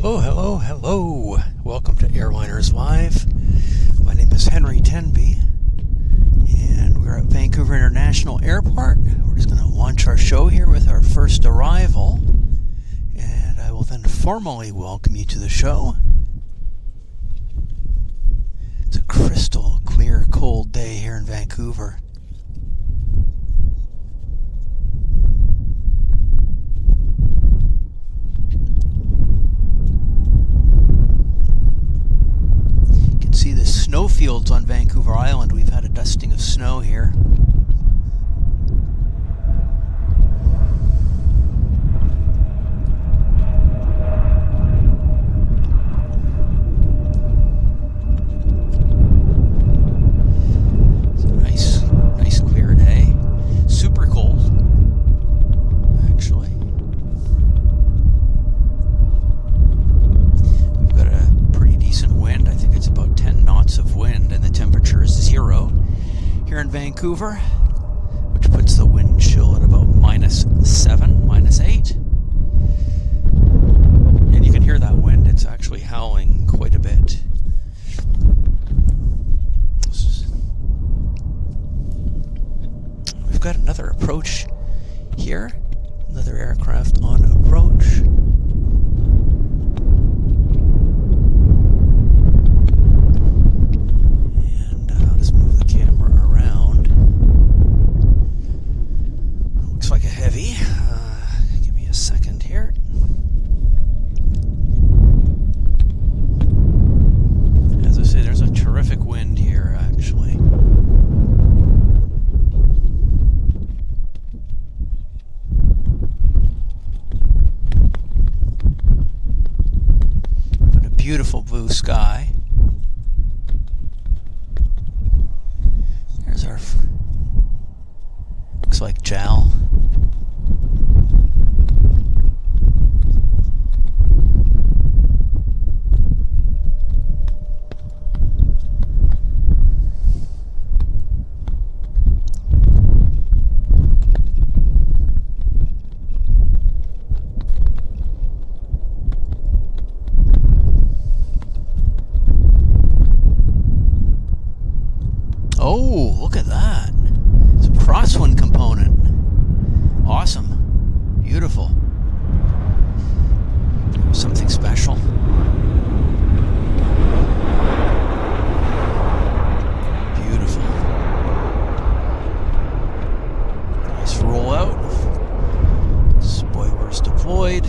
Hello, hello, hello. Welcome to Airliners Live. My name is Henry Tenby, and we're at Vancouver International Airport. We're just going to launch our show here with our first arrival, and I will then formally welcome you to the show. It's a crystal clear, cold day here in Vancouver. See the snowfields on Vancouver Island. We've had a dusting of snow here. It's a nice clear day. Super cold, actually. We've got a pretty decent wind. I think it's about 10 knots of wind, and the temperature is 0 here in Vancouver, which puts the wind chill at about -7, -8. And you can hear that wind. It's actually howling quite a bit. We've got another approach here, another aircraft on approach. Heavy. Give me a second here. As I say, there's a terrific wind here, actually. But a beautiful blue sky. There's our... looks like JAL. Oh, look at that. It's a crosswind component. Awesome. Beautiful. Something special. Beautiful. Nice rollout. Spoiler's deployed.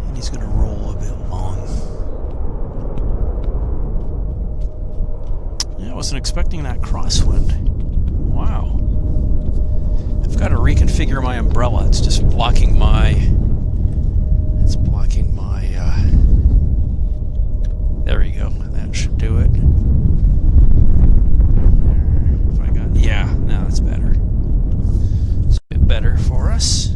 And he's going to roll a bit long. I wasn't expecting that crosswind. Wow. I've got to reconfigure my umbrella. It's just blocking my... there we go. That should do it. There. If I got... yeah, now that's better. It's a bit better for us.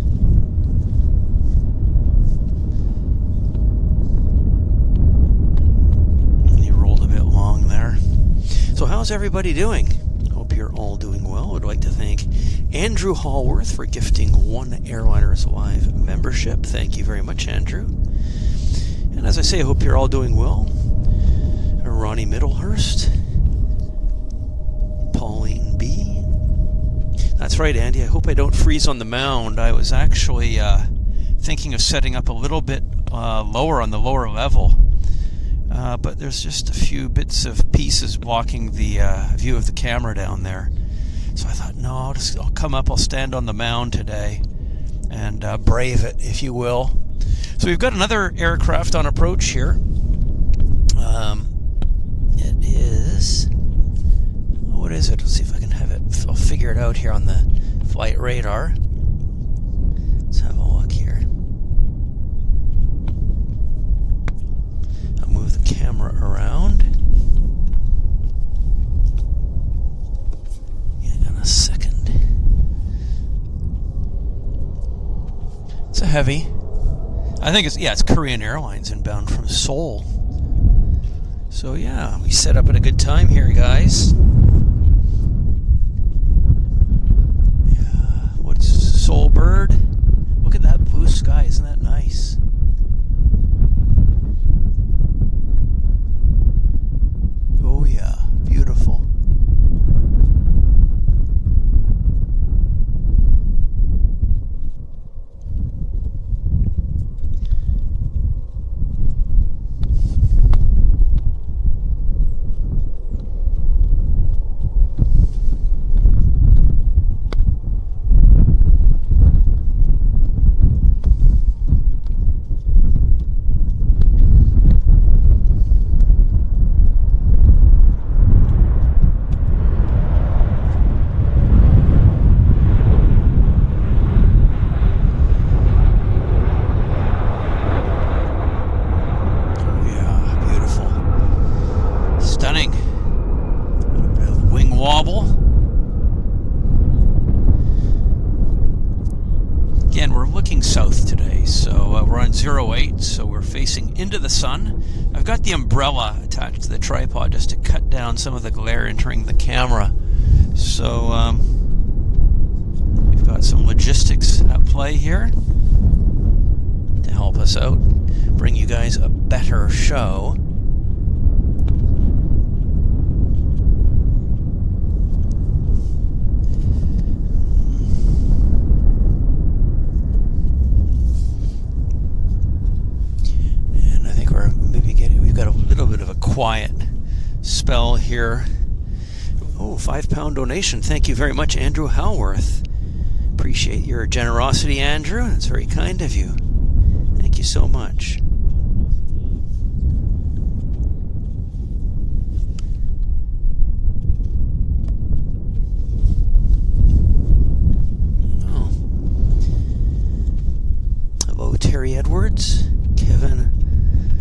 So how's everybody doing? Hope you're all doing well. I'd like to thank Andrew Hallworth for gifting 1 Airliners Live membership. Thank you very much, Andrew. And as I say, I hope you're all doing well. Ronnie Middlehurst. Pauline B. That's right, Andy. I hope I don't freeze on the mound. I was actually thinking of setting up a little bit lower on the lower level. But there's just a few bits of pieces blocking the view of the camera down there. So I thought, no, I'll come up, I'll stand on the mound today and brave it, if you will. So we've got another aircraft on approach here. It is... what is it? Let's see if I can have it. I'll figure it out here on the flight radar. Let's have a look here. Move the camera around. Hang on a second. It's a heavy. I think it's Korean Airlines inbound from Seoul. So yeah, we set up at a good time here, guys. Yeah, what's Soul Bird? Look at that blue sky, isn't that nice? wobble. Again, we're looking south today, so we're on 08, so we're facing into the sun. I've got the umbrella attached to the tripod just to cut down some of the glare entering the camera. So we've got some logistics at play here to help us out, bring you guys a better show. We've got a little bit of a quiet spell here. Oh, £5 donation. Thank you very much, Andrew Howarth. Appreciate your generosity, Andrew. That's very kind of you. Thank you so much. Oh. Hello, Terry Edwards, Kevin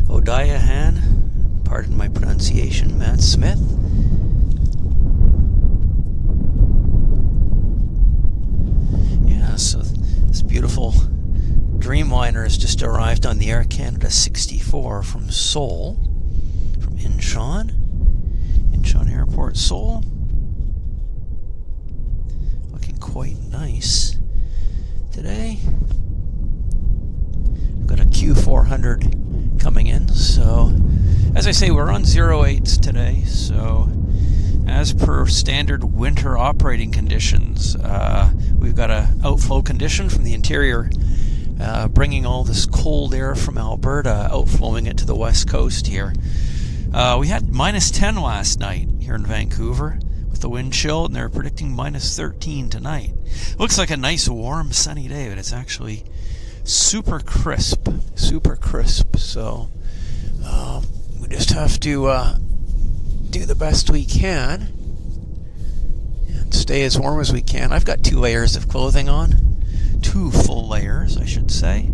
Odiahan, pardon my pronunciation, Matt Smith. Yeah, so this beautiful Dreamliner has just arrived on the Air Canada 64 from Seoul, from Incheon Airport, Seoul. Looking quite nice today. We've got a Q400 coming in, so as I say, we're on 08s today, so as per standard winter operating conditions, we've got an outflow condition from the interior, bringing all this cold air from Alberta, outflowing it to the west coast here. We had -10 last night here in Vancouver with the wind chill, and they're predicting -13 tonight. Looks like a nice warm sunny day, but it's actually super crisp, so we just have to do the best we can and stay as warm as we can. I've got 2 layers of clothing on, 2 full layers, I should say.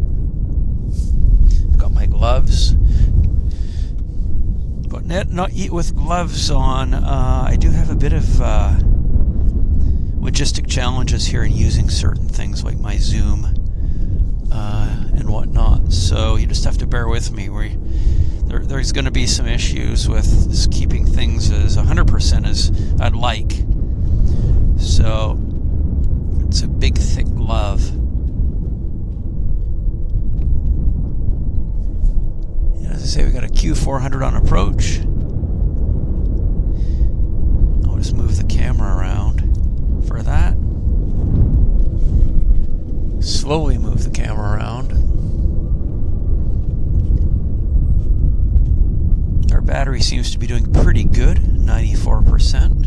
I've got my gloves, but not with gloves on. I do have a bit of logistic challenges here in using certain things like my Zoom and whatnot, so you just have to bear with me. There's going to be some issues with keeping things as 100% as I'd like, so it's a big thick glove. And as I say, we got a Q400 on approach. I'll just move the camera around for that. Slowly move the camera around. Our battery seems to be doing pretty good, 94%.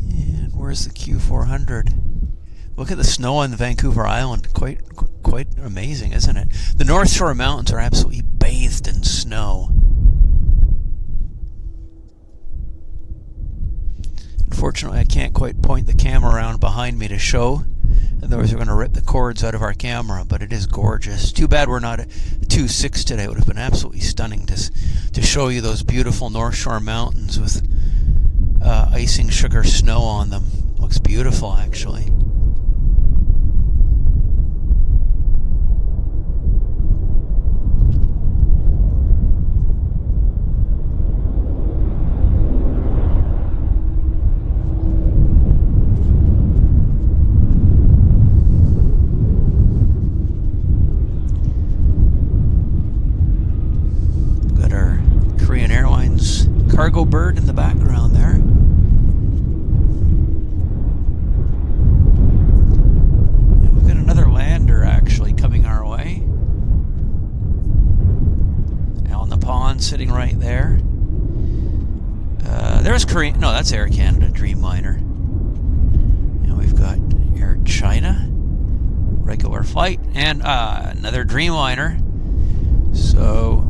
And where's the Q400? Look at the snow on the Vancouver Island. Quite amazing, isn't it? The North Shore Mountains are absolutely bathed in snow. Unfortunately, I can't quite point the camera around behind me to show. Otherwise, we're going to rip the cords out of our camera, but it is gorgeous. Too bad we're not at 2.6 today. It would have been absolutely stunning to show you those beautiful North Shore mountains with icing sugar snow on them. Looks beautiful, actually. Cargo bird in the background there. And we've got another lander actually coming our way. Out in the pond, sitting right there. There's Korean. No, that's Air Canada Dreamliner. And we've got Air China, regular flight, and another Dreamliner. So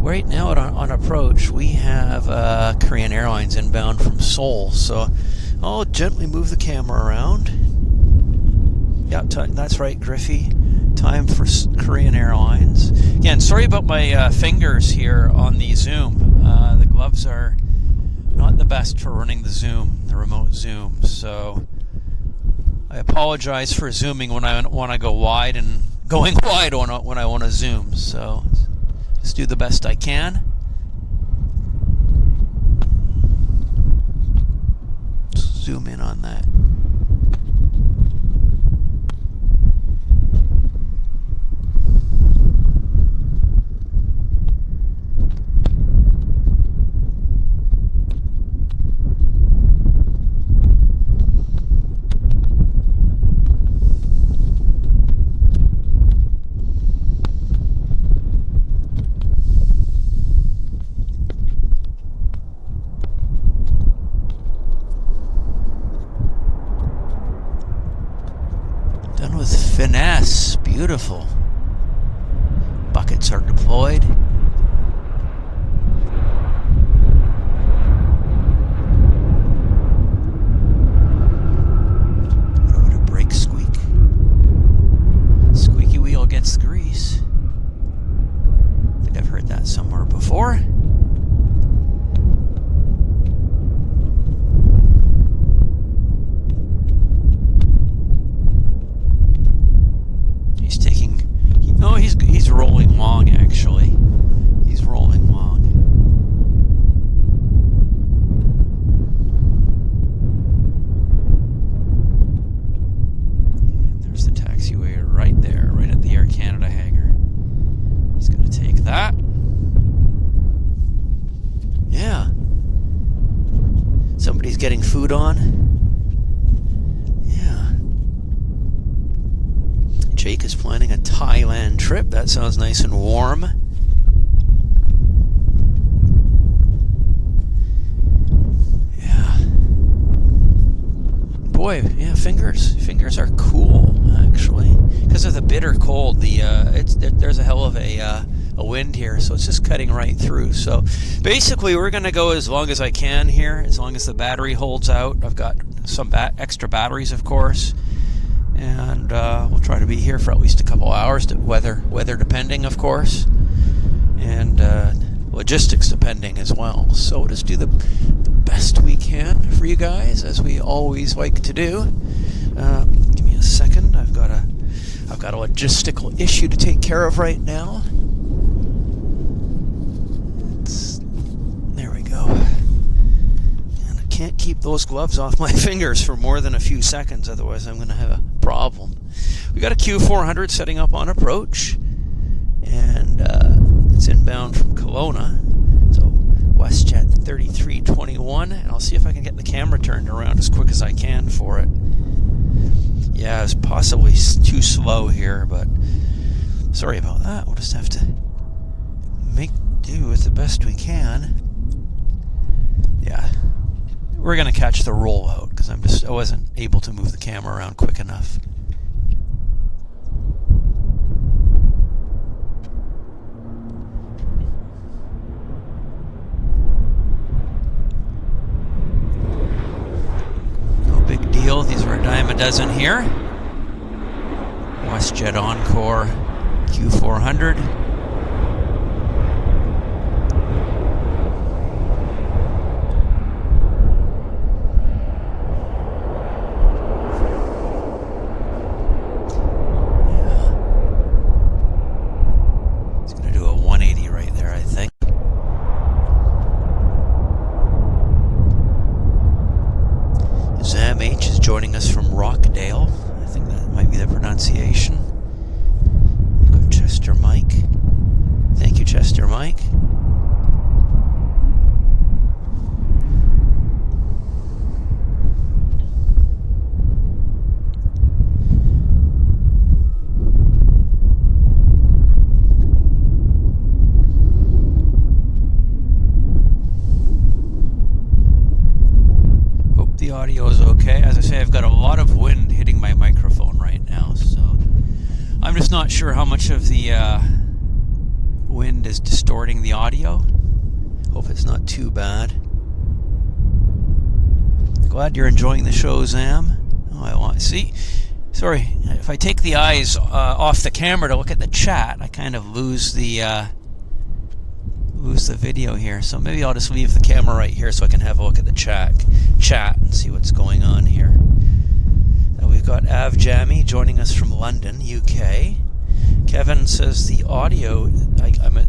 right now on approach, we have Korean Airlines inbound from Seoul, so I'll gently move the camera around. Yeah, that's right, Griffey. Time for Korean Airlines. Again, sorry about my fingers here on the zoom. The gloves are not the best for running the zoom, the remote zoom. So I apologize for zooming when I want to go wide and going wide when I want to zoom. So just do the best I can. Zoom in on that. Finesse, beautiful. Buckets are deployed. What about a brake squeak? Squeaky wheel against the grease. I think I've heard that somewhere before. He's rolling long, actually. He's rolling long. And there's the taxiway right there, right at the Air Canada hangar. He's going to take that. Yeah. Somebody's getting food on. Jake is planning a Thailand trip. That sounds nice and warm. Yeah. Boy, yeah, fingers are cool, actually. Because of the bitter cold, there's a hell of a wind here, so it's just cutting right through. So basically, we're going to go as long as I can here, as long as the battery holds out. I've got some extra batteries, of course. And we'll try to be here for at least a couple hours, weather depending, of course, and logistics depending as well. So we'll just do the best we can for you guys, as we always like to do. Give me a second. I've got a logistical issue to take care of right now. There we go. And I can't keep those gloves off my fingers for more than a few seconds, otherwise I'm going to have a problem. We got a Q400 setting up on approach, and it's inbound from Kelowna. So Westjet 3321, and I'll see if I can get the camera turned around as quick as I can for it. Yeah, it's possibly too slow here, but sorry about that. We'll just have to make do with the best we can. Yeah. We're going to catch the rollout because I wasn't able to move the camera around quick enough. No big deal. These are a dime a dozen here. Westjet Encore Q400. Joining us from Rockdale. I think that might be the pronunciation. We've got Chester Mike. Thank you, Chester Mike. The audio is okay. As I say, I've got a lot of wind hitting my microphone right now, so I'm just not sure how much of the wind is distorting the audio. Hope it's not too bad. Glad you're enjoying the show, Zam. Oh, I want see Sorry, if I take the eyes off the camera to look at the chat, I kind of lose the video here. So maybe I'll just leave the camera right here so I can have a look at the chat and see what's going on here. We've got Av Jammy joining us from London, UK. Kevin says the audio,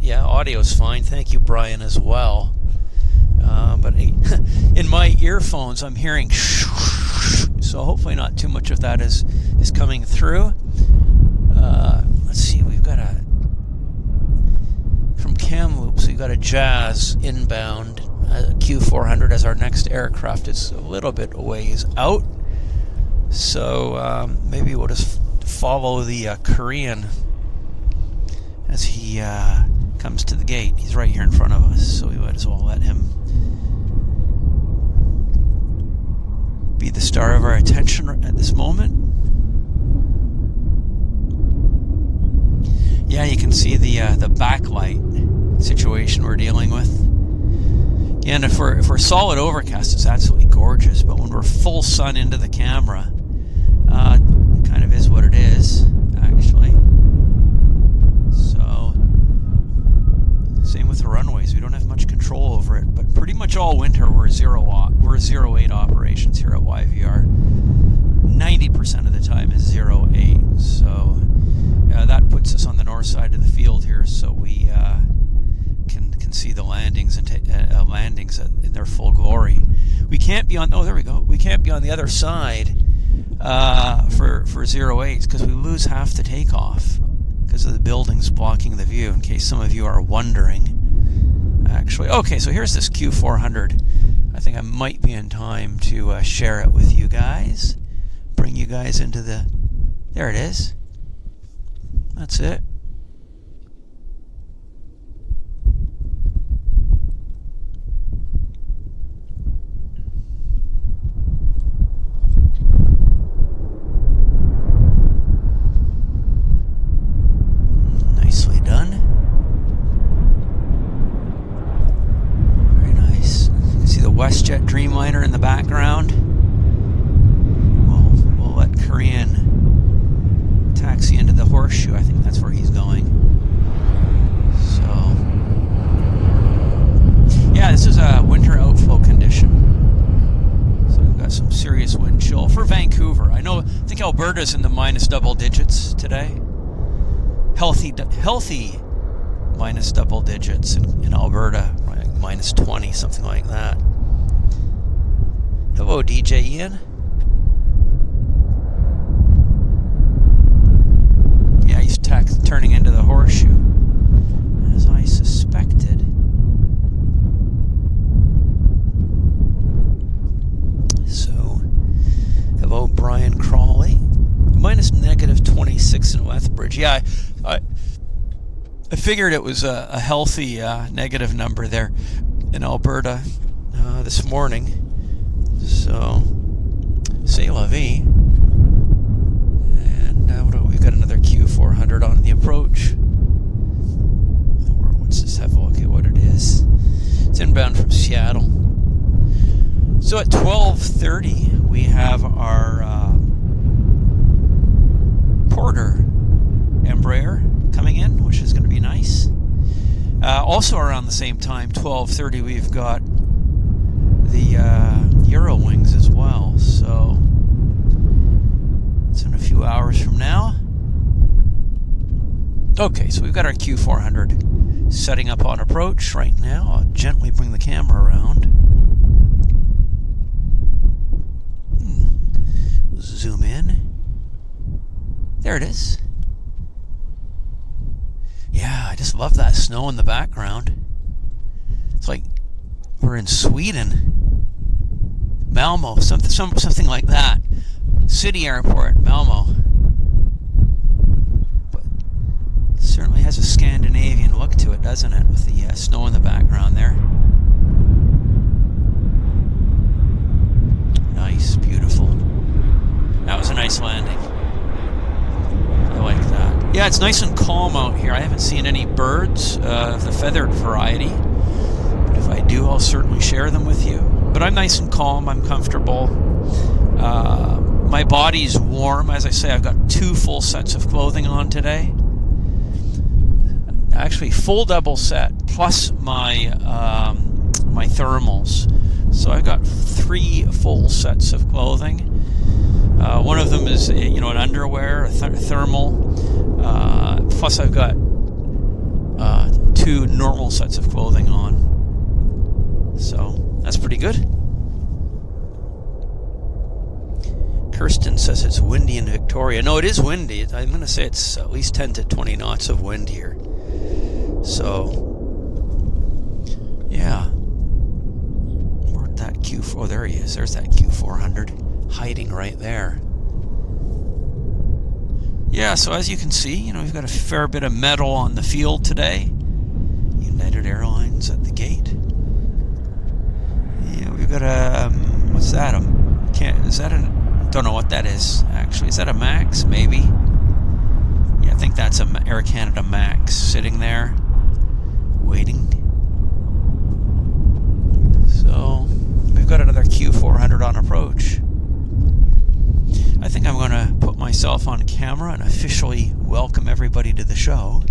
yeah, audio's fine. Thank you, Brian, as well. But in my earphones, I'm hearing so hopefully not too much of that is coming through. Let's see, we've got from Kamloops, we've got a Jazz inbound Q400 as our next aircraft. It's a little bit a ways out, so maybe we'll just follow the Korean as he comes to the gate. He's right here in front of us, so we might as well let him be the star of our attention at this moment. Yeah, you can see the backlight situation we're dealing with. Again, if we're solid overcast, it's absolutely gorgeous. But when we're full sun into the camera, it kind of is what it is, actually. So, same with the runways. We don't have much control over it, but pretty much all winter we're 0-8 operations here at YVR. 90% of the time is 0-8. So that puts us on the north side of the field here, so we can see the landings and landings in their full glory. We can't be on. Oh, there we go. We can't be on the other side for 0-8s because we lose half the takeoff because of the buildings blocking the view. In case some of you are wondering, actually. Okay, so here's this Q400. I think I might be in time to share it with you guys. Bring you guys into the. There it is. That's it. Nicely done. Very nice. You can see the Westjet Dreamliner in the background. We'll let Korean taxi into the horseshoe. I think that's where he's going. So, yeah, this is a winter outflow condition. So we've got some serious wind chill for Vancouver. I think Alberta's in the minus double digits today. Healthy minus double digits in Alberta, like minus 20, something like that. Hello, DJ Ian. Yeah, he's turning into the horseshoe, as I suspected. So, hello, Brian Crawley. Minus negative 26 in Lethbridge. Yeah, I figured it was a healthy negative number there in Alberta this morning. So, c'est la vie. We've got another Q400 on the approach. Let's just have a look at what it is. It's inbound from Seattle. So at 12:30 we have our Porter Embraer coming in, which is going to be nice. Also around the same time, 12:30, we've got the Eurowings as well. So it's in a few hours from now. Okay, so we've got our Q400 setting up on approach right now. I'll gently bring the camera around. We'll zoom in. There it is. Yeah, I just love that snow in the background. It's like we're in Sweden. Malmo, something like that. City airport, Malmo. But it certainly has a Scandinavian look to it, doesn't it? With the snow in the background there. Nice, beautiful. That was a nice landing. I like that. Yeah, it's nice and calm out here. I haven't seen any birds of the feathered variety. But if I do, I'll certainly share them with you. But I'm nice and calm. I'm comfortable. My body's warm. As I say, I've got 2 full sets of clothing on today. Actually, full double set plus my my thermals. So I've got 3 full sets of clothing. One of them is, an underwear, a thermal. Plus, I've got 2 normal sets of clothing on. So that's pretty good. Kirsten says it's windy in Victoria. No, it is windy. I'm going to say it's at least 10 to 20 knots of wind here. So, yeah. Where'd that Q4? Oh, there he is. There's that Q400 hiding right there. Yeah, so as you can see, we've got a fair bit of metal on the field today. United Airlines at the gate. Yeah, we've got a... what's that? Don't know what that is, actually. Is that a Max? Maybe. Yeah, I think that's a Air Canada Max sitting there, waiting. So, we've got another Q400 on approach. I think I'm going to put myself on camera and officially welcome everybody to the show.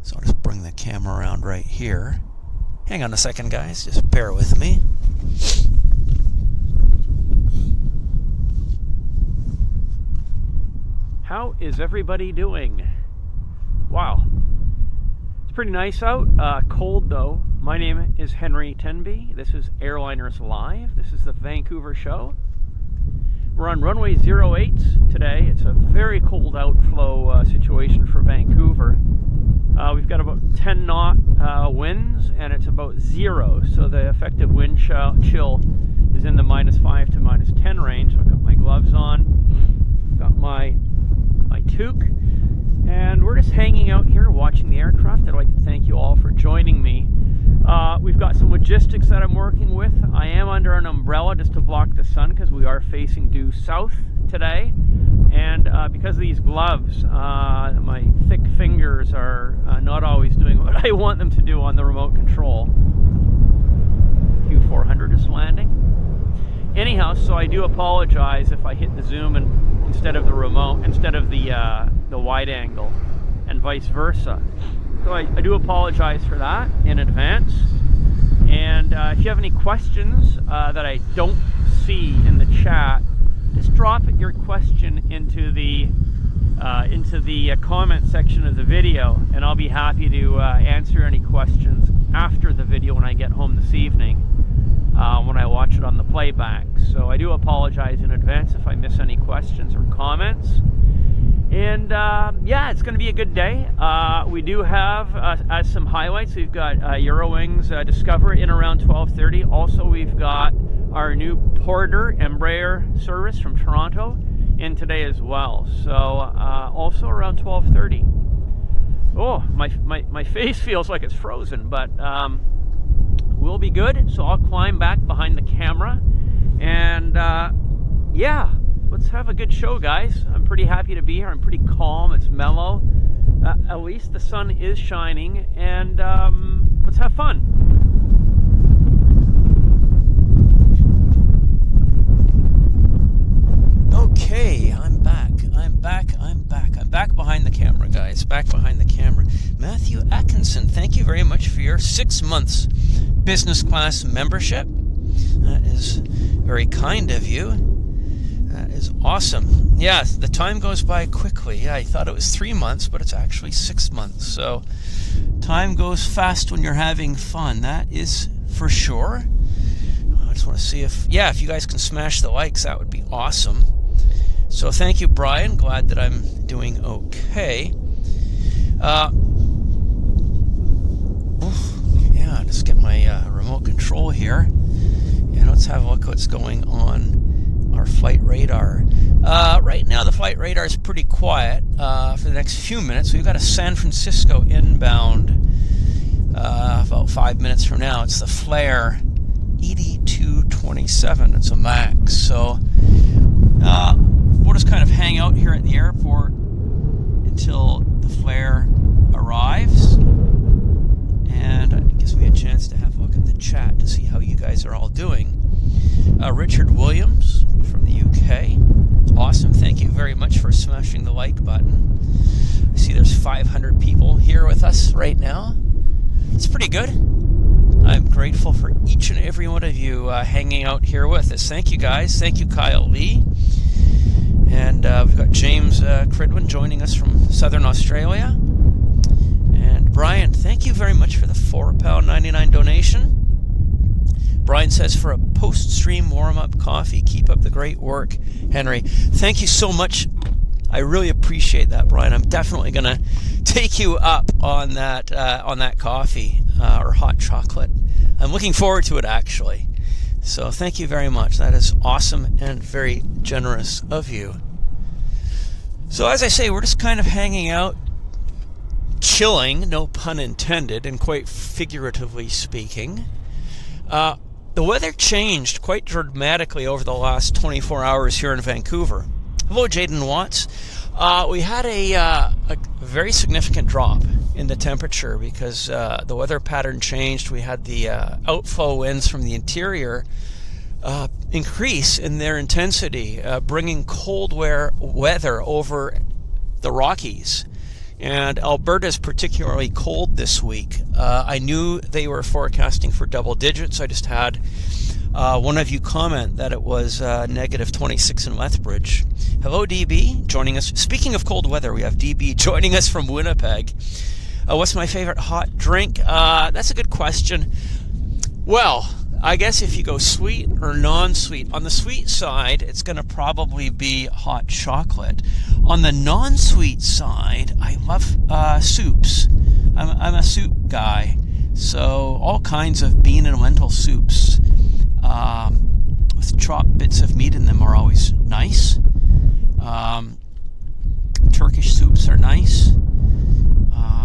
So I'll just bring the camera around right here. Hang on a second, guys. Just bear with me. How is everybody doing? Wow. It's pretty nice out. Cold, though. My name is Henry Tenby. This is Airliners Live. This is the Vancouver show. We're on runway 08 today. It's a very cold outflow situation for Vancouver. We've got about 10 knot winds, and it's about 0. So the effective wind chill is in the -5 to -10 range. So I've got my gloves on, got my toque, and we're just hanging out here watching the aircraft. I'd like to thank you all for joining me. We've got some logistics that I'm working with. I am under an umbrella just to block the sun because we are facing due south today. And because of these gloves, my thick fingers are not always doing what I want them to do on the remote control. Q400 is landing. Anyhow, so I do apologize if I hit the zoom instead of the remote, instead of the wide angle, and vice versa. So I do apologize for that in advance. And if you have any questions that I don't see in the chat, just drop your question into the comment section of the video, and I'll be happy to answer any questions after the video when I get home this evening, when I watch it on the playback. So I do apologize in advance if I miss any questions or comments. And yeah, it's going to be a good day. We do have as some highlights, we've got Eurowings Discover in around 12:30. Also, we've got our new Porter Embraer service from Toronto in today as well. So also around 12:30. Oh, my face feels like it's frozen, but we'll be good. So I'll climb back behind the camera, and yeah, let's have a good show, guys. I'm pretty happy to be here. I'm pretty calm. It's mellow. At least the sun is shining, and let's have fun. Okay, I'm back behind the camera, guys. Back behind the camera. Matthew Atkinson, thank you very much for your 6 months business class membership. That is very kind of you. That is awesome. Yeah, the time goes by quickly. Yeah, I thought it was 3 months, but it's actually 6 months. So time goes fast when you're having fun. That is for sure. I just want to see if you guys can smash the likes, that would be awesome. So thank you, Brian. Glad that I'm doing okay. Yeah, just get my remote control here. And let's have a look what's going on our flight radar. Right now the flight radar is pretty quiet for the next few minutes. We've got a San Francisco inbound about 5 minutes from now. It's the Flare 8227. It's a Max. So we'll just kind of hang out here at the airport until the Flare arrives, and it gives me a chance to have a look at the chat to see how you guys are all doing. Richard Williams from the UK. very much for smashing the like button. I see there's 500 people here with us right now. It's pretty good. I'm grateful for each and every one of you hanging out here with us. Thank you, guys. Thank you, Kyle Lee. And we've got James Cridwin joining us from Southern Australia. And Brian, thank you very much for the £4.99 donation. Brian says, for a post-stream warm-up coffee. Keep up the great work, Henry. Thank you so much. I really appreciate that, Brian. I'm definitely going to take you up on that coffee or hot chocolate. I'm looking forward to it, actually. So thank you very much. That is awesome and very generous of you. So as I say, we're just kind of hanging out, chilling, no pun intended, and quite figuratively speaking. The weather changed quite dramatically over the last 24 hours here in Vancouver. Hello, Jaden Watts. We had a very significant drop in the temperature because the weather pattern changed. We had the outflow winds from the interior increase in their intensity, bringing cold weather over the Rockies. And Alberta is particularly cold this week. I knew they were forecasting for double digits. I just had one of you comment that it was negative 26 in Lethbridge. Hello, DB, joining us. Speaking of cold weather, we have DB joining us from Winnipeg. What's my favorite hot drink? That's a good question. Well, I guess if you go sweet or non-sweet, on the sweet side, it's going to probably be hot chocolate. On the non-sweet side, I love soups. I'm a soup guy, so all kinds of bean and lentil soups with chopped bits of meat in them are always nice. Turkish soups are nice.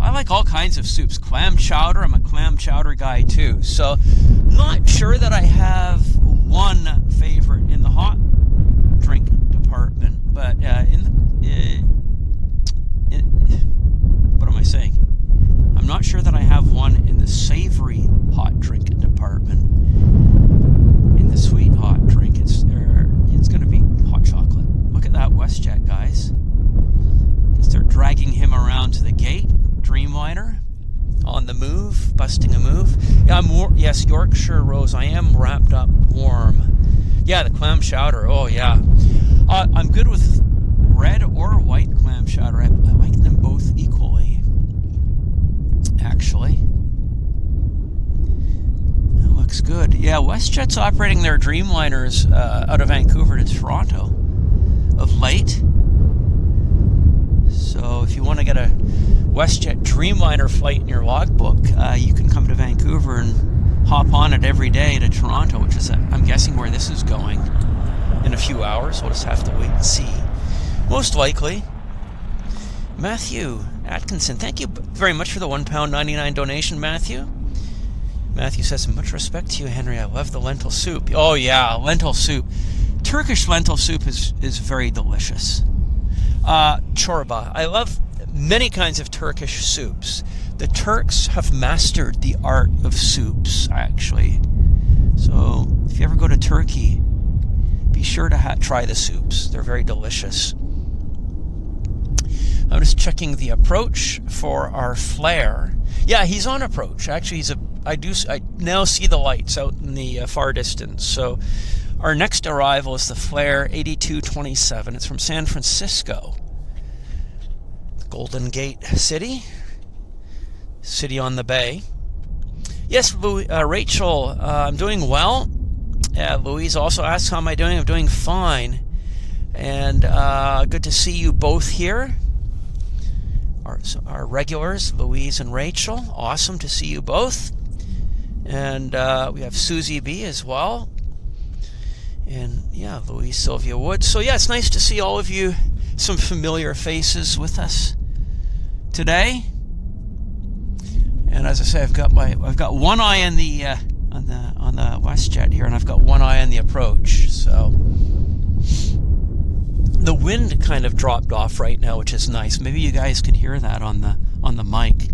I like all kinds of soups. Clam chowder, I'm a clam chowder guy too. So, not sure that I have one favorite in the hot drink department, but what am I saying? I'm not sure that I have one in the savory hot drink department. In the sweet hot drink, it's going to be hot chocolate. Look at that Westjet, guys. They're dragging him around to the gate. Dreamliner on the move, busting a move. Yeah, yes, Yorkshire Rose. I am wrapped up warm. Yeah, the clam chowder. Oh yeah, I'm good with red or white clam chowder. I like them both equally. Actually, that looks good. Yeah, Westjet's operating their Dreamliners out of Vancouver to Toronto of late. So if you want to get a Westjet Dreamliner flight in your logbook, you can come to Vancouver and hop on it every day to Toronto, which is, I'm guessing, where this is going in a few hours. We'll just have to wait and see. Most likely. Matthew Atkinson, thank you very much for the £1.99 donation, Matthew. Matthew says, much respect to you, Henry. I love the lentil soup. Oh, yeah, lentil soup. Turkish lentil soup is very delicious. Chorba. I love many kinds of Turkish soups. The Turks have mastered the art of soups, actually. So if you ever go to Turkey, be sure to try the soups. They're very delicious. I'm just checking the approach for our flare. Yeah, he's on approach. Actually, I now see the lights out in the far distance. So our next arrival is the Flare 8227. It's from San Francisco. Golden Gate City on the bay. Yes, Rachel, I'm doing well. Louise also asks, how am I doing? I'm doing fine. And good to see you both here. Our regulars, Louise and Rachel. Awesome to see you both. And we have Susie B as well. And yeah, Louise Sylvia Wood. So yeah, it's nice to see all of you, some familiar faces with us today. And as I say, I've got one eye on the Westjet here, and I've got one eye on the approach. So the wind kind of dropped off right now, which is nice. Maybe you guys can hear that on the mic.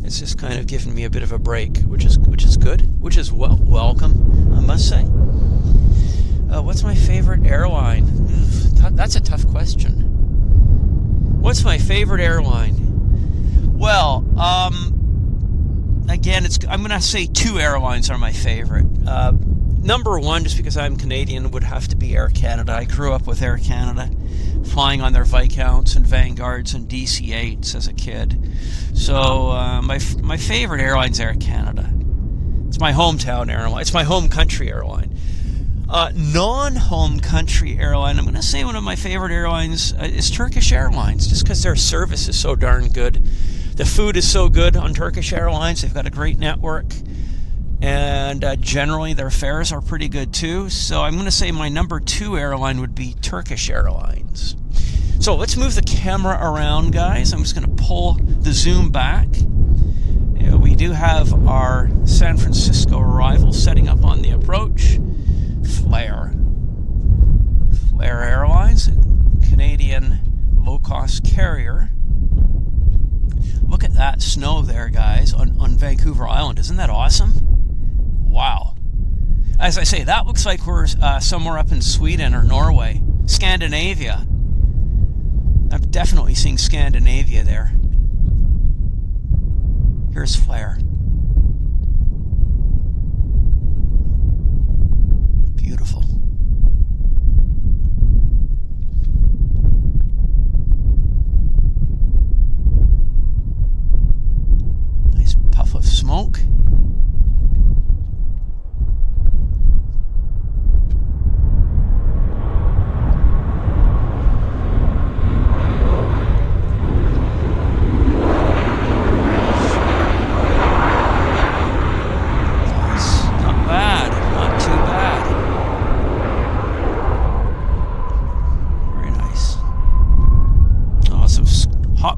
It's just kind of giving me a bit of a break, which is good, which is welcome, I must say. What's my favorite airline? That's a tough question. What's my favorite airline? Well, again, I'm going to say two airlines are my favorite. Number one, just because I'm Canadian, would have to be Air Canada. I grew up with Air Canada, flying on their Viscounts and Vanguards and DC-8s as a kid. So my favorite airline's Air Canada. It's my hometown airline. It's my home country airline. Non-home country airline, I'm going to say one of my favorite airlines is Turkish Airlines, just because their service is so darn good. The food is so good on Turkish Airlines. They've got a great network. And generally their fares are pretty good too. So I'm going to say my number two airline would be Turkish Airlines. So let's move the camera around, guys. I'm just going to pull the zoom back. We do have our San Francisco arrival setting up on the approach. Flair Airlines, Canadian low-cost carrier. Look at that snow there, guys, on Vancouver Island. Isn't that awesome? Wow. As I say, that looks like we're somewhere up in Sweden or Norway. Scandinavia. I'm definitely seeing Scandinavia there. Here's Flair. Beautiful. Nice puff of smoke.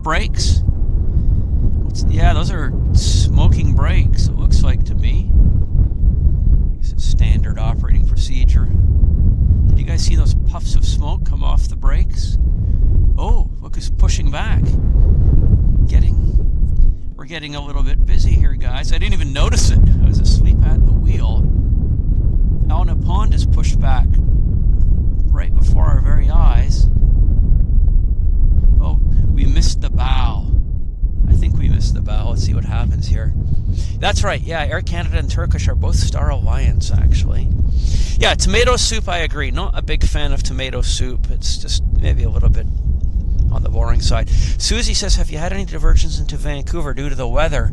Brakes. Yeah, those are smoking brakes, it looks like to me. I guess it's standard operating procedure. Did you guys see those puffs of smoke come off the brakes? Oh, look who's pushing back. We're getting a little bit busy here, guys. I didn't even notice it. I was asleep at the wheel. Alna Pond is pushed back right before our very eyes. Oh, we missed the bow. I think we missed the bow. Let's see what happens here. That's right. Yeah, Air Canada and Turkish are both Star Alliance, actually. Yeah, tomato soup, I agree. Not a big fan of tomato soup. It's just maybe a little bit on the boring side. Susie says, have you had any diversions into Vancouver due to the weather?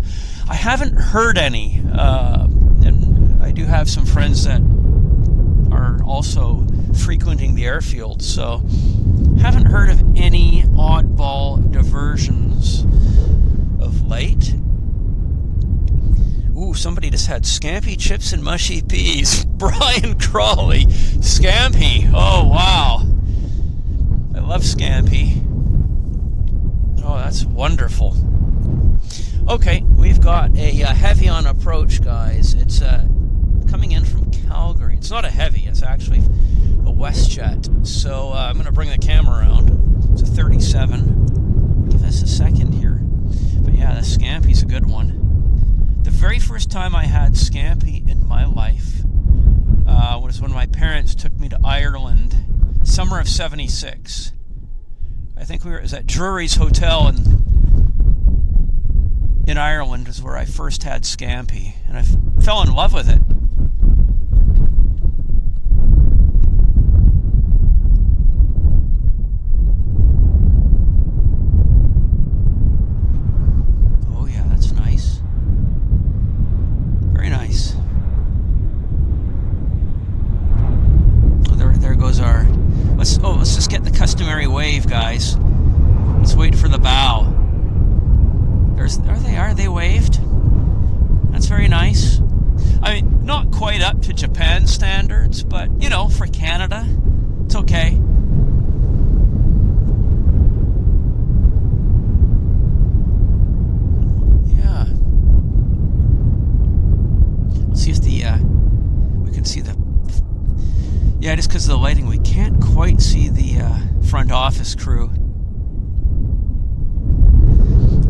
I haven't heard any. And I do have some friends that are also frequenting the airfield, so haven't heard of any oddball diversions of late. Ooh, somebody just had scampi chips and mushy peas. Brian Crawley, scampi. Oh, wow. I love scampi. Oh, that's wonderful. Okay, we've got a heavy on approach, guys. It's coming in from Calgary. It's not a heavy, it's actually a Westjet. So I'm going to bring the camera around. It's a 37. Give us a second here. But yeah, the scampi's a good one. The very first time I had scampi in my life was when my parents took me to Ireland, summer of '76. I think it was at Drury's Hotel in Ireland is where I first had scampi, and I fell in love with it. Oh yeah, that's nice. Very nice. Oh, there goes our... Let's just get the customary wave, guys. Let's wait for the bow. There they waved. That's very nice. I mean, not quite up to Japan standards, but, you know, for Canada, it's okay. Yeah. Let's see if we can see the... Yeah, just because of the lighting, we can't quite see the front office crew.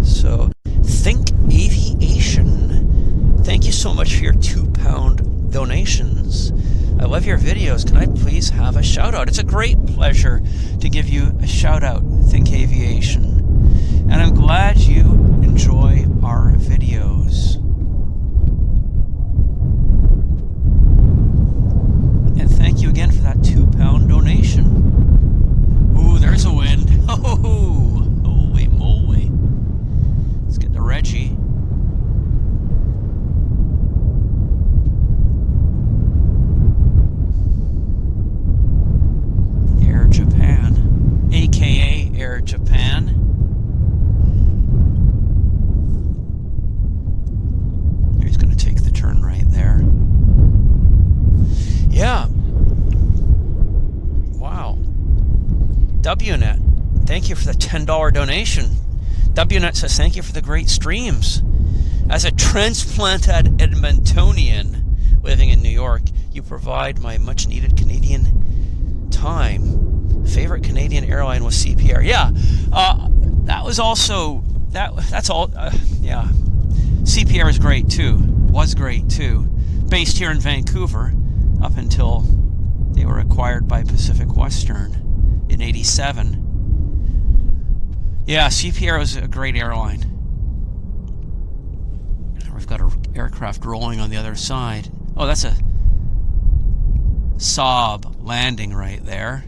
So, Think Aviation, thank you so much for your £2 donations. I love your videos. Can I please have a shout out? It's a great pleasure to give you a shout out, Think Aviation. And I'm glad you enjoy our videos. And thank you again for that £2 donation. Ooh, there's a wind. Oh, holy moly. Let's get to Reggie. Air Japan, aka Air Japan. He's going to take the turn right there. Yeah. Wow. WNet, thank you for the $10 donation. WNet says, thank you for the great streams. As a transplanted Edmontonian living in New York, you provide my much-needed Canadian time. Favorite Canadian airline was CPR. Yeah, that was also, that's all, yeah. CPR is great too, was great too. Based here in Vancouver up until they were acquired by Pacific Western in '87. Yeah, CPR was a great airline. We've got an aircraft rolling on the other side. Oh, that's a Saab landing right there.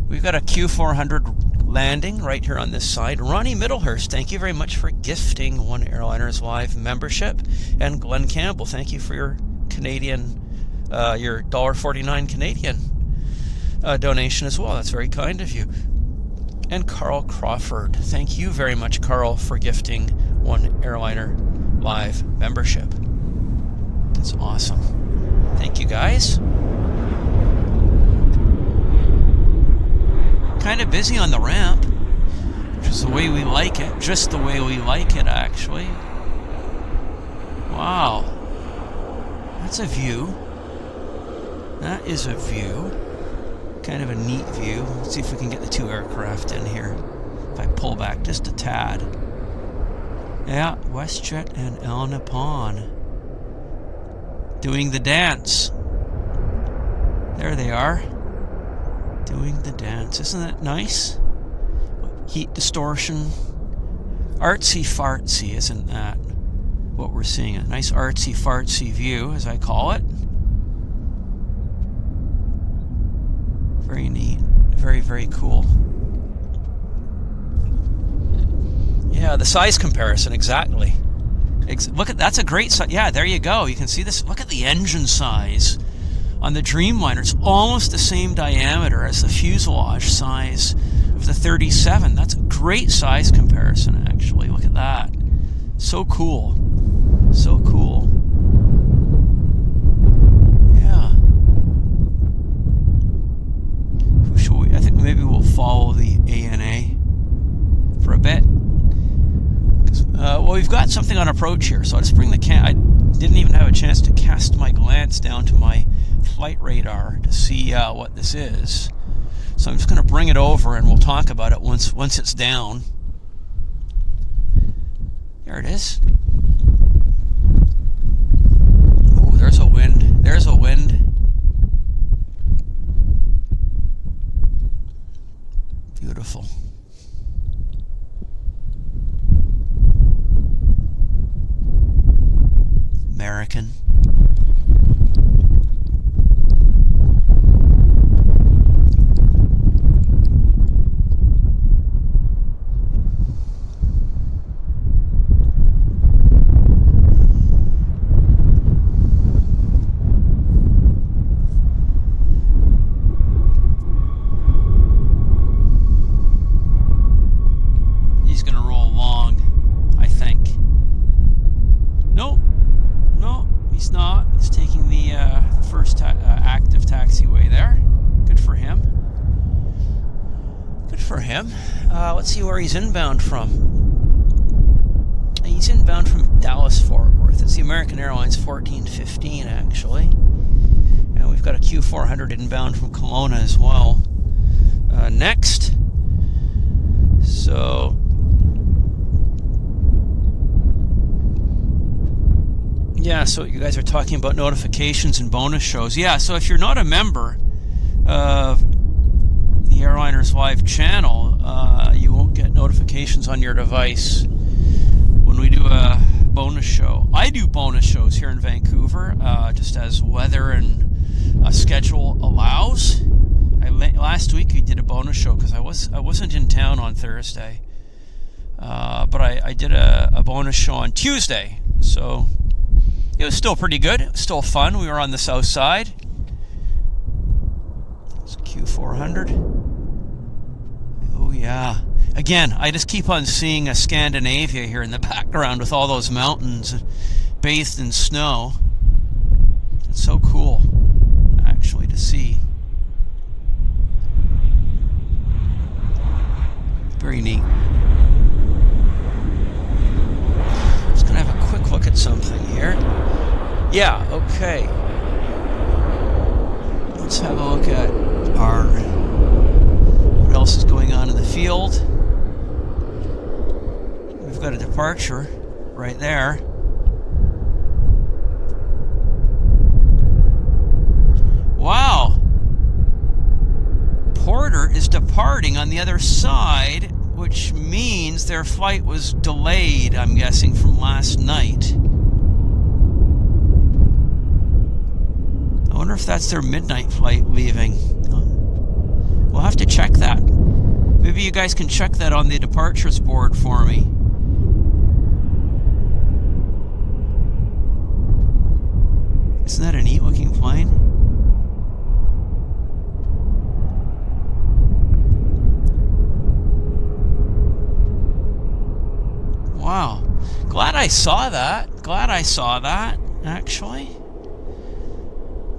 We've got a Q400 landing right here on this side. Ronnie Middlehurst, thank you very much for gifting one Airliners Live membership. And Glenn Campbell, thank you for your Canadian, your $1.49 Canadian donation as well. That's very kind of you. And Carl Crawford, thank you very much, Carl, for gifting one Airliner Live membership. That's awesome. Thank you, guys. Kind of busy on the ramp, which is the way we like it. Just the way we like it, actually. Wow. That's a view. That is a view. Kind of a neat view. Let's see if we can get the two aircraft in here. If I pull back just a tad. Yeah, Westjet and El Nippon. Doing the dance. There they are. Doing the dance. Isn't that nice? Heat distortion. Artsy fartsy, isn't that what we're seeing? A nice artsy fartsy view, as I call it. Very neat. Very, very cool. Yeah, the size comparison, exactly. Look at, that's a great size. Yeah, there you go. You can see this. Look at the engine size on the Dreamliner. It's almost the same diameter as the fuselage size of the 37. That's a great size comparison, actually. Look at that. So cool. So cool. Yeah. Who shall we? I think maybe we'll follow the ANA for a bit. Well, we've got something on approach here, so I'll just bring the I didn't even have a chance to cast my glance down to my flight radar to see what this is. So I'm just going to bring it over and we'll talk about it once it's down. There it is. Oh, there's a wind. There's a wind. Beautiful. American. He's going to roll along, I think. Nope. No, he's not. He's taking the first active taxiway there. Good for him. Good for him. Let's see where he's inbound from. He's inbound from Dallas-Fort Worth. It's the American Airlines 1415, actually. And we've got a Q400 inbound from Kelowna as well. Next. So... yeah, so you guys are talking about notifications and bonus shows. Yeah, so if you're not a member of the Airliners Live channel, you won't get notifications on your device when we do a bonus show. I do bonus shows here in Vancouver, just as weather and schedule allows. Last week we did a bonus show because I wasn't in town on Thursday, but I did a bonus show on Tuesday, so it was still pretty good. It was still fun. We were on the south side. It's Q400. Oh yeah. Again, I just keep on seeing a Scandinavia here in the background with all those mountains bathed in snow. It's so cool, actually, to see. Very neat. Just gonna have a quick look at something here. Yeah, okay. Let's have a look at what else is going on in the field. We've got a departure right there. Wow. Porter is departing on the other side, which means their flight was delayed, I'm guessing, from last night. I wonder if that's their midnight flight leaving. We'll have to check that. Maybe you guys can check that on the departures board for me. Isn't that a neat looking plane? Wow. Glad I saw that. Actually.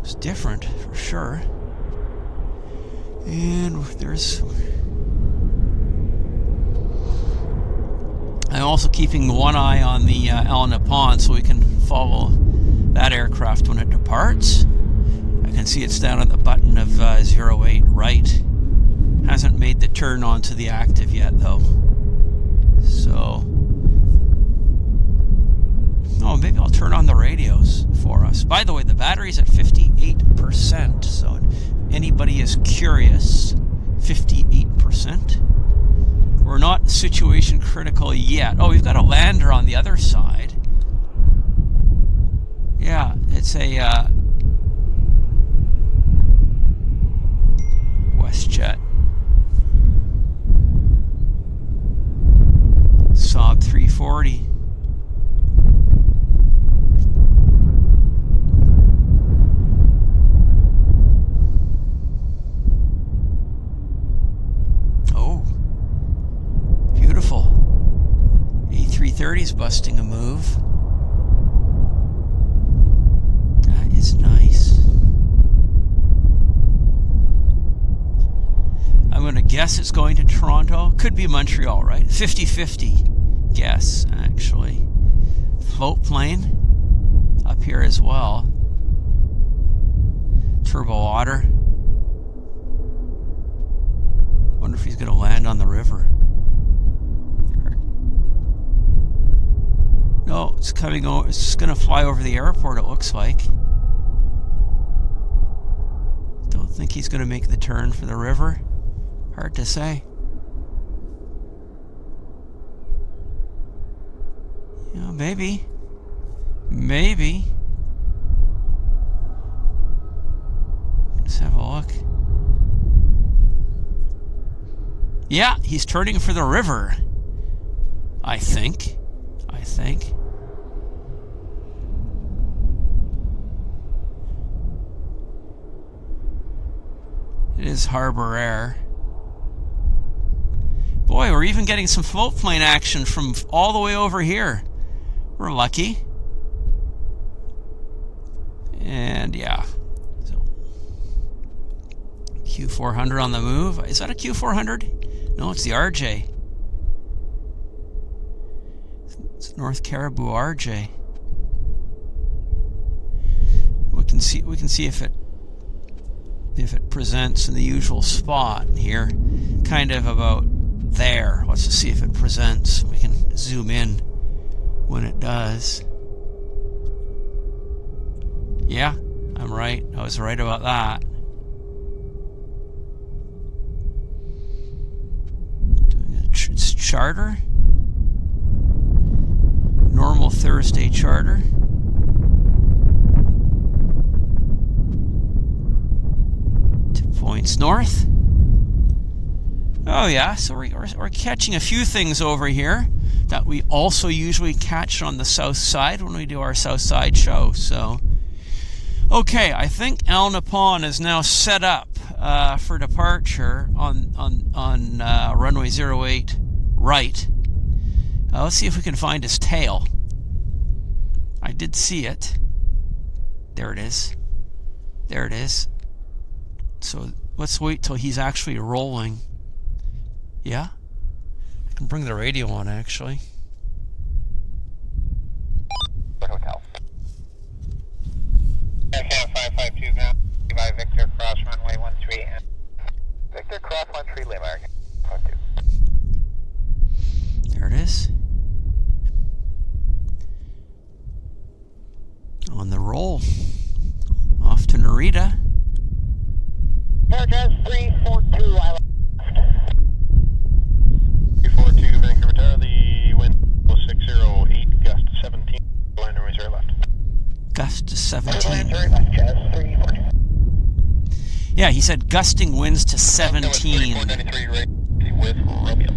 It's different, for sure. And there's... I'm also keeping one eye on the Al Nippon so we can follow that aircraft when it departs. I can see it's down at the button of 08 right. Hasn't made the turn onto the active yet, though. So... oh, maybe I'll turn on the radios for us. By the way, the battery's at 58%, so anybody is curious, 58%. We're not situation critical yet. Oh, we've got a lander on the other side. Yeah, it's a Westjet. Saab 340. A330's busting a move. That is nice. I'm going to guess it's going to Toronto. Could be Montreal, right? 50-50 guess, actually. Float plane up here as well. Turbo water. Wonder if he's going to land on the river. No, it's coming over. It's just going to fly over the airport, it looks like. Don't think he's going to make the turn for the river. Hard to say. Yeah, maybe. Maybe. Let's have a look. Yeah, he's turning for the river. I think. It is Harbor Air. Boy, we're even getting some float plane action from all the way over here. We're lucky. And yeah. So, Q400 on the move. Is that a Q400? No, it's the RJ. It's North Caribou RJ. We can see if it presents in the usual spot here, kind of about there. Let's just see if it presents. We can zoom in when it does. Yeah, I'm right. I was right about that. charter. Normal Thursday charter. Points north. Oh yeah, so we're catching a few things over here that we also usually catch on the south side when we do our south side show. So, okay, I think Al Nippon is now set up for departure on runway 08 right. Let's see if we can find his tail. I did see it. There it is. There it is. So let's wait till he's actually rolling. Yeah? I can bring the radio on, actually. Hotel. Aircam 552 now. By Victor cross runway 13. Victor cross 13 Lima. There it is. On the roll. Off to Narita. Address 342, I left. 342, Vancouver Tower, the wind was 608, gust 17, liner reserve left. Gust to 17. Liner left, Jazz 342. Yeah, he said gusting winds to 17. 493 right with Romeo.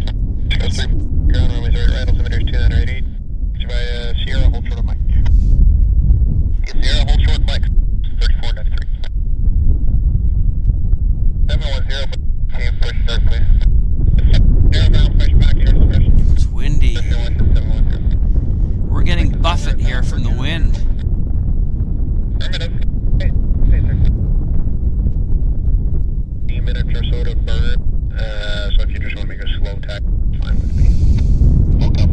Gust 3, ground runway 0 right, altimeter 2988. By Sierra, hold short of Mike. Sierra, hold short Mike. 3493. 710, push start, please. Push back here, it's windy. We're getting buffet here from the wind. Minutes or so to burn. So if you just want to make a slow tack, it's fine with me. Welcome.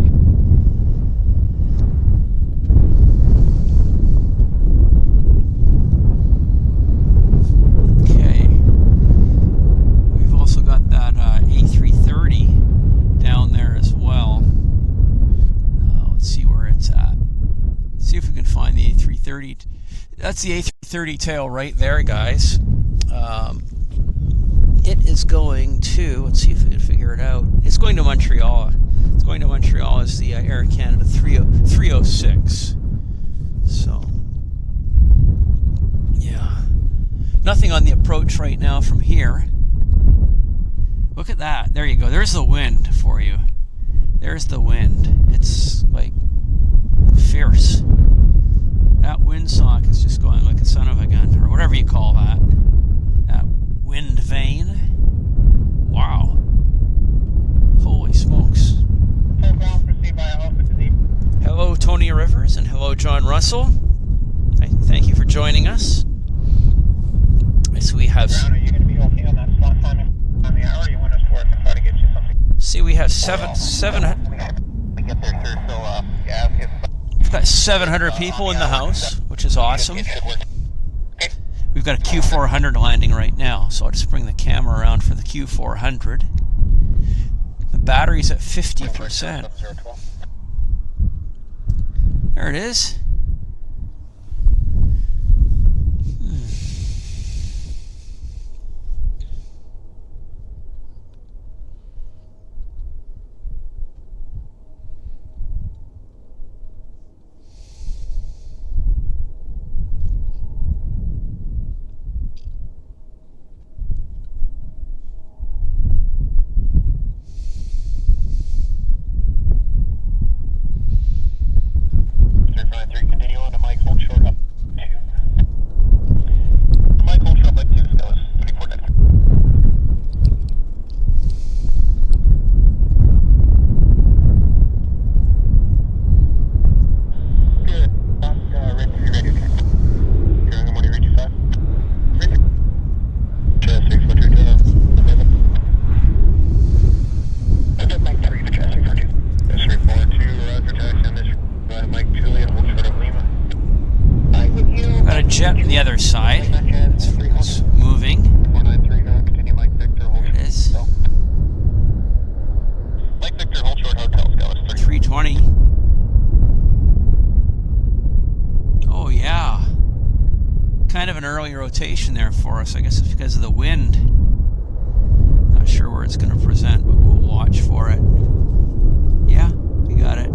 Okay. We've also got that A330 down there as well. Let's see where it's at. Let's see if we can find the A330. That's the A330 tail right there, guys. It is going to, let's see if we can figure it out. It's going to Montreal. It's going to Montreal as the Air Canada 306. So, yeah. Nothing on the approach right now from here. Look at that. There you go. There's the wind for you. There's the wind. It's like fierce. That windsock is just going like a son of a gun, or whatever you call that. That wind vane. Wow. Holy smokes. Hello, Tony Rivers, and hello, John Russell. Thank you for joining us. So we have. Are you going to be okay on that slot timing on the hour? You want us to work and try to get you something? See, we have We get there, sir. So, yeah, we've got 700 people in the house, which is awesome. We've got a Q400 landing right now, so I'll just bring the camera around for the Q400. The battery's at 50%. There it is. Continue on to Mike, hold short up 2. Mike, hold short left 2, Scales 3493. Good. Red 3 radio check. Carrying on 125. Radio. Chest 642, I've got Mike 3 to chest 642. 342, Roger, taxi on this. Mike Juliet, hold short of Lima. Got a jet on the other side. It's moving. 493, continue Mike Victor, hold short. There it is. Mike Victor, hold short hotel, Scales 320. Oh yeah. Kind of an early rotation there for us. I guess it's because of the wind. Not sure where it's going to present, but we'll watch for it. got it.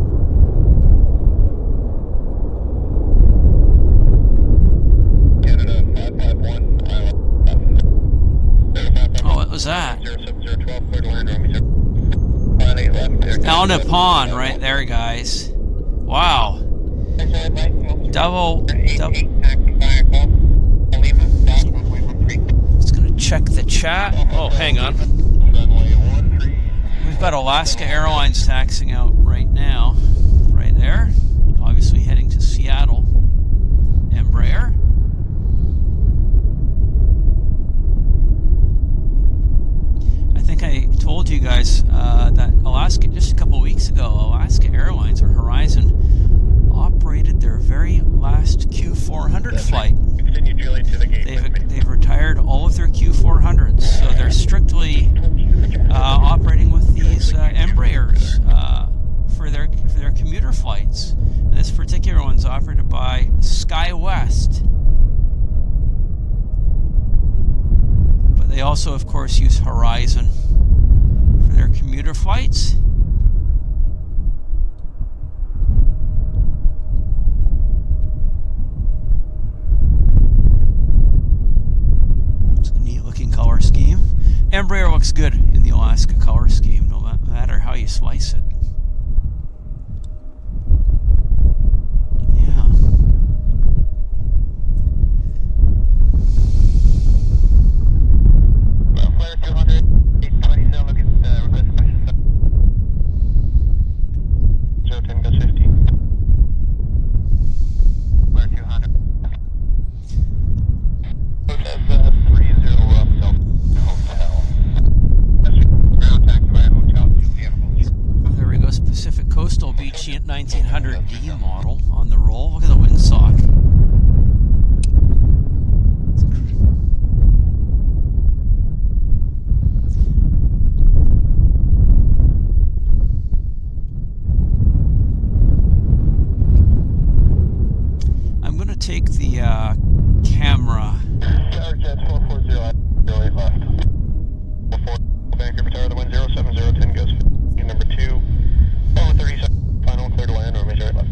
Canada 551. Oh, what was that? 07012, clear to land, runway 0. Left there. Elna Pond, right there, guys. Wow. Double. Just gonna check the chat. Oh, hang on. We've got Alaska Airlines taxiing out right now. Right there. Obviously heading to Seattle. Embraer. I think I told you guys that Alaska, just a couple weeks ago, Alaska Airlines, or Horizon, operated their very last Q400 flight. They've retired all of their Q400s, so they're strictly operating with these Embraers for their commuter flights. And this particular one's operated by SkyWest, but they also, of course, use Horizon for their commuter flights. Color scheme. Embraer looks good in the Alaska color scheme, no matter how you slice it. Yeah. Flare 200, 827, look at request question 010 goes 50. Flare 200. Hotel 30 up, so hotel. Ground taxi by Hotel Juliet. There we go, Pacific Coastal Beach 1900D model on the roll. Look at the windsock. I'm going to take the camera. Cargojet 440, left. 44, Vancouver Tower, the wind 07010 goes 50. Number 2, over 37, final, clear to land, or measure right left.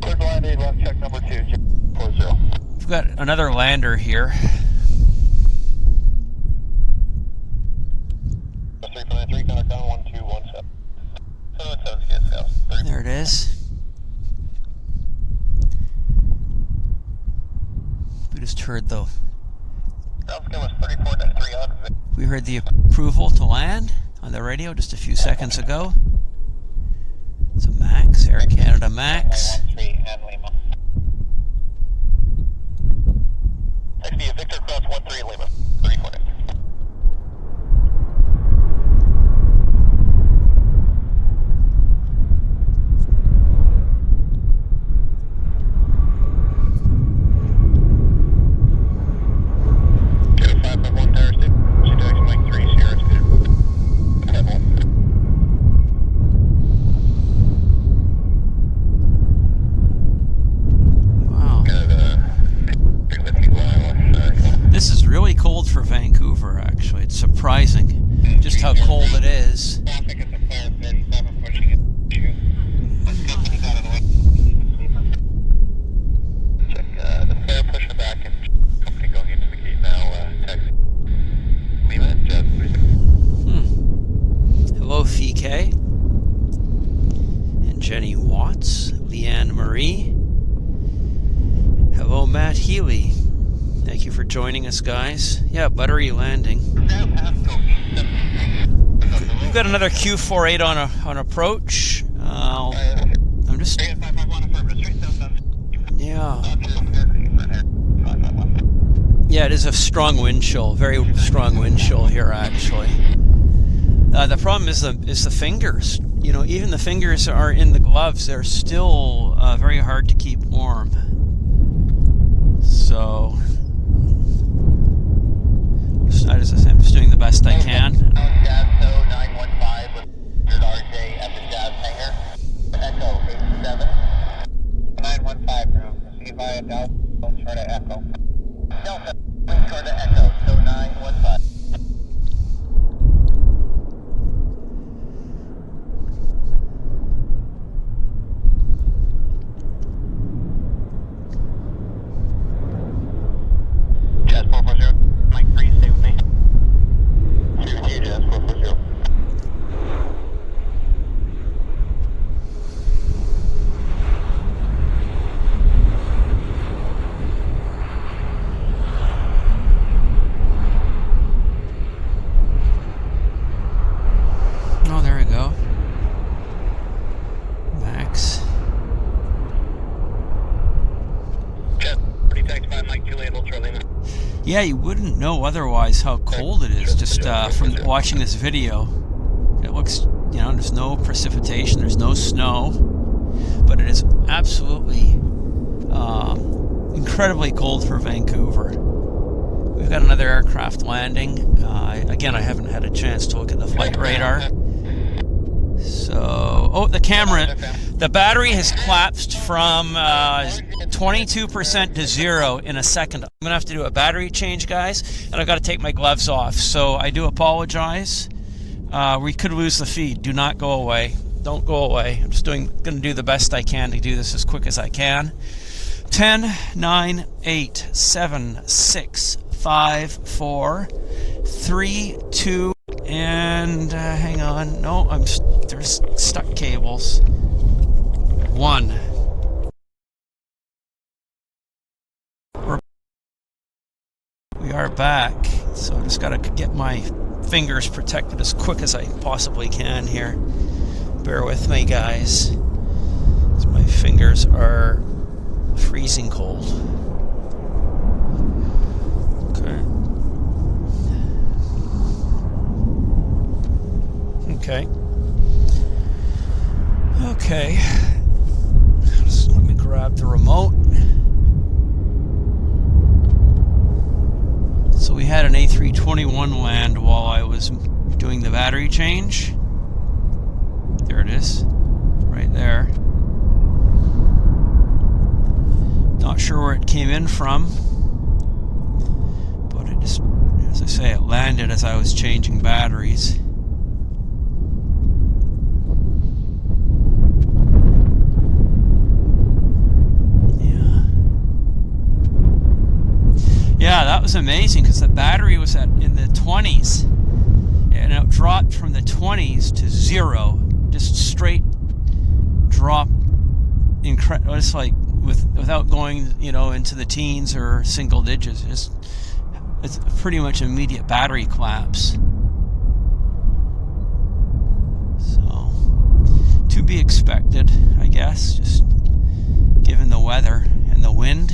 Clear to land, 8 left, check number 2, 40. We've got another lander here. 393, contact down 1217. 717 South. There it is. We just heard the. We heard the approval to land on the radio just a few seconds ago. It's a Max, Air Canada Max. XB Victor Cross 13 Lima, 34. Cold for Vancouver, actually. It's surprising just how cold it is. Check the fare pusher back and company going into the gate now. Taxi Lima, Jet 36. Hello, Fike and Jenny Watts, Leanne Marie. Hello, Matt Healy. Thank you for joining us, guys. Yeah, buttery landing. We've got another Q48 on approach. I'm just. Yeah. Yeah, it is a strong wind chill, very strong wind chill here, actually. The problem is the fingers. You know, even the fingers are in the gloves. They're still very hard to keep warm. So. I'm just doing the best I can. Jazz 915 with RJ at the Jazz hangar. Echo 87. 915 group. See via Delta, short of Echo. Delta, short of Echo, 915. Yeah, you wouldn't know otherwise how cold it is just from watching this video. It looks, you know, there's no precipitation, there's no snow, but it is absolutely incredibly cold for Vancouver. We've got another aircraft landing. Again, I haven't had a chance to look at the flight radar. So, oh, the camera, the battery has collapsed from 22% to 0 in a second. I'm going to have to do a battery change, guys, and I've got to take my gloves off. So I do apologize. We could lose the feed. Do not go away. Don't go away. I'm just going to do the best I can to do this as quick as I can. 10, 9, 8, 7, 6, 5, 4, 3, 2, and hang on. No, there's stuck cables. 1. We are back. So I just got to get my fingers protected as quick as I possibly can here. Bear with me, guys. My fingers are freezing cold. Okay. Just let me grab the remote. So we had an A321 land while I was doing the battery change. There it is, right there. Not sure where it came in from, but it just, as I say, it landed as I was changing batteries. Yeah, that was amazing because the battery was in the 20s and it dropped from the 20s to 0, just straight drop. It's like without going, you know, into the teens or single digits. It's pretty much immediate battery collapse. So to be expected, I guess, just given the weather and the wind.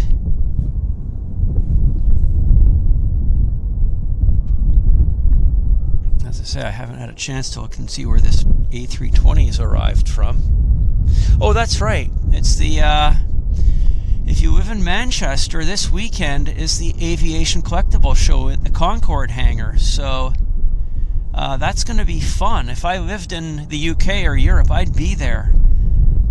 As I say, I haven't had a chance to look and see where this A320 has arrived from. Oh, that's right. It's the, if you live in Manchester, this weekend is the Aviation Collectible Show at the Concorde hangar. So that's going to be fun. If I lived in the UK or Europe, I'd be there.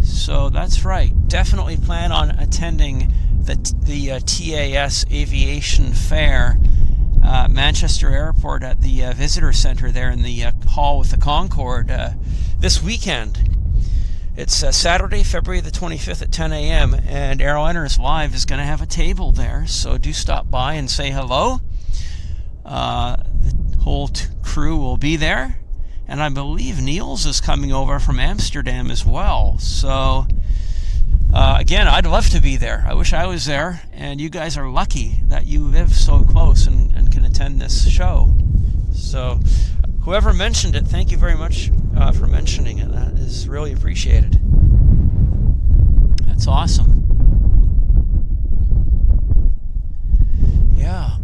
So that's right. Definitely plan on attending the TAS Aviation Fair. Manchester Airport at the Visitor Centre there in the hall with the Concorde this weekend. It's Saturday, February the 25th at 10 a.m. and Airliners Live is going to have a table there, so do stop by and say hello. The whole crew will be there, and I believe Niels is coming over from Amsterdam as well. So again, I'd love to be there. I wish I was there, and you guys are lucky that you live so close and can attend this show. So whoever mentioned it, thank you very much for mentioning it. That is really appreciated. That's awesome. Yeah.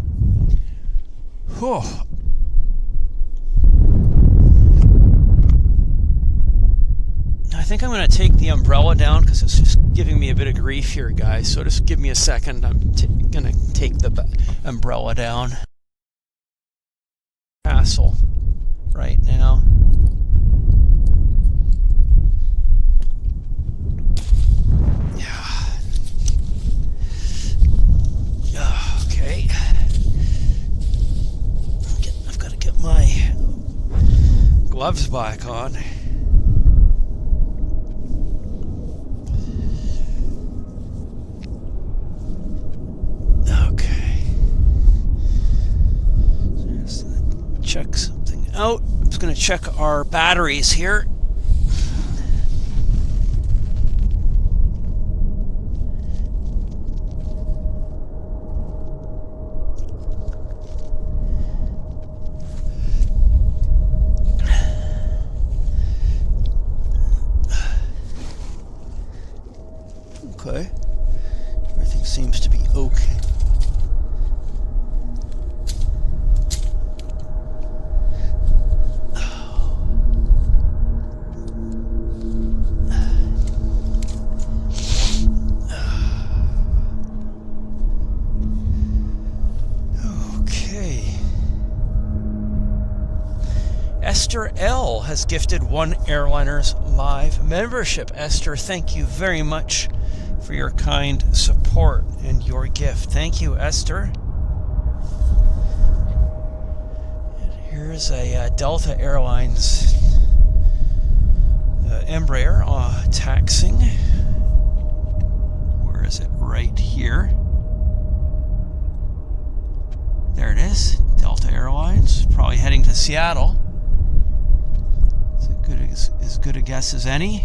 Whew. I think I'm going to take the umbrella down because it's just giving me a bit of grief here, guys. So just give me a second. I'm going to take the umbrella down. Hassle right now. Yeah. Okay. I've got to get my gloves back on. Check something out. I'm just going to check our batteries here. Okay. Everything seems to be okay. Esther L. has gifted one Airliners Live membership. Esther, thank you very much for your kind support and your gift. Thank you, Esther. And here's a Delta Airlines Embraer taxiing. Where is it? Right here. There it is. Delta Airlines, probably heading to Seattle. Is it as good a guess as any?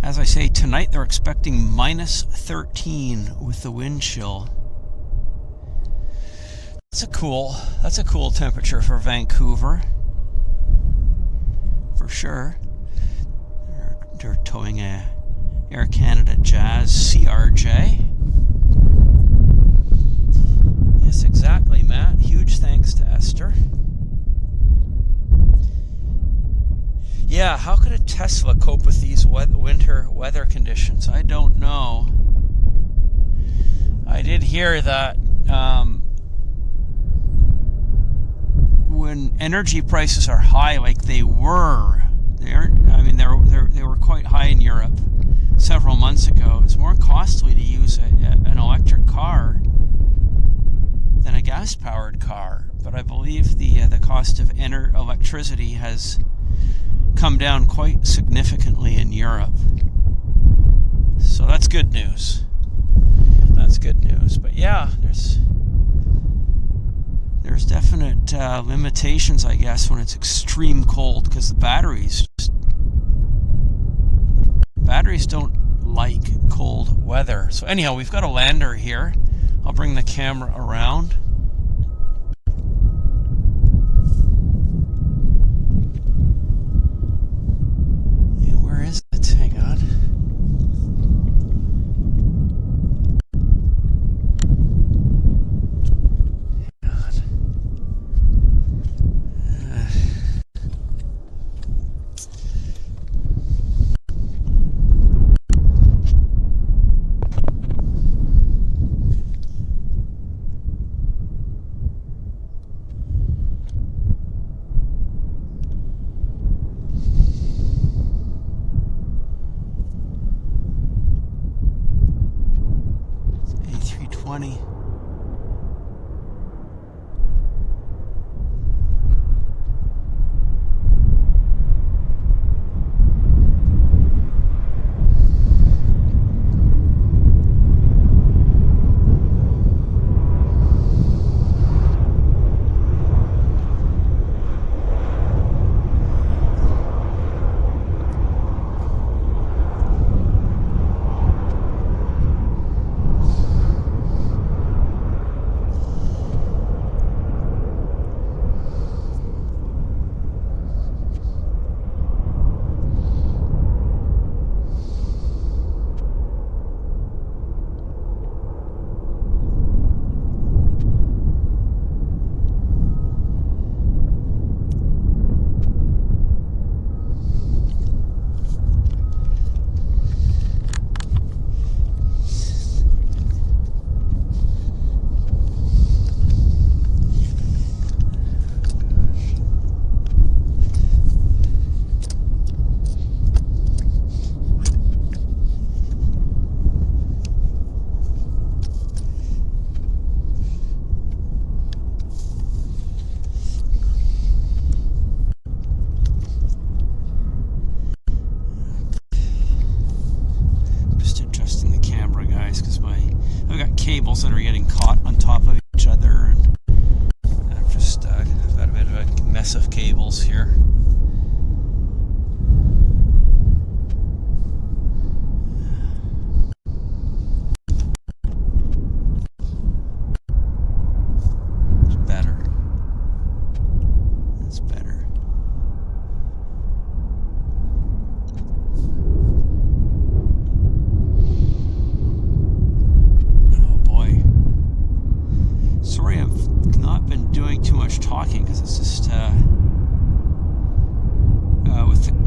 As I say, tonight they're expecting minus 13 with the wind chill. That's a cool temperature for Vancouver, for sure. They're towing a Air Canada Jazz CRJ. Yes, exactly, Matt. Huge thanks to Esther. Yeah, how could a Tesla cope with these winter weather conditions? I don't know. I did hear that when energy prices are high, like they were, they were quite high in Europe several months ago. It's more costly to use an electric car than a gas-powered car. But I believe the cost of electricity has come down quite significantly in Europe. So that's good news. That's good news. But yeah, there's definite limitations, I guess, when it's extreme cold, because the batteries don't like cold weather. So anyhow, we've got a lander here. I'll bring the camera around. Yeah, where is it? Hang on. A320. Cables that are getting caught on top of each other, and I've just got a bit of a mess of cables here. It's better. It's better. Sorry, I've not been doing too much talking because it's just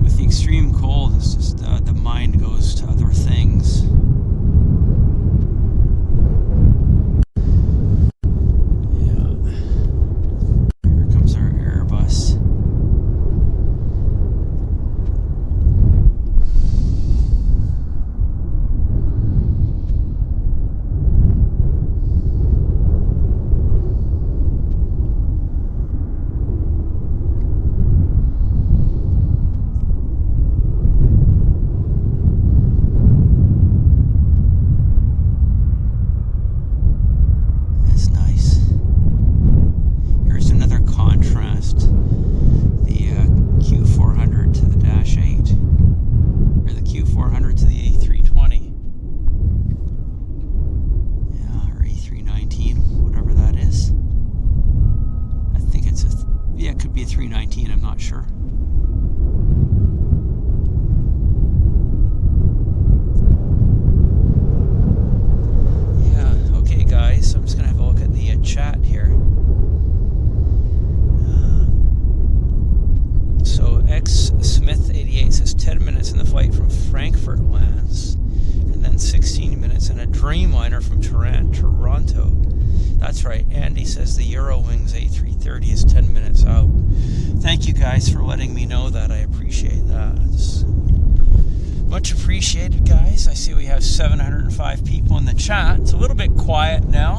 with the extreme cold, it's just the mind goes to other things. A319, I'm not sure. Yeah, okay guys, I'm just going to have a look at the chat here. So X Smith 88 says 10 minutes in the flight from Frankfurt lands, and then 16 minutes in a Dreamliner from Toronto. That's right. Andy says the Eurowings A330 is 10 minutes out. Thank you guys for letting me know that. I appreciate that. It's much appreciated, guys. I see we have 705 people in the chat. It's a little bit quiet now.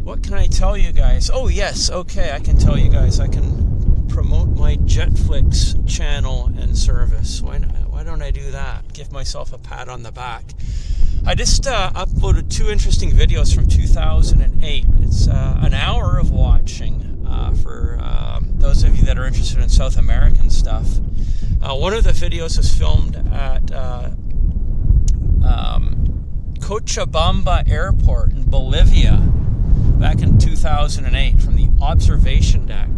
What can I tell you guys? Oh yes, okay, I can tell you guys. I can promote my Jetflix channel and service. Why don't I do that? Give myself a pat on the back. I just uploaded 2 interesting videos from 2008. It's an hour of watching for those of you that are interested in South American stuff. One of the videos was filmed at Cochabamba Airport in Bolivia back in 2008 from the observation deck.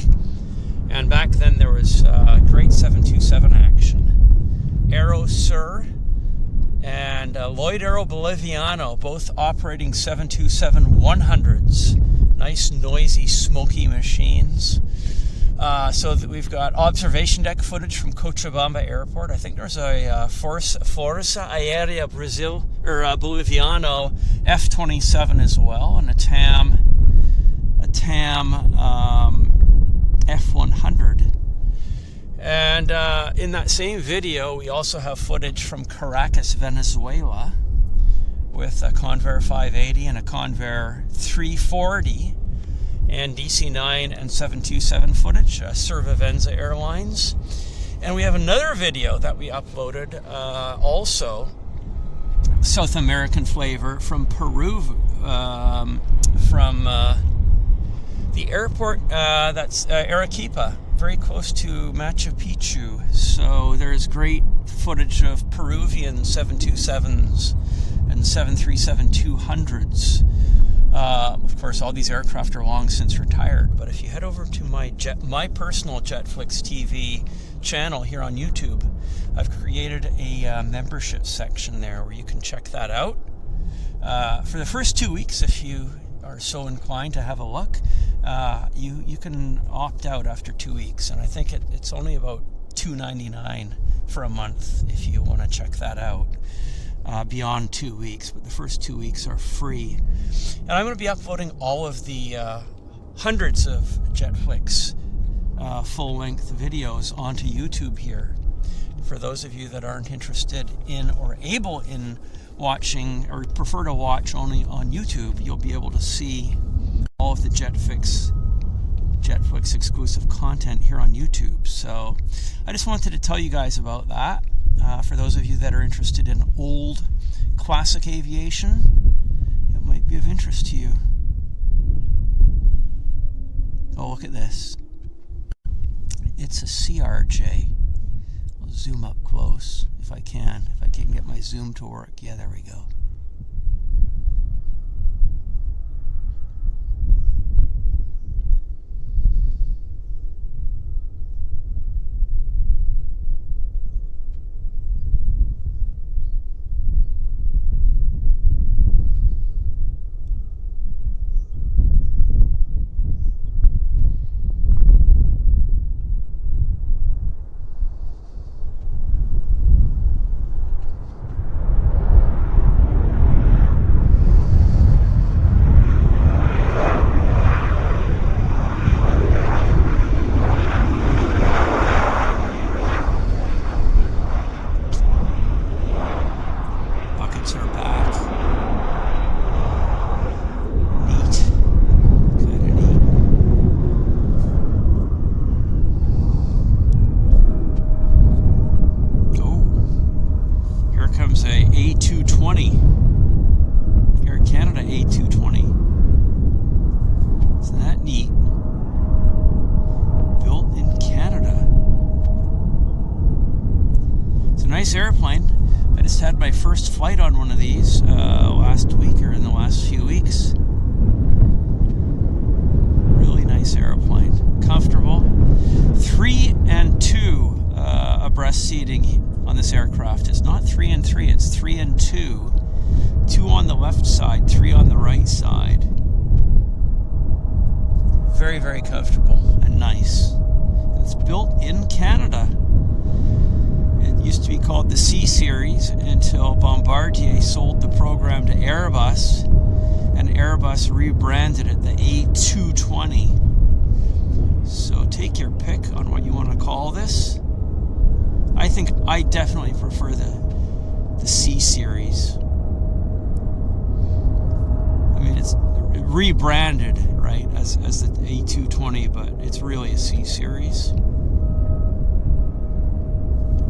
And back then there was great 727 action. Aero Sur and Lloyd Aero Boliviano, both operating 727-100s. Nice, noisy, smoky machines. So that we've got observation deck footage from Cochabamba Airport. I think there's a Força Aérea Boliviano F-27 as well, and a TAM F-100. And in that same video, we also have footage from Caracas, Venezuela, with a Convair 580 and a Convair 340, and DC-9 and 727 footage, Servivenza Airlines. And we have another video that we uploaded, also South American flavor, from Peru, from the airport that's Arequipa, very close to Machu Picchu. So there's great footage of Peruvian 727s and 737-200s. Of course, all these aircraft are long since retired, but if you head over to my personal Jetflix TV channel here on YouTube, I've created a membership section there where you can check that out. For the first 2 weeks, if you are so inclined to have a look, you can opt out after 2 weeks, and I think it's only about $2.99 for a month if you want to check that out. Beyond 2 weeks, but the first 2 weeks are free. And I'm going to be uploading all of the hundreds of Jetflix full-length videos onto YouTube here. For those of you that aren't interested in or able in watching or prefer to watch only on YouTube, you'll be able to see all of the Jetflix exclusive content here on YouTube. So I just wanted to tell you guys about that. For those of you that are interested in old classic aviation, it might be of interest to you. Oh, look at this. It's a CRJ. I'll zoom up close if I can get my zoom to work. Yeah, there we go. A320, Air Canada A320. Isn't that neat? Built in Canada. It's a nice airplane. I just had my first flight on one of these last week or in the last few weeks. Really nice airplane. comfortable. 3 and 2 abreast seating on this aircraft. It's not 3 and 3, it's 3 and 2. 2 on the left side, 3 on the right side. Very, very comfortable and nice. It's built in Canada. It used to be called the C Series until Bombardier sold the program to Airbus, and Airbus rebranded it the A320. So take your pick on what you want to call this. I think I definitely prefer the C Series. I mean, it's rebranded, right, as the A320, but it's really a C Series.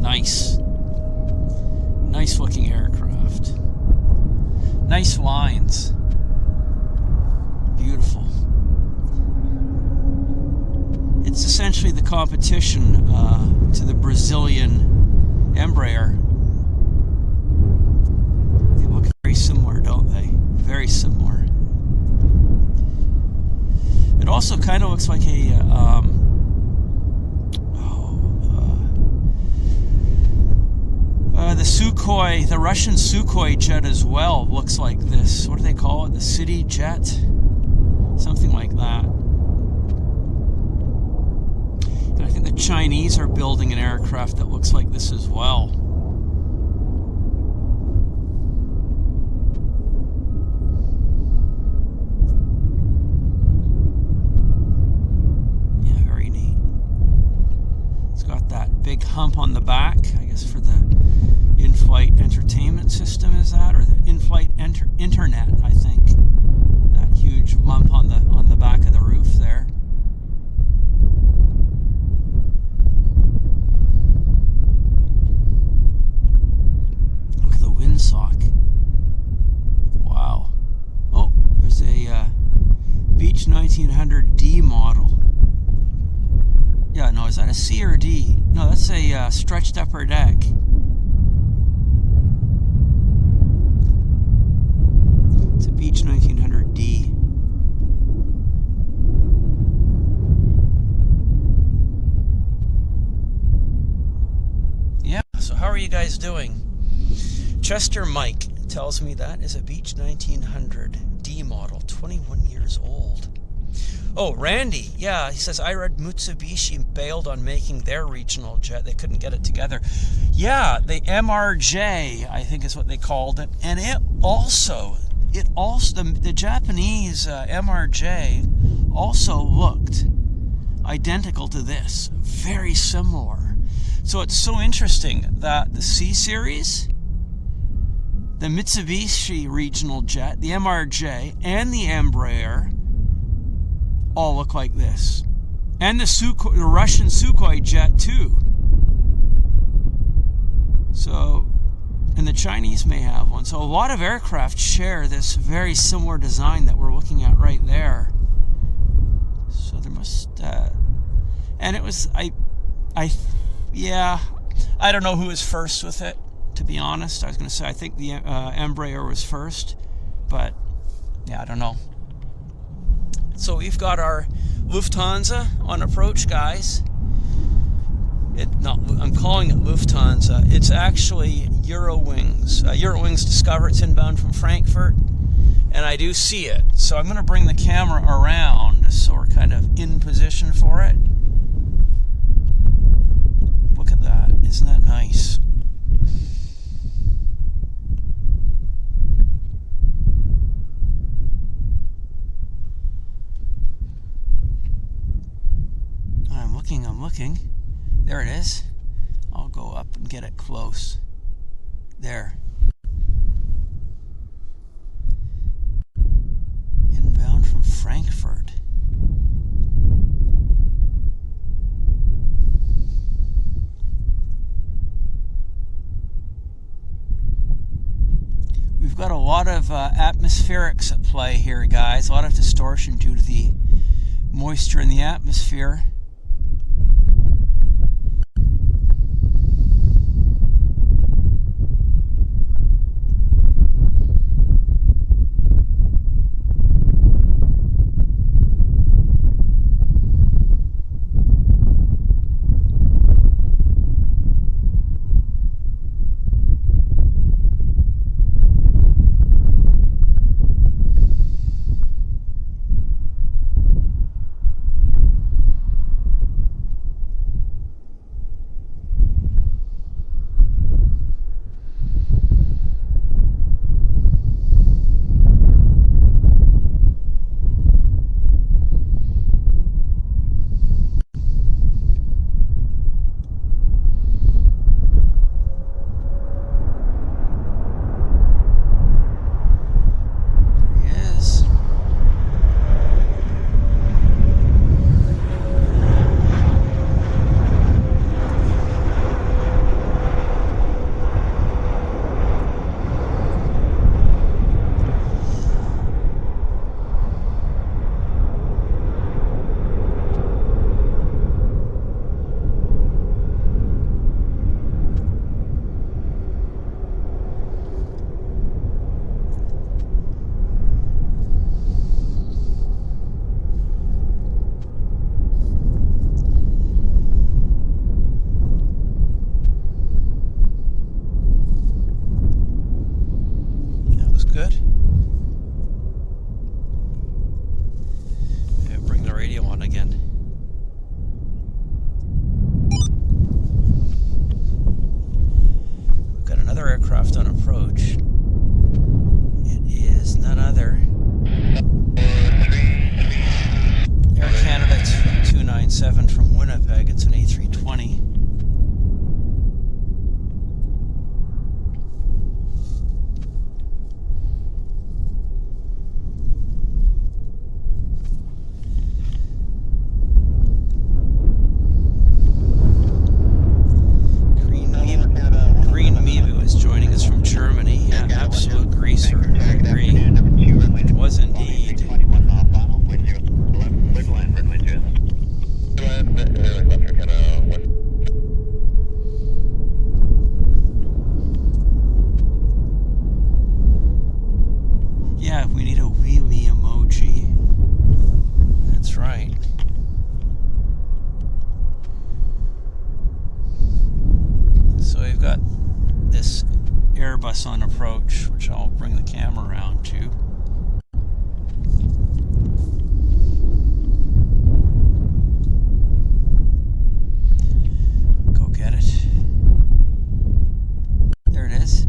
Nice looking aircraft. Nice lines. Beautiful. It's essentially the competition to the Brazilian Embraer. They look very similar, don't they? Very similar. It also kind of looks like the Sukhoi, the Russian Sukhoi jet as well looks like this. What do they call it? The city jet? Something like that. And I think the Chinese are building an aircraft that looks like this as well. Yeah, very neat. It's got that big hump on the back, I guess for the in-flight entertainment system, is that? Or the in-flight internet, I think. That huge lump on the back of the roof there. Look at the windsock. Wow. Oh, there's a Beech 1900D model. Yeah, no, is that a C or a D? No, that's a stretched upper deck. It's a Beech 1900D. Yeah, so how are you guys doing? Chester Mike tells me that is a Beech 1900D model, 21 years old. Oh, Randy, yeah, he says, I read Mitsubishi bailed on making their regional jet. They couldn't get it together. Yeah, the MRJ, I think is what they called it. And the Japanese MRJ also looked identical to this. Very similar. So it's so interesting that the C Series, the Mitsubishi regional jet, the MRJ, and the Embraer all look like this. And the Russian Sukhoi jet too. So, and the Chinese may have one. So a lot of aircraft share this very similar design that we're looking at right there. So there must, and it was, yeah, I don't know who was first with it, to be honest. I was going to say, I think the Embraer was first, but yeah, I don't know. So we've got our Lufthansa on approach, guys. I'm calling it Lufthansa. It's actually Eurowings. Eurowings Discover. It's inbound from Frankfurt, and I do see it. So I'm going to bring the camera around so we're kind of in position for it. Look at that. Isn't that nice? I'm looking. There it is. I'll go up and get it close. There. Inbound from Frankfurt. We've got a lot of atmospherics at play here, guys. A lot of distortion due to the moisture in the atmosphere. us on approach, which I'll bring the camera around to. Go get it. There it is.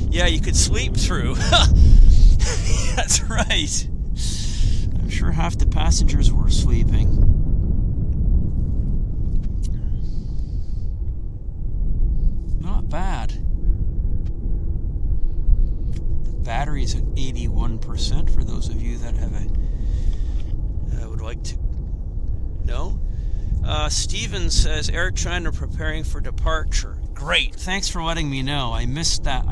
Yeah, you could sleep through. That's right. I'm sure half the passengers were sleeping. Not bad. The battery's at 81% for those of you that have would like to know. Steven says, Air China preparing for departure. Great. Thanks for letting me know. I missed that.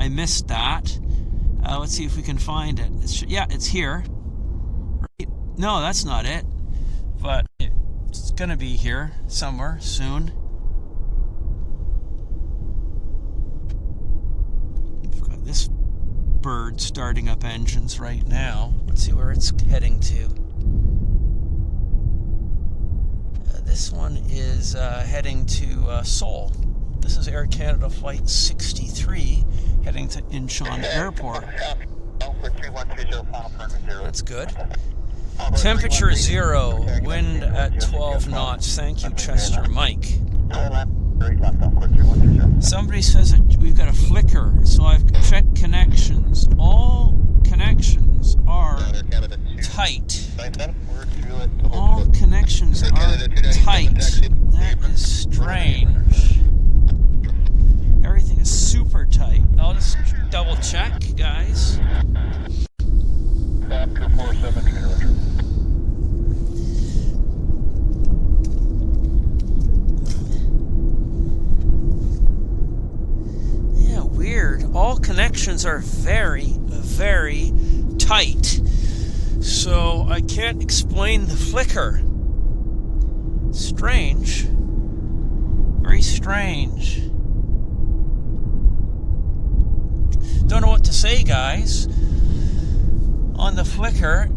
Let's see if we can find it. It's here. Right? No, that's not it. But it's going to be here somewhere soon. We've got this bird starting up engines right now. Let's see where it's heading to. This one is heading to Seoul. This is Air Canada Flight 63 heading to Incheon Airport. That's good. Temperature 0, wind at 12 knots. Thank you, Chester Mike. Somebody says that we've got a flicker, so I've checked connections. All connections are tight. All connections are tight. That is strange. Everything is super tight. I'll just double check, guys. Yeah, weird. All connections are very, very tight. So I can't explain the flicker. Strange. Very strange. Don't know what to say, guys. On the flicker,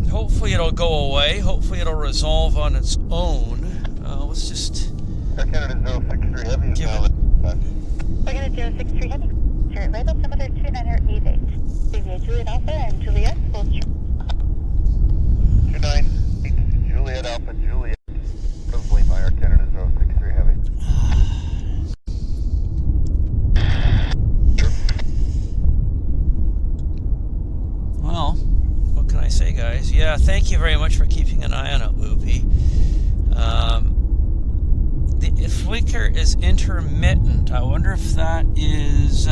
hopefully it'll go away. Hopefully it'll resolve on its own. Let's just Canada 063 Heavy is give now it. Canada 063 Heavy. Sure, right altimeter 2988. Aviation Juliet Alpha and Juliet. 298 Juliet Alpha Juliet. Probably my Air Canada 063 Heavy. Well, what can I say, guys? Yeah, thank you very much for keeping an eye on it, Loopy. The flicker is intermittent. I wonder if that is...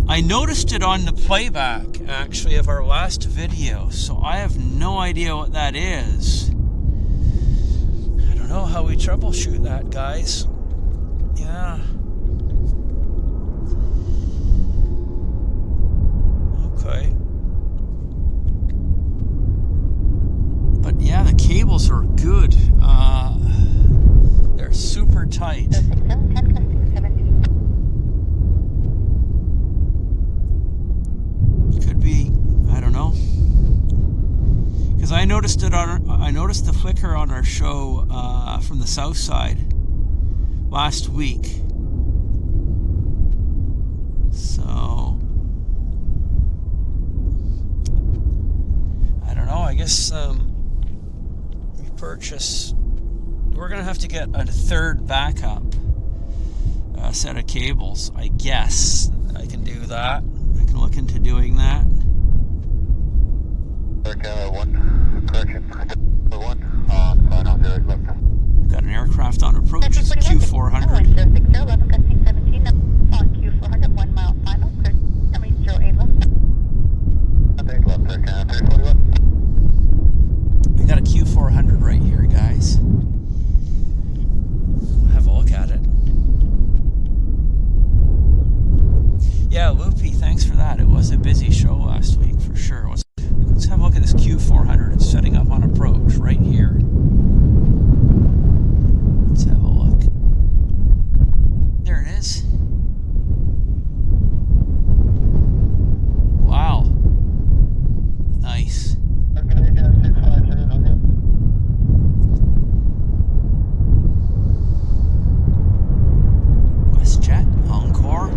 I noticed it on the playback, actually, of our last video, so I have no idea what that is. I don't know how we troubleshoot that, guys. Yeah. Okay. But yeah, the cables are good. They're super tight. Could be, I don't know. Because I noticed the flicker on our show from the south side last week. So I don't know. I guess we're gonna have to get a third backup set of cables. I guess I can do that. I can look into doing that. Canada 1, correction. 1, final 0 left. We've got an aircraft on approach. It's a Q400. 11 gusting 17 on Q400, 1 mile final, clear, 08 left. 8 left there, Canada 341. We got a Q400 right here, guys. We'll have a look at it. Yeah, Loopy, thanks for that. It was a busy show last week, for sure. Let's have a look at this Q400. It's setting up on approach right here. Let's have a look. There it is. Wow. Nice. Westjet, Encore.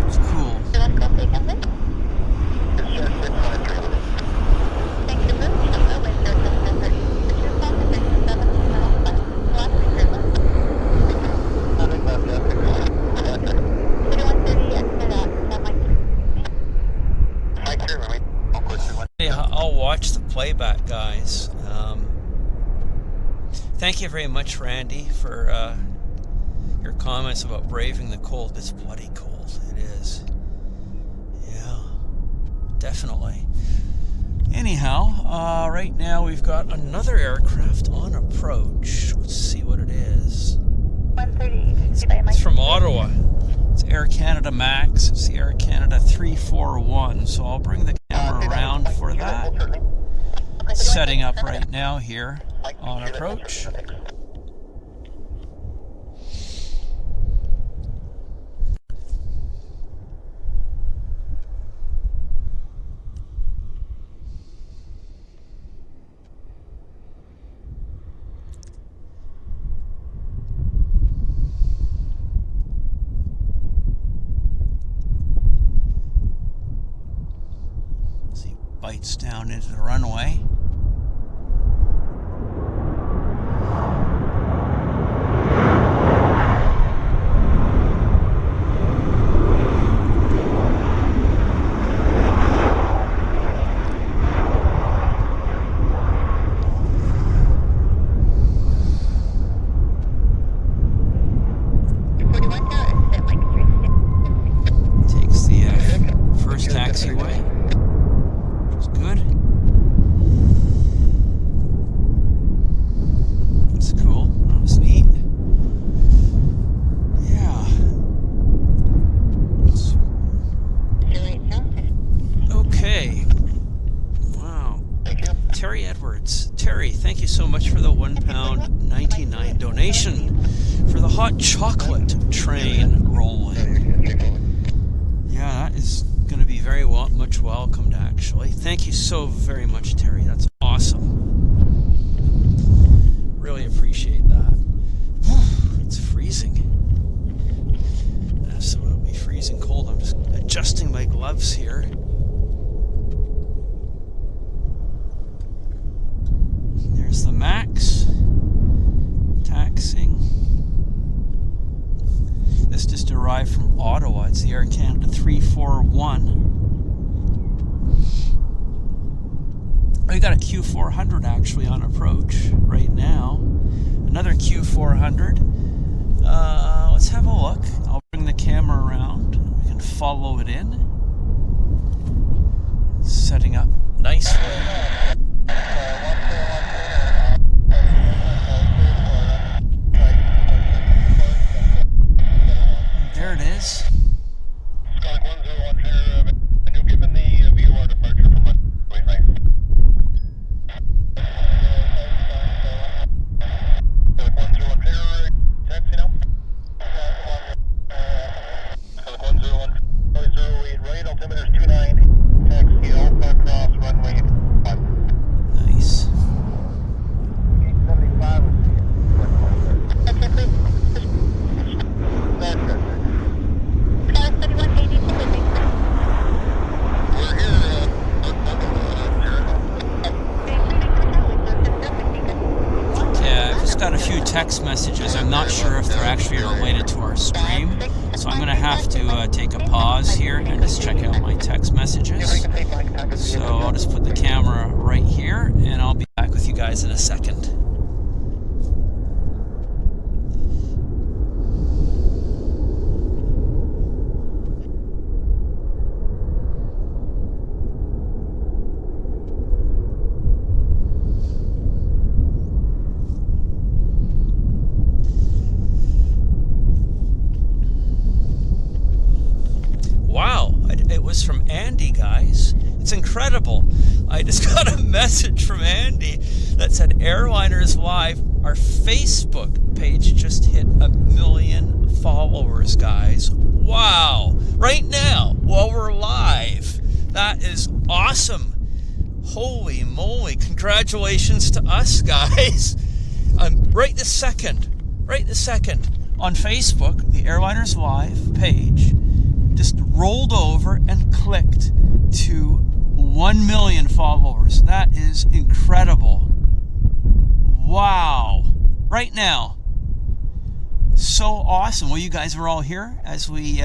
It's cool. I'll watch the playback, guys. Thank you very much, Randy, for your comments about braving the cold. It's bloody cold. It is. Yeah, definitely. Anyhow, right now we've got another aircraft on approach. Let's see what it is. 130. It's from Ottawa. It's Air Canada Max. It's the Air Canada 341. So I'll bring the camera around for that. Setting up right now here on approach. See, bites down into the runway. Takes the first taxiway, which is good. Terry Edwards. Terry, thank you so much for the £1.99 donation for the hot chocolate train rolling. Yeah, that is going to be very much welcomed, actually. Thank you so very much, Terry. That's awesome. Really appreciate that. It's freezing. Absolutely freezing cold. I'm just adjusting my gloves here. There's the Max taxiing. This just arrived from Ottawa. It's the Air Canada 341. We got a Q400 actually on approach right now. Another Q400. Let's have a look. I'll bring the camera around. We can follow it in. Setting up nicely. There it is. Skyline 101 here, and you're given the VOR departure from Runway, right? Skyline 101 here, taxi now. Skyline 101, 08 right, altimeter is 29, taxi Alpha cross runway 5. Nice. 875. That's good. Got a few text messages. I'm not sure if they're actually related to our stream, so I'm going to have to take a pause here and just check out my text messages. So I'll just put the camera right here and I'll be back with you guys in a second. From Andy, guys. It's incredible. I just got a message from Andy that said Airliners Live, our Facebook page, just hit 1 million followers, guys. Wow. Right now, while we're live. That is awesome. Holy moly. Congratulations to us, guys. Right this second, on Facebook, the Airliners Live page just rolled over and clicked to 1 million followers. That is incredible. Wow. Right now. So awesome. Well, you guys are all here as we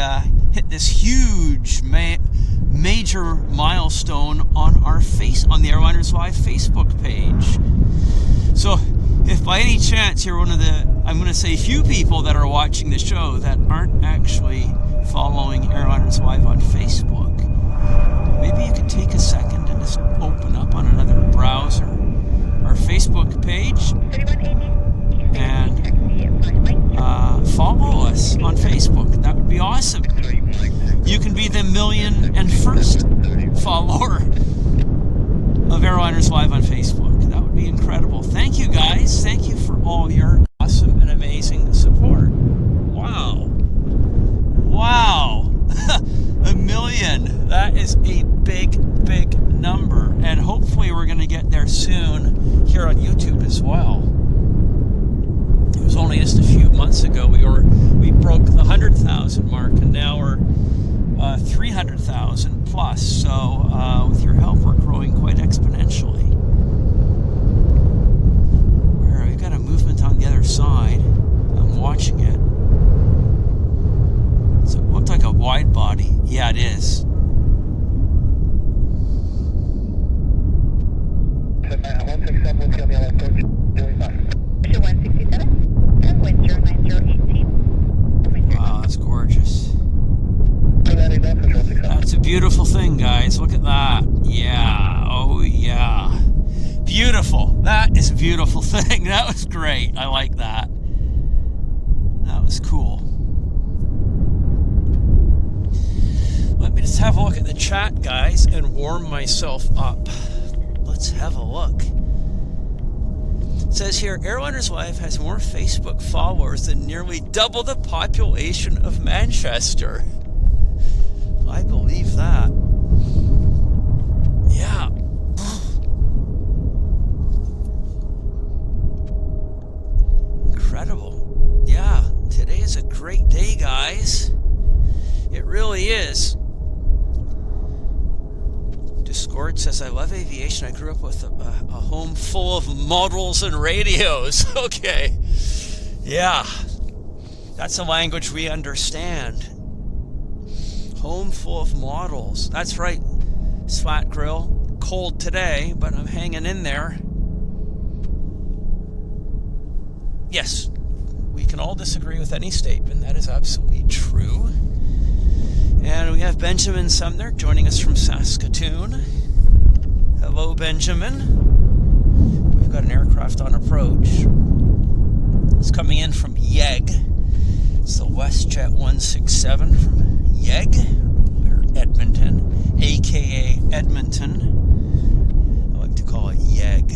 hit this huge major milestone on the Airliners Live Facebook page. So if by any chance you're one of the, I'm going to say, few people that are watching the show that aren't actually following Airliners Live on Facebook, maybe you could take a second and just open up on another browser our Facebook page and follow us on Facebook. That would be awesome. You can be the 1,001st follower of Airliners Live on Facebook. That would be incredible. Thank you, guys. Thank you for all your awesome and amazing support. Wow. Wow. 1 million. That is a big number. And hopefully we're going to get there soon here on YouTube as well. It was only just a few months ago we broke the 100,000 mark, and now we're 300,000 plus. So with your help, we're growing quite exponentially. We've got a movement on the other side. I'm watching it. So it looked like a wide body. Yeah, it is. Wow, that's gorgeous. That's a beautiful thing, guys. Look at that. Yeah. Oh, yeah. Beautiful. That is a beautiful thing. That was great. I like that. That was cool. Let me just have a look at the chat, guys, and warm myself up. Let's have a look. It says here, Airliners Live has more Facebook followers than nearly double the population of Manchester. I believe that. Yeah. Incredible. Yeah, today is a great day, guys. It really is. Discord says, I love aviation. I grew up with a home full of models and radios. Okay. Yeah. That's a language we understand. Home full of models. That's right, Swat Grill. Cold today, but I'm hanging in there. Yes, we can all disagree with any statement. That is absolutely true. And we have Benjamin Sumner joining us from Saskatoon. Hello, Benjamin. We've got an aircraft on approach. It's coming in from Yeg. It's the Westjet 167 from Yeg, or Edmonton, aka Edmonton. I like to call it Yeg.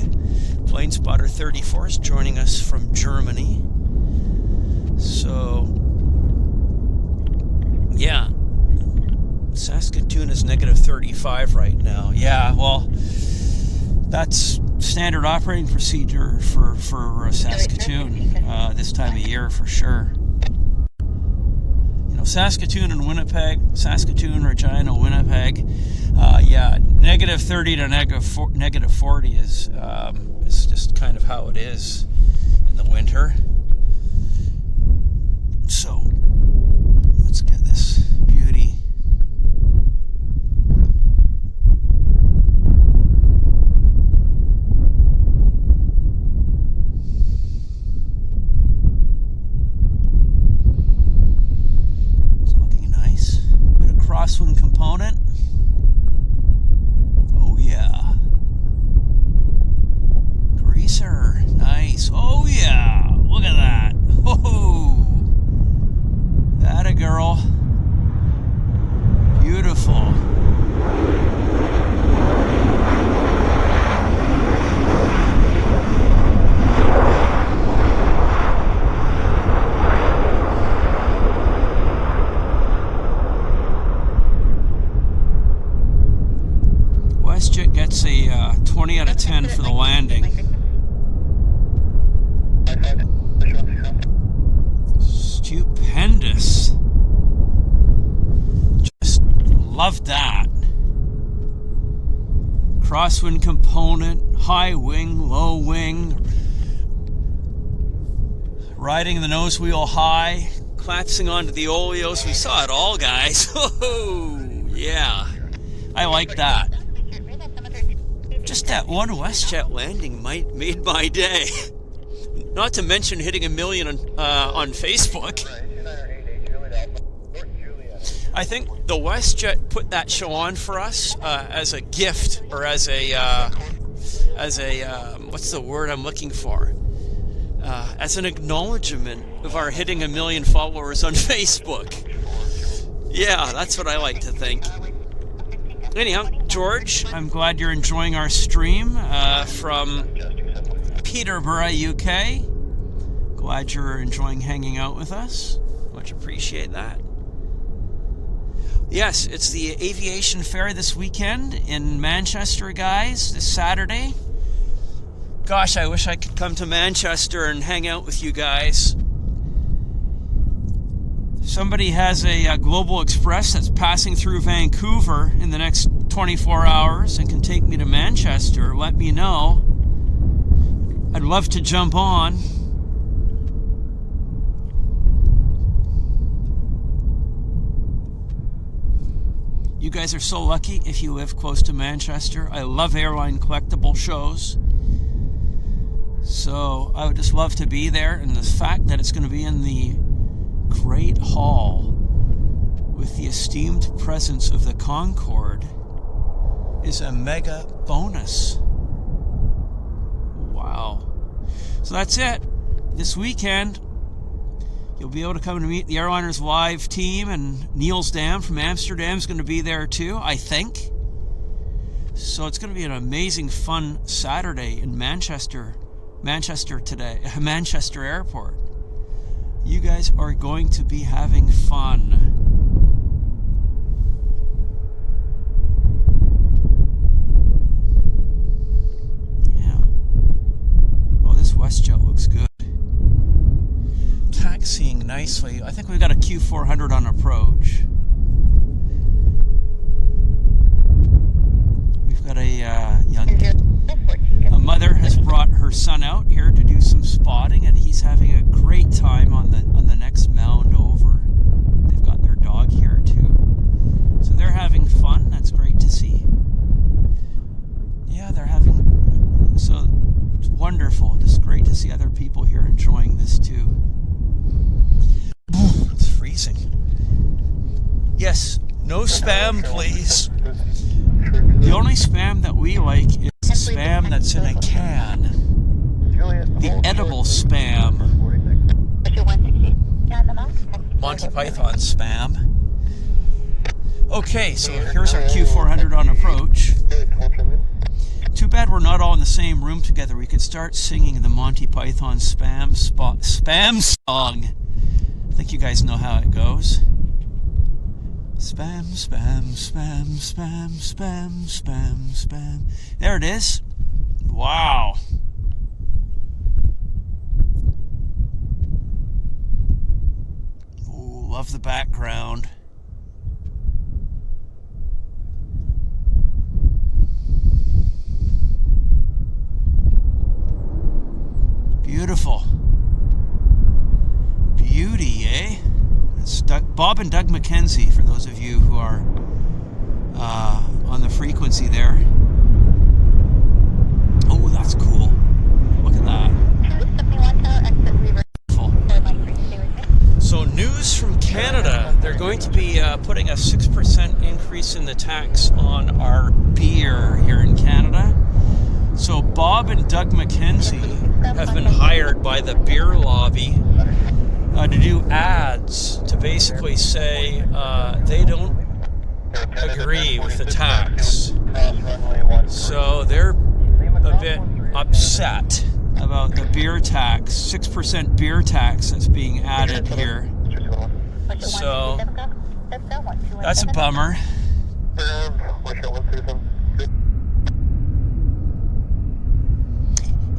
Plane Spotter 34 is joining us from Germany. So, yeah. Saskatoon is negative 35 right now. Yeah, well, that's standard operating procedure for Saskatoon this time of year for sure. You know, Saskatoon and Winnipeg, Saskatoon, Regina, Winnipeg, yeah, negative 30 to negative 40 is just kind of how it is in the winter. So, let's get this beauty. Crosswind component. Oh yeah. Greaser. Nice. Oh yeah. Look at that. Oh. That a girl. Beautiful. Westjet gets a 20 out of 10 for the landing. Stupendous. Just love that. Crosswind component, high wing, low wing, riding the nose wheel high, collapsing onto the oleos. We saw it all, guys. Oh, yeah. I like that. Just that one Westjet landing made my day. Not to mention hitting 1 million on Facebook. I think the Westjet put that show on for us as a gift, or as a what's the word I'm looking for? As an acknowledgement of our hitting 1 million followers on Facebook. Yeah, that's what I like to think. Anyhow, George, I'm glad you're enjoying our stream from Peterborough, UK. Glad you're enjoying hanging out with us. Much appreciate that. Yes, it's the aviation fair this weekend in Manchester, guys, this Saturday. Gosh, I wish I could come to Manchester and hang out with you guys. Somebody has a Global Express that's passing through Vancouver in the next 24 hours and can take me to Manchester. Let me know. I'd love to jump on. You guys are so lucky if you live close to Manchester. I love airline collectible shows. So I would just love to be there. And the fact that it's going to be in the Great Hall with the esteemed presence of the Concorde is a mega bonus. Wow. So that's it. This weekend, you'll be able to come and meet the Airliners Live team, and Niels Dam from Amsterdam is going to be there too, I think. So it's going to be an amazing, fun Saturday in Manchester today, Manchester Airport. You guys are going to be having fun. Yeah. Oh, this Westjet looks good. Taxiing nicely. I think we've got a Q400 on approach. Got a mother has brought her son out here to do some spotting, and he's having a great time on the next mound over. They've got their dog here too, so they're having fun. That's great to see. Yeah, they're having, so it's wonderful. Just great to see other people here enjoying this too. It's freezing. Yes, no spam, please. The only spam that we like is the spam that's in a can. The edible spam. Monty Python spam. Okay, so here's our Q400 on approach. Too bad we're not all in the same room together. We could start singing the Monty Python spam song. I think you guys know how it goes. Spam, spam, spam, spam, spam, spam, spam. There it is. Wow. Ooh, love the background. Beautiful. Beauty, eh? It's Bob and Doug McKenzie, for those of you who are on the frequency there. Oh, that's cool. Look at that. So news from Canada. They're going to be putting a 6% increase in the tax on our beer here in Canada. So Bob and Doug McKenzie have been hired by the beer lobby to do ads to basically say they don't agree with the tax. So they're a bit upset about the beer tax, 6% beer tax that's being added here. So that's a bummer.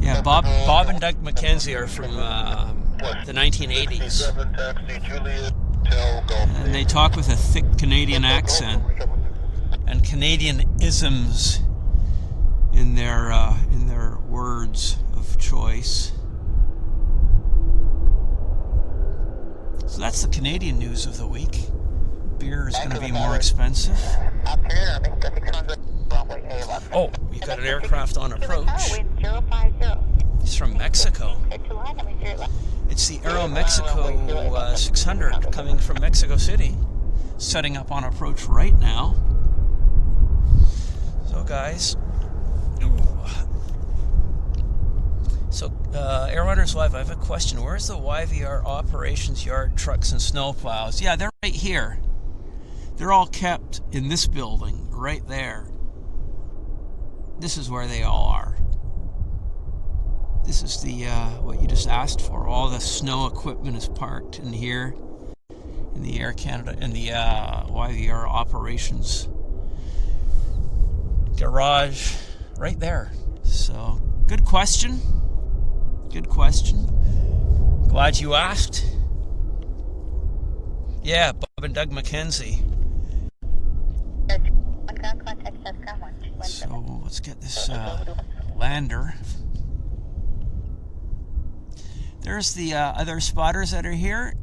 Yeah, Bob and Doug McKenzie are from the 1980s, and they talk with a thick Canadian accent and Canadian isms in their words of choice. So that's the Canadian news of the week. Beer is going to be more expensive. Oh, we've got an aircraft on approach. It's from Mexico. It's the Aeromexico 600 coming from Mexico City, setting up on approach right now. So guys, Airliners Live, I have a question. Where's the YVR operations yard, trucks and snowplows? Yeah, they're right here. They're all kept in this building, right there. This is where they all are. This is the what you just asked for. All the snow equipment is parked in here, in the Air Canada, in the YVR operations garage, right there. So, good question. Good question. Glad you asked. Yeah, Bob and Doug McKenzie. So let's get this lander. There's the other spotters that are here.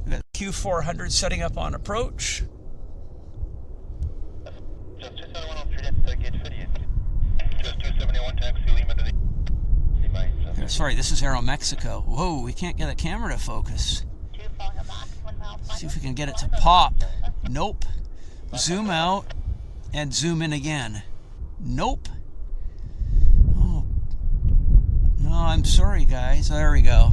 We've got Q400 setting up on approach. Just 271 on 3 gate 58. Just 271 taxi Lima to the... Sorry, this is Aeromexico. Whoa, we can't get a camera to focus. See if we can get it to pop. Nope. Zoom out and zoom in again. Nope. Oh. No, I'm sorry, guys. There we go.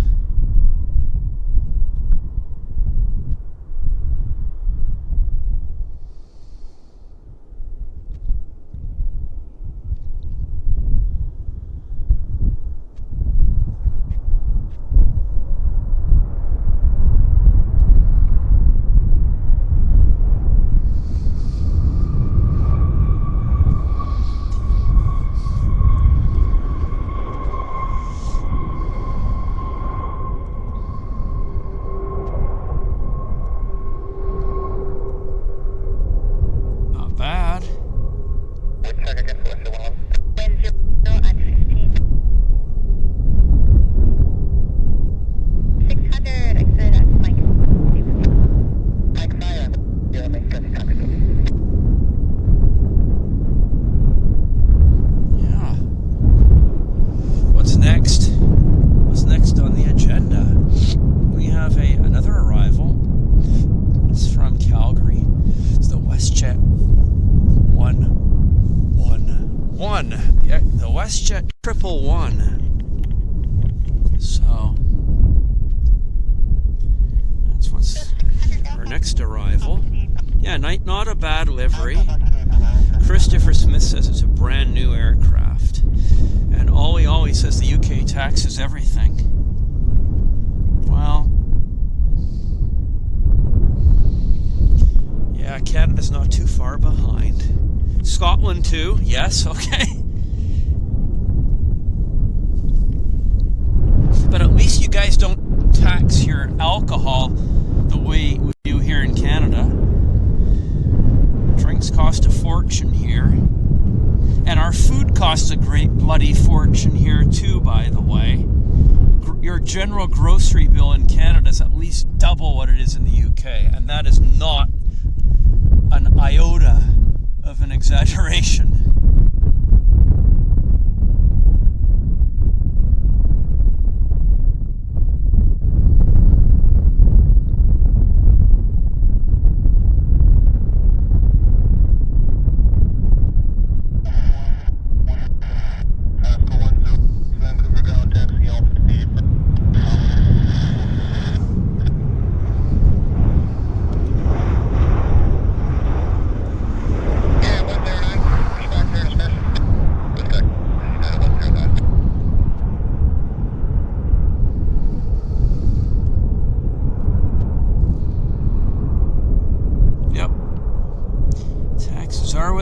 the Westjet 111. So that's what's our next arrival. Yeah, not a bad livery. Christopher Smith says it's a brand new aircraft. And Ollie says the UK taxes everything. Well, yeah, Canada's not too far behind. Scotland too, yes, okay. But at least you guys don't tax your alcohol the way we do here in Canada. Drinks cost a fortune here. And our food costs a great bloody fortune here too, by the way. Your general grocery bill in Canada is at least double what it is in the UK. And that is not an iota of an exaggeration.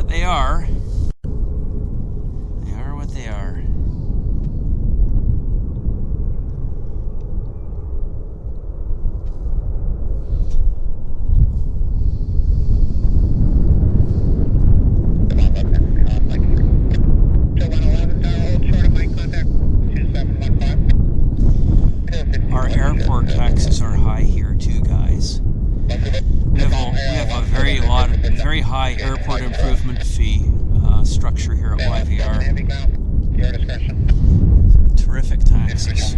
They are what they are. Our airport taxes are high here too, guys. We have a very high airport improvement fee structure here at YVR. Terrific taxes.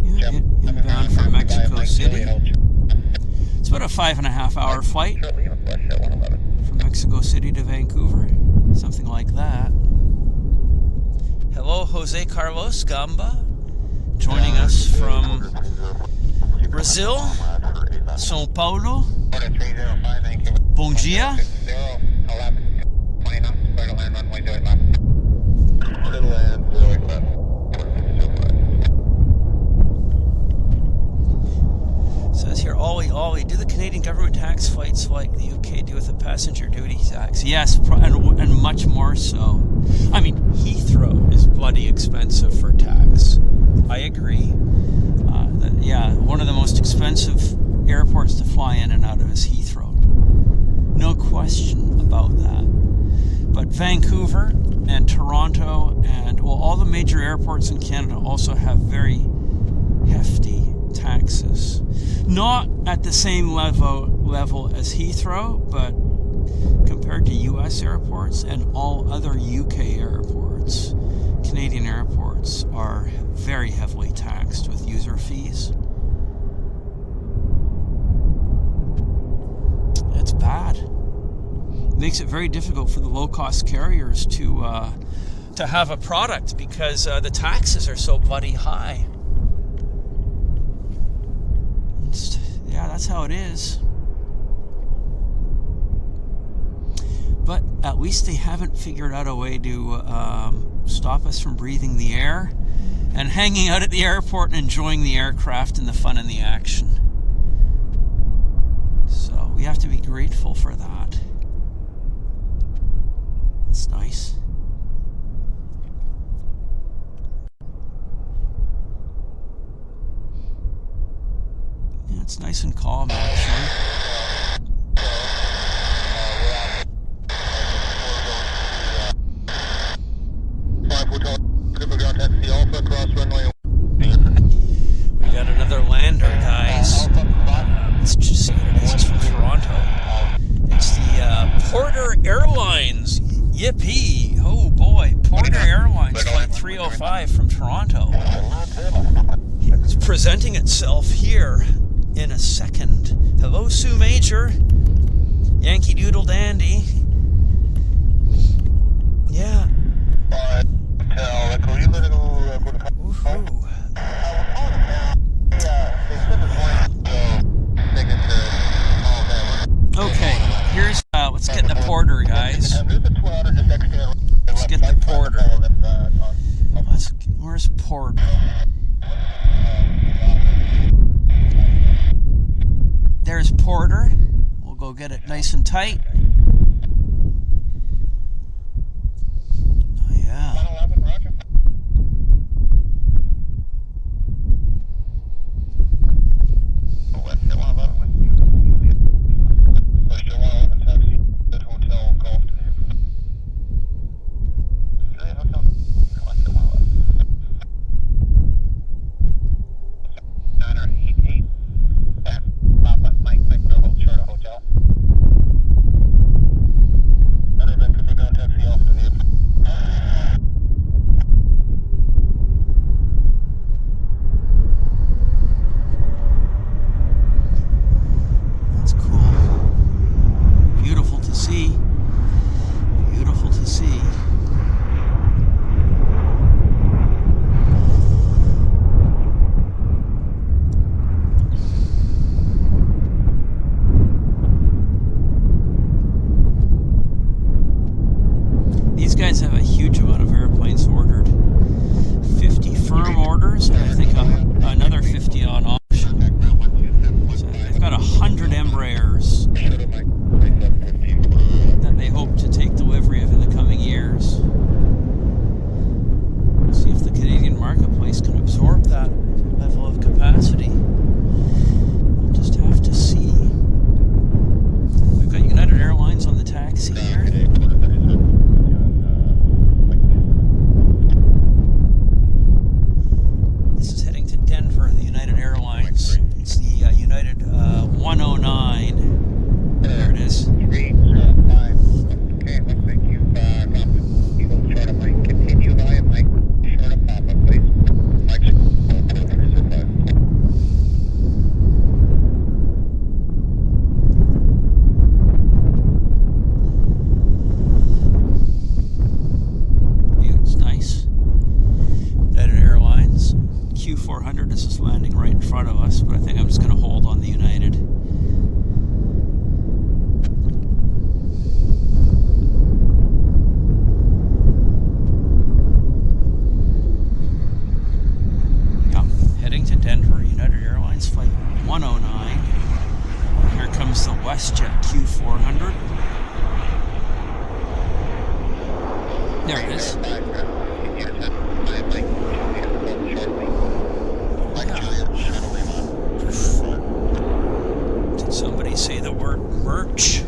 Yeah, inbound from Mexico City. It's about a 5.5 hour flight from Mexico City to Vancouver, something like that. Hello, Jose Carlos Gamba, joining us from Brazil, São Paulo. Bom dia. Says here, Ollie, do the Canadian government tax flights like the UK do with the passenger duty tax? Yes, and much more so. I mean, Heathrow is bloody expensive for tax. I agree. Yeah, one of the most expensive airports to fly in and out of is Heathrow. No question about that. But Vancouver and Toronto and, well, all the major airports in Canada also have very hefty taxes. Not at the same level as Heathrow, but compared to US airports and all other UK airports, Canadian airports are very heavily taxed with user fees. It's bad. It makes it very difficult for the low-cost carriers to have a product because the taxes are so bloody high. Yeah, that's how it is. But at least they haven't figured out a way to stop us from breathing the air and hanging out at the airport and enjoying the aircraft and the fun and the action. So we have to be grateful for that. It's nice. Yeah, it's nice and calm actually. We got another lander, guys. Let's just see what it is. It's from Toronto. It's the Porter Airlines. Yippee! Oh boy, Porter Airlines Flight 305 from Toronto. It's presenting itself here second. Hello, Sue Major. Yankee Doodle Dandy. Yeah. Woohoo. Okay, here's, let's get the porter, guys. Let's get the porter. Where's porter? There's porter. We'll go get it nice and tight. Oh, yeah. Westjet Q400. There it is. Did somebody say the word merch?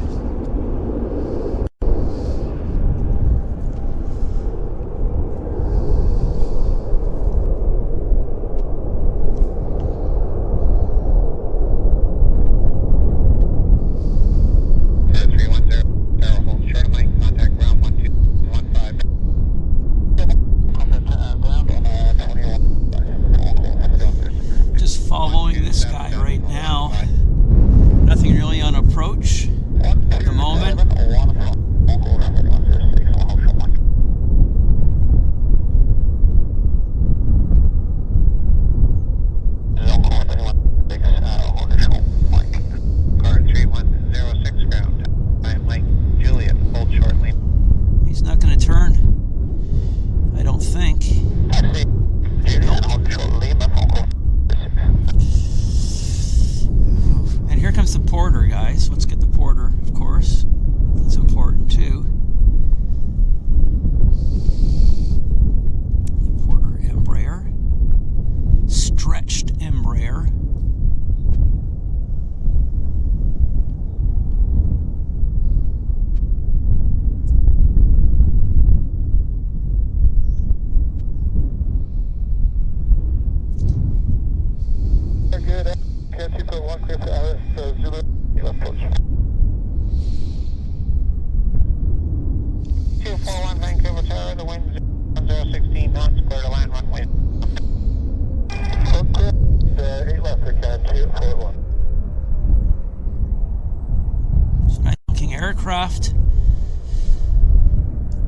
aircraft.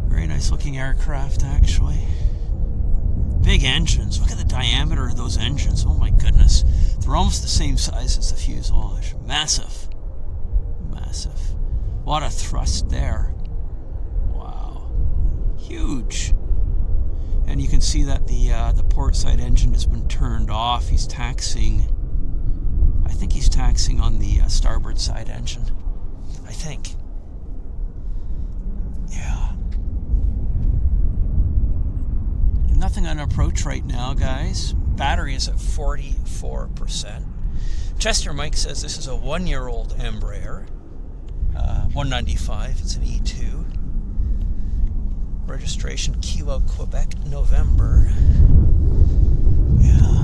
Very nice looking aircraft, actually. Big engines. Look at the diameter of those engines. Oh my goodness. They're almost the same size as the fuselage. Massive. Massive. A lot of thrust there. Wow. Huge. And you can see that the port side engine has been turned off. He's taxiing. I think he's taxiing on the starboard side engine. I think. Yeah. Nothing on approach right now, guys. Battery is at 44%. Chester Mike says this is a 1-year-old Embraer. 195. It's an E2. Registration Kilo, Quebec, November. Yeah.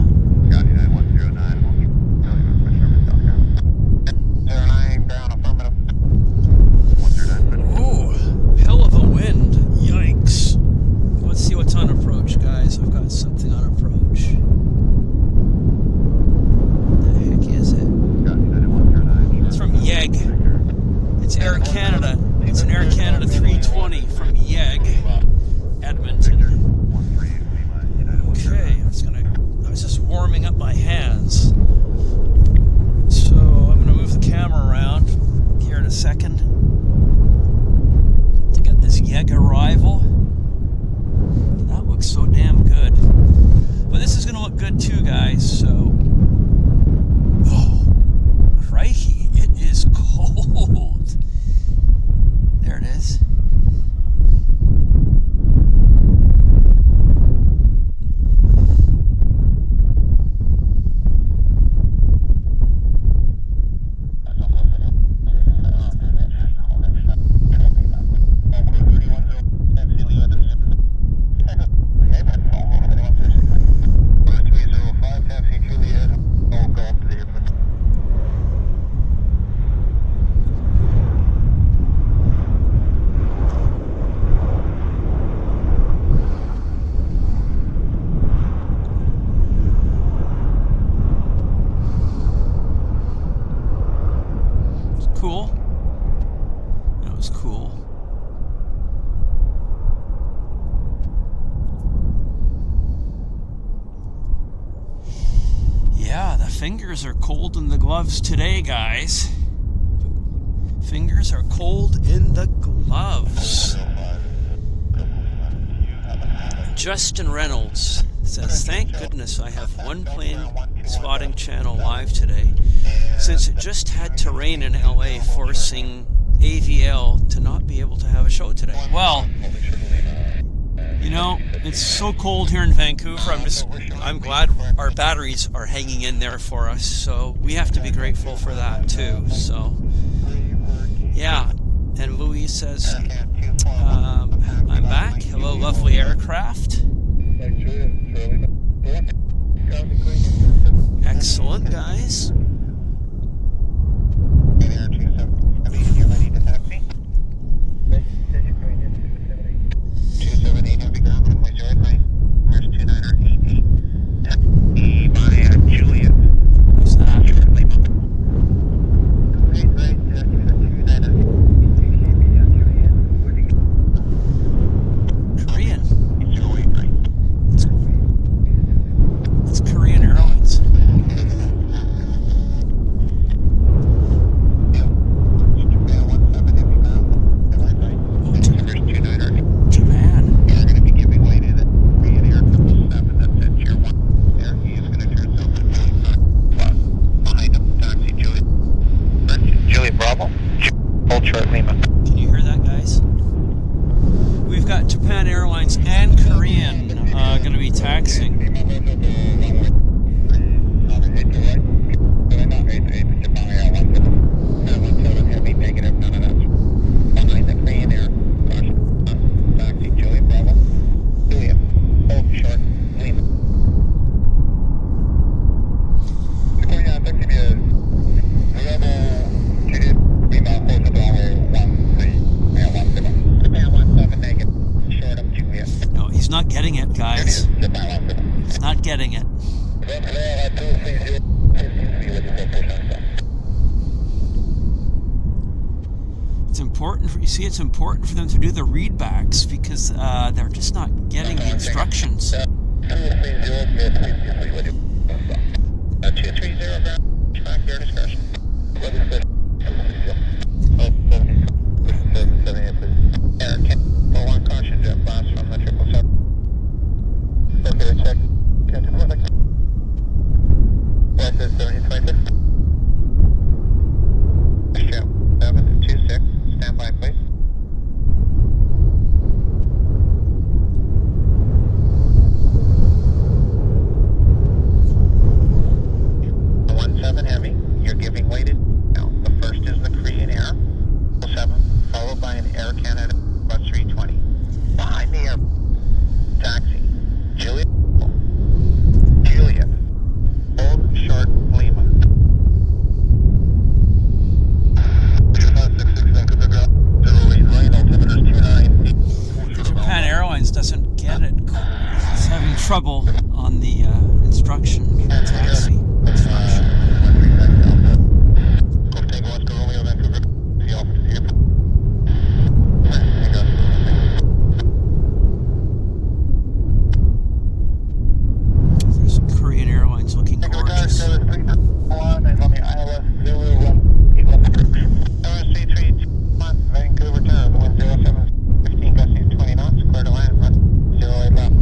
Scotty 9109. 09 ground affirmative. 109. Ooh, hell of a wind. Yikes. Let's see what's on approach, guys. I've got something on approach. What the heck is it? It's from YEG. It's Air Canada. It's an Air Canada 320 from YEG, Edmonton. Okay, I was just warming up my hands. So I'm gonna move the camera around here in a second to get this YEG arrival. That looks so damn good. But this is gonna look good too, guys, so. Oh, crikey, it is cold. There it is. Cool. That was cool. Yeah, the fingers are cold in the gloves today, guys. Fingers are cold in the gloves. Justin Reynolds says, thank goodness I have one plane spotting channel live today, since it just had to rain in LA, forcing AVL to not be able to have a show today. Well, you know, it's so cold here in Vancouver. I'm glad our batteries are hanging in there for us, so we have to be grateful for that too. So yeah. And Louise says, I'm back. Hello, lovely aircraft. Excellent, guys. He's not getting it, guys. He's not getting it. important. You see, it's important for them to do the readbacks because they're just not getting the instructions. 230 back your discretion. One caution jet blast from the 777. Okay, check. Captain Quebec. YSS 7026. Jet 726. Stand by, please. Heavy. You're giving weighted. Now, the first is the Korean Air 7, followed by an Air Canada A320. Behind the air. Taxi. Juliet. Old Short Lima. Japan Airlines doesn't get it. It's having trouble on the instruction taxi instruction. There's Korean Airlines looking gorgeous. Vancouver Canada, wind 0715 gusty 20 knots, clear to land, run 08 left.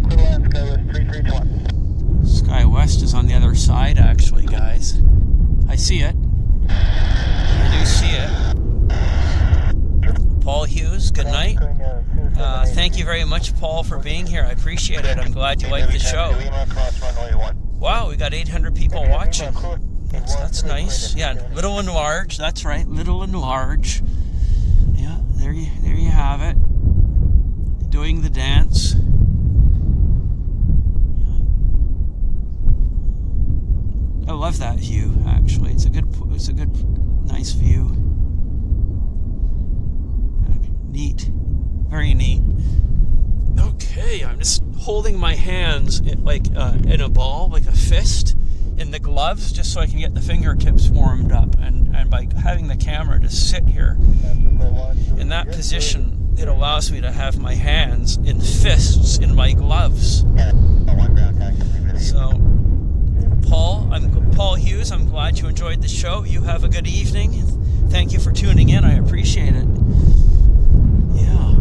Clear to land, Skywest 3321. SkyWest is on the other side, actually, guys. I see it. I do see it. Paul Hughes, good night. Thank you very much, Paul, for being here. I appreciate it. I'm glad you like the show. Wow, we got 800 people watching. That's nice. Yeah, little and large. That's right, little and large. Yeah, there you have it. Doing the dance. I love that view. Actually, it's a good, nice view. Neat, very neat. Okay, I'm just holding my hands like in a ball, like a fist, in the gloves, just so I can get the fingertips warmed up. And by having the camera just sit here in that position, it allows me to have my hands in fists in my gloves. So, Paul Hughes, I'm glad you enjoyed the show. You have a good evening. Thank you for tuning in. I appreciate it. Yeah,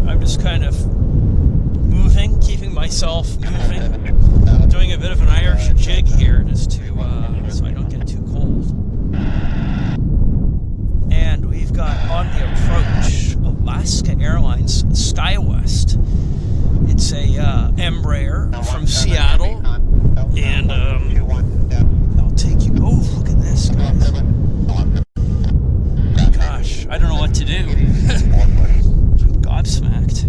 I'm just kind of moving, keeping myself moving, doing a bit of an Irish jig here just to so I don't get too cold. And we've got on the approach Alaska Airlines SkyWest. It's a Embraer from Seattle, and I'll take you. Oh, look at this, guys! Gosh, I don't know what to do. I'm gobsmacked.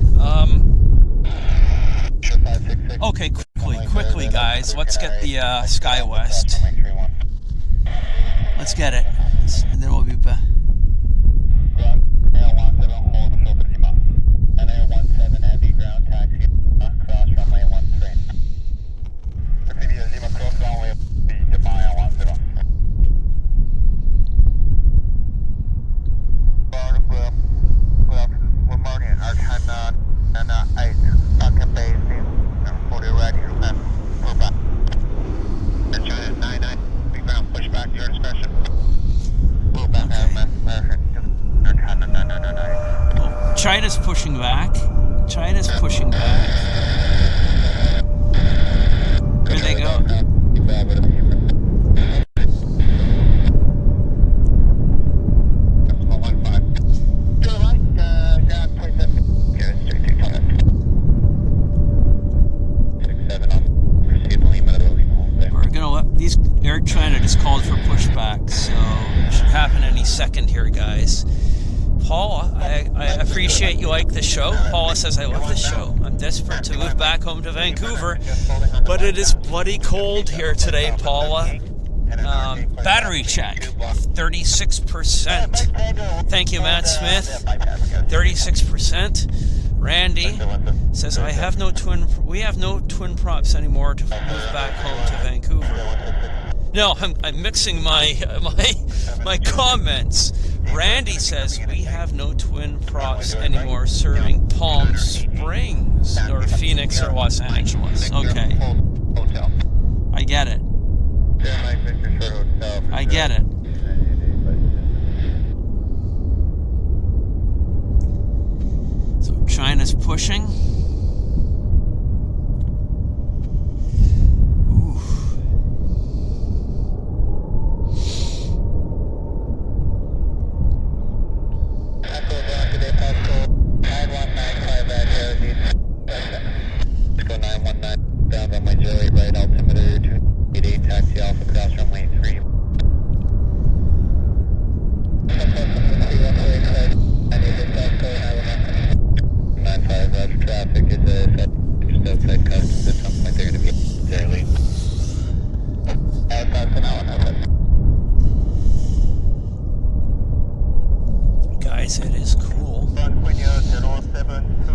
Okay, quickly, guys. Let's get the SkyWest. Let's get it, and then we'll be back. China's pushing back. Here they go. We're gonna let these. Air China just called for pushback, so it should happen any second here, guys. Paula, I appreciate you like the show. Paula says, I love the show. I'm desperate to move back home to Vancouver, but it is bloody cold here today, Paula. Battery check, 36%. Thank you, Matt Smith. 36%. Randy says, we have no twin props anymore to move back home to Vancouver. No, I'm mixing my comments. Randy says we have no twin props anymore serving Palm Springs or Phoenix or Los Angeles. Okay. I get it. I get it. So China's pushing. Guys, it is cool.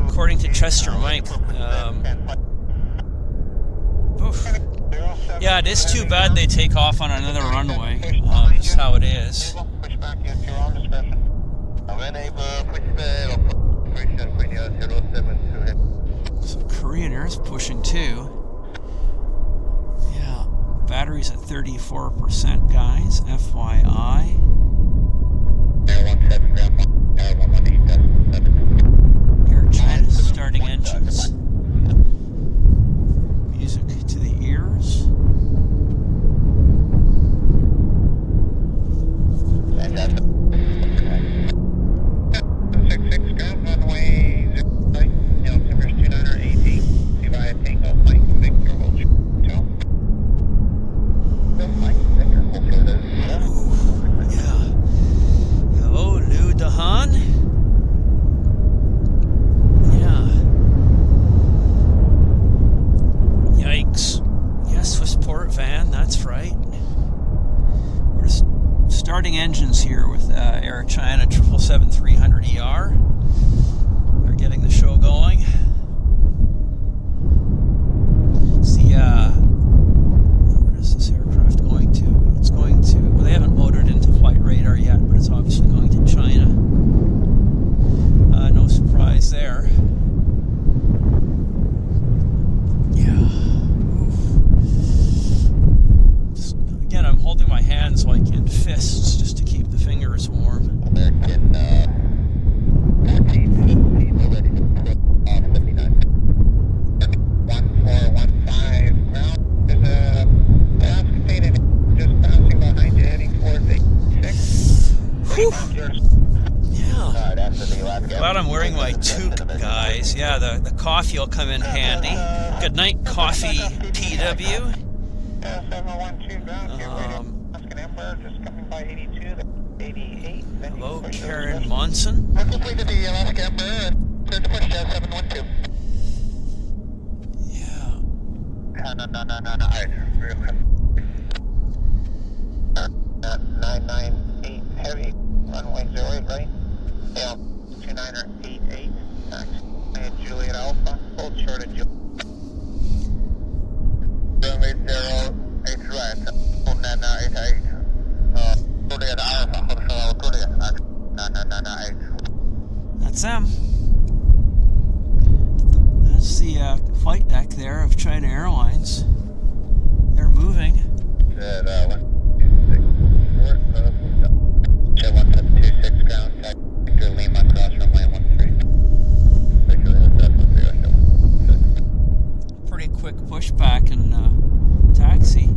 According to Chester Mike, yeah, it is too bad they take off on another runway. Just how it is. So Korean Air's pushing too. Yeah, battery's at 34%, guys. FYI. Air China's starting engines. Music to the ears. Engines here with Air China 777-300ER. They're getting the show going. It's the where is this aircraft going to? It's going to, well, they haven't motored into flight radar yet, but it's obviously going to China. No surprise there. Yeah. Again, I'm holding my hands like in fists just to keep the fingers warm. American 1415, we're ready to put off 79. 1415 ground. There's a Alaska State just bouncing behind you, heading towards 86. Yeah. Glad I'm wearing my toque, guys. Yeah, the coffee will come in handy. Good night, coffee, PW. 712 ground, get ready. Alaskan Emperor just coming by 82, 88. Hello, Karen Monson. We're complete to the Alaska Emperor and clear to push 712. Yeah. No. Alright, real quick. 998 heavy, runway 08, right? Yeah, 2988, taxi, Juliet Alpha, hold short of Juliet. Runway 08 right, hold 988. Juliet Alpha, hold Juliet, 998. That's them. That's the flight deck there of China Airlines. They're moving. Good, 1726 ground, Victor Lima, cross runway 13. Pretty quick pushback and taxi.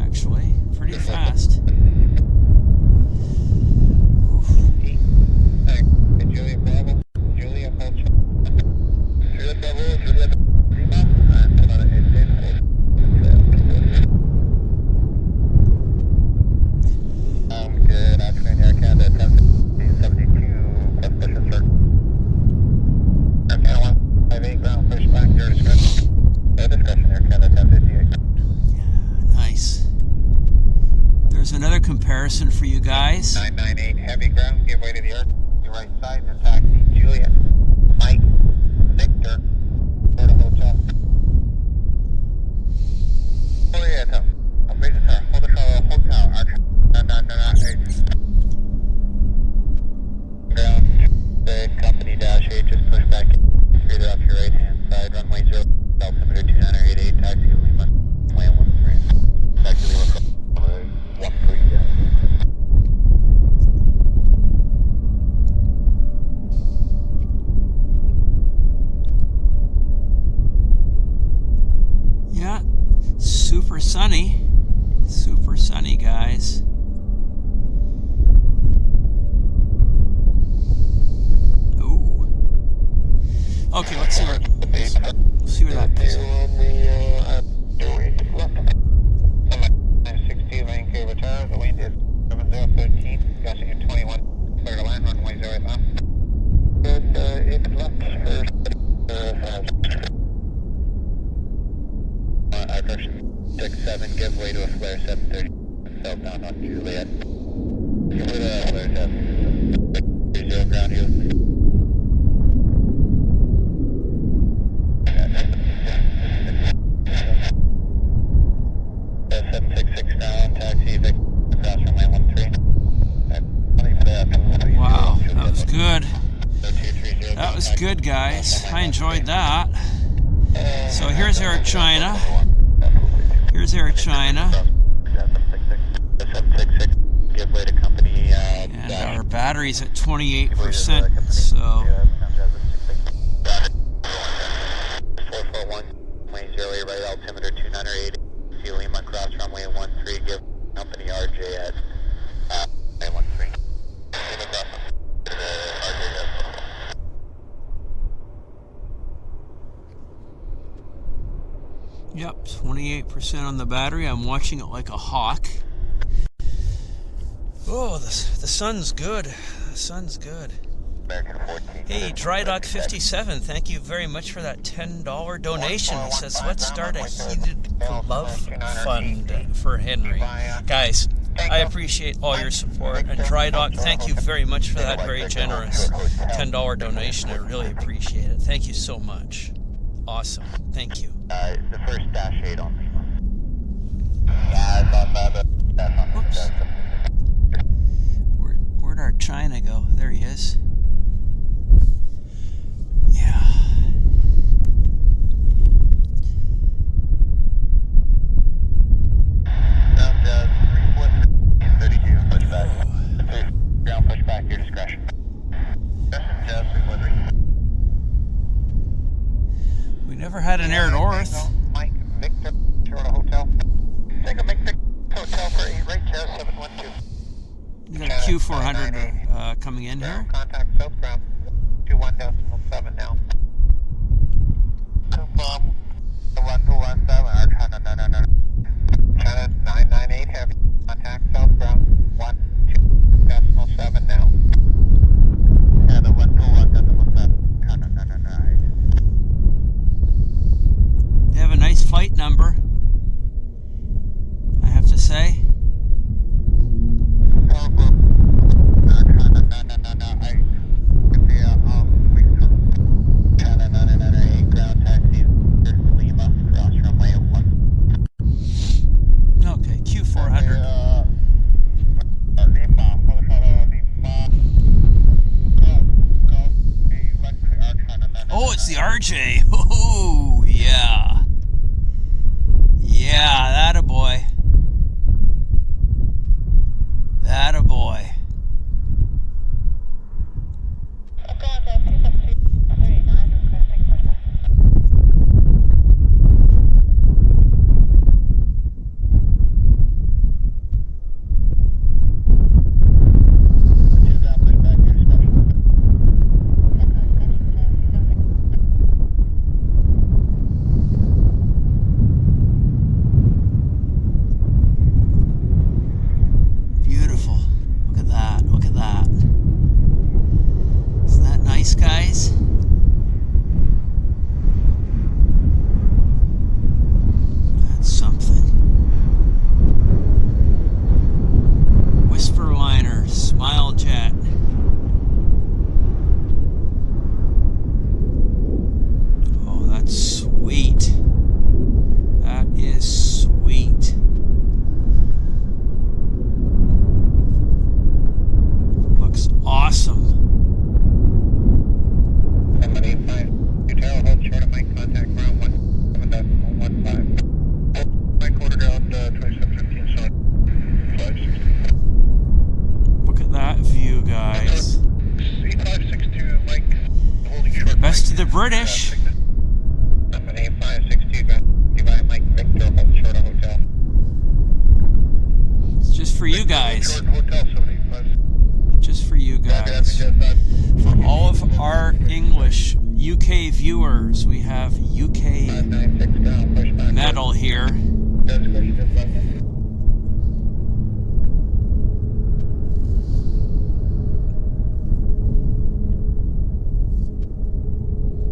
Actually, pretty fast. Julia Bravo, Julia Culture. Julia Bravo, Julia Lima, and good afternoon, Air Canada 1072, plus push and start. Air Canada 158 ground, push back, your discretion. Discretion, Air Canada 1058. Nice. There's another comparison for you guys. 998 heavy ground, give way to the earth. Your right side, the taxi, Juliet, Mike, Victor, Florida Hotel. Company dash 8, just push back in, further off your right hand side, runway 0, altimeter 2988, taxi Lima, runway 13, taxi Lima, runway 13, yeah. Yeah, super sunny, guys. Ooh. Okay, let's see where that goes. 960 Vancouver Tower, the wind is 7013, gusting at 21, clear to land, runway 0 left. And it's left first. Aircraft 67, give way to a flare 730, southbound on Juliet. Give way to a flare 730, ground heel. 766 down, taxi, across runway 13. Wow, that was good. That was good, guys. I enjoyed that. So here's Air China. Here's Air China. And our battery's at 28%, so... 441, runway 0, right altimeter 2980, see Lima, cross runway 13, give company RJ at 13. Yep, 28% on the battery. I'm watching it like a hawk. Oh, the sun's good. The sun's good. Hey, Drydock57, thank you very much for that $10 donation. It says, let's start a heated love fund for Henry. Guys, I appreciate all your support. And Drydock, thank you very much for that very generous $10 donation. I really appreciate it. Thank you so much. Awesome. Thank you. The first dash 8 on Lima. Yeah, that's on Whoops. Where'd our China go? There he is. Yeah. Ground 32, push back. Ground push back, your discretion. We never had an Air North. Mike Victor, Toronto Hotel. Take a Mike Victor Hotel for 8, right, 712. You got a Q400 coming in here. Contact southbound 21.7 now. Confirm 1217, China 998, heavy contact southbound 12.7 now. Yeah, the 12.7, China 998. They have a nice flight number, I have to say. Okay, Q400. Oh, it's the RJ. Oh, yeah. Yeah, that a boy. That a boy. British. Company 562, by Mike Victor, hold short of hotel. It's just for you guys. Short hotel, 75. Just for you guys. For all of our English UK viewers, we have UK metal here.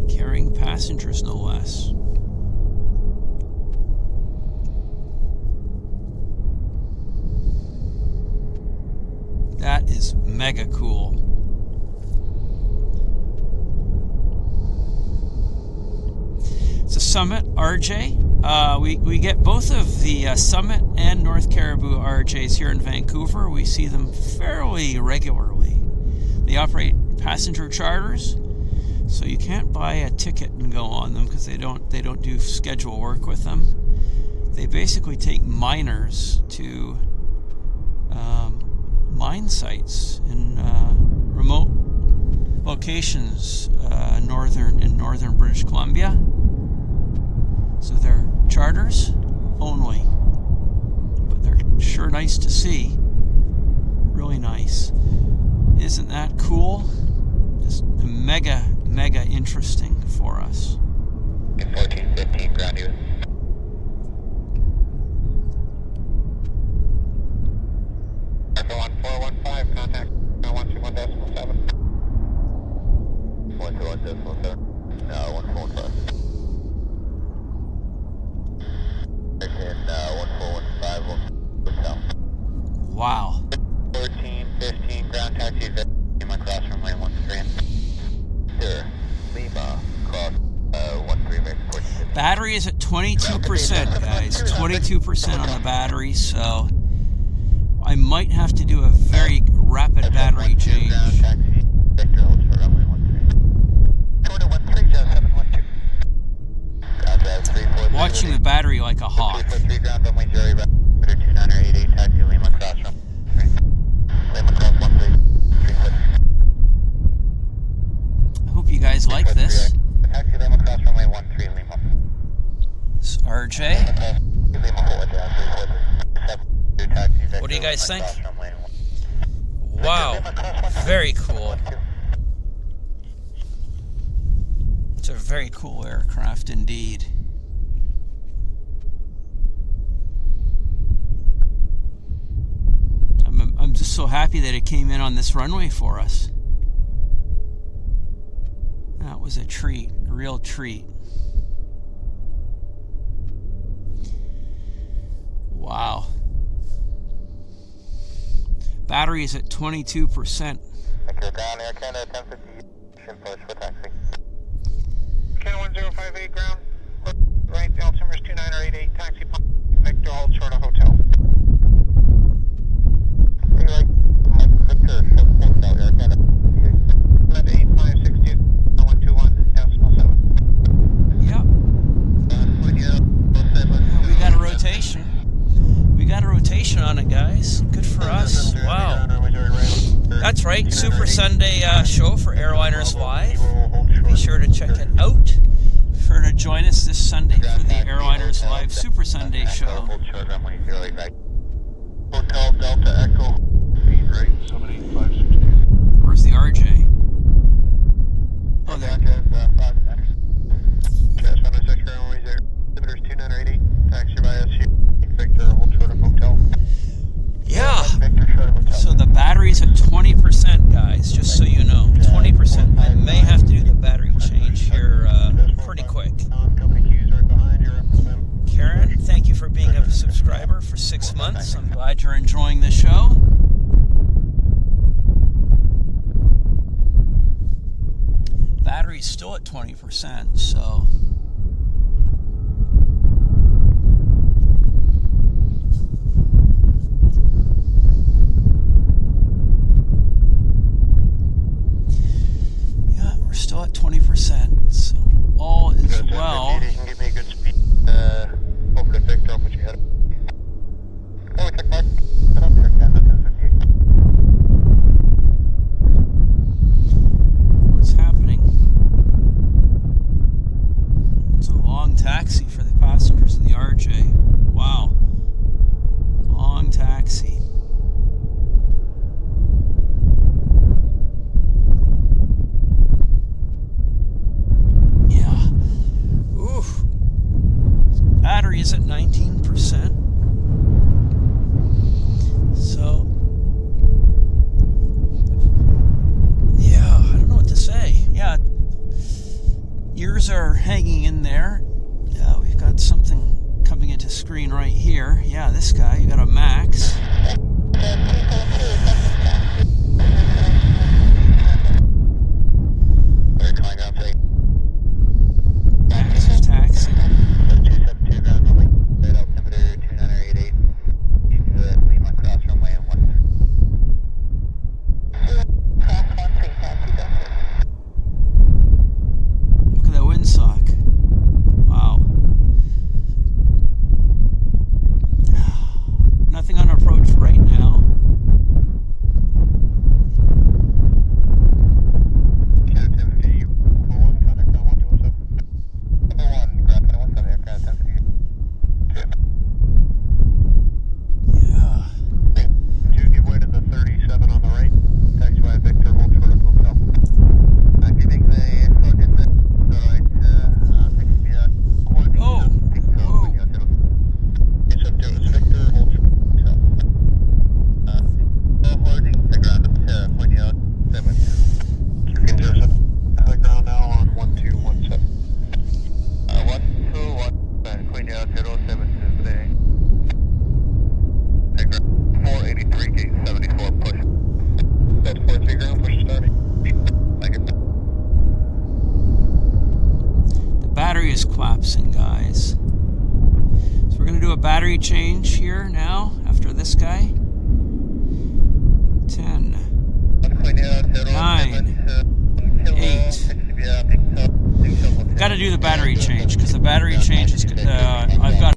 Carrying passengers, no less. That is mega cool. It's a Summit RJ. We get both of the Summit and North Caribou RJs here in Vancouver. We see them fairly regularly. They operate passenger charters, so you can't buy a ticket and go on them because they don't do schedule work with them. They basically take miners to mine sites in remote locations in northern British Columbia. So they're charters only, but they're sure nice to see. Really nice. Isn't that cool? Just mega interesting for us. 1415 ground unit. Echo 1415, contact 121.7. 121.7. No, 145. In 1415 hotel. Wow. 1415 ground taxi Lima cross runway 13. Sir, Lima cross 13 make 14. Battery is at 22%, guys. 22% on the battery, so I might have to do a very rapid battery change. Ground taxi Victor holds for runway 13. Short of 13, just 712. Watching the battery like a hawk. 343 ground runway 0, Victor 2988, taxi Lima cross runway 13. Lima cross 13. I hope you guys like this. Taxi Lima cross runway 13 Lima. It's RJ. What do you guys think? Wow, very cool. It's a very cool aircraft indeed. I'm just so happy that it came in on this runway for us. That was a treat, a real treat. Wow. Battery is at 22%. Ground Air Canada 1050 push for taxi. Canada 1058 ground. Right, altimeter is 2988, taxi Victor hold short of hotel. Right, Victor, hotel Air Canada. 8560 121.7. Yep. We got a rotation. We got a rotation on it, guys. Good for us. Wow. That's right. Super Sunday show for Airliners Live. Be sure to check it out. Be sure to join us this Sunday for the Airliners Live Super Sunday show. Hotel Delta Echo. Right, 78562. Where's the RJ? Oh, there. Yeah. So the battery's at 20%, guys, just so you know. 20%. I may have to do the battery change here pretty quick. Karen, thank you for being a subscriber for 6 months. I'm glad you're enjoying the show. Battery's still at 20%, so... still at 20%, so all is well. You can give me a good speed over to Victor, but you had oh, check back. Get up there, What's happening? this guy. You got a max. Max is taxiing. Look at that windsock. Wow. Nothing on approach right now. Is collapsing, guys. So we're going to do a battery change here now after this guy. 10, 9, 8. Got to do the battery change because the battery change is I've got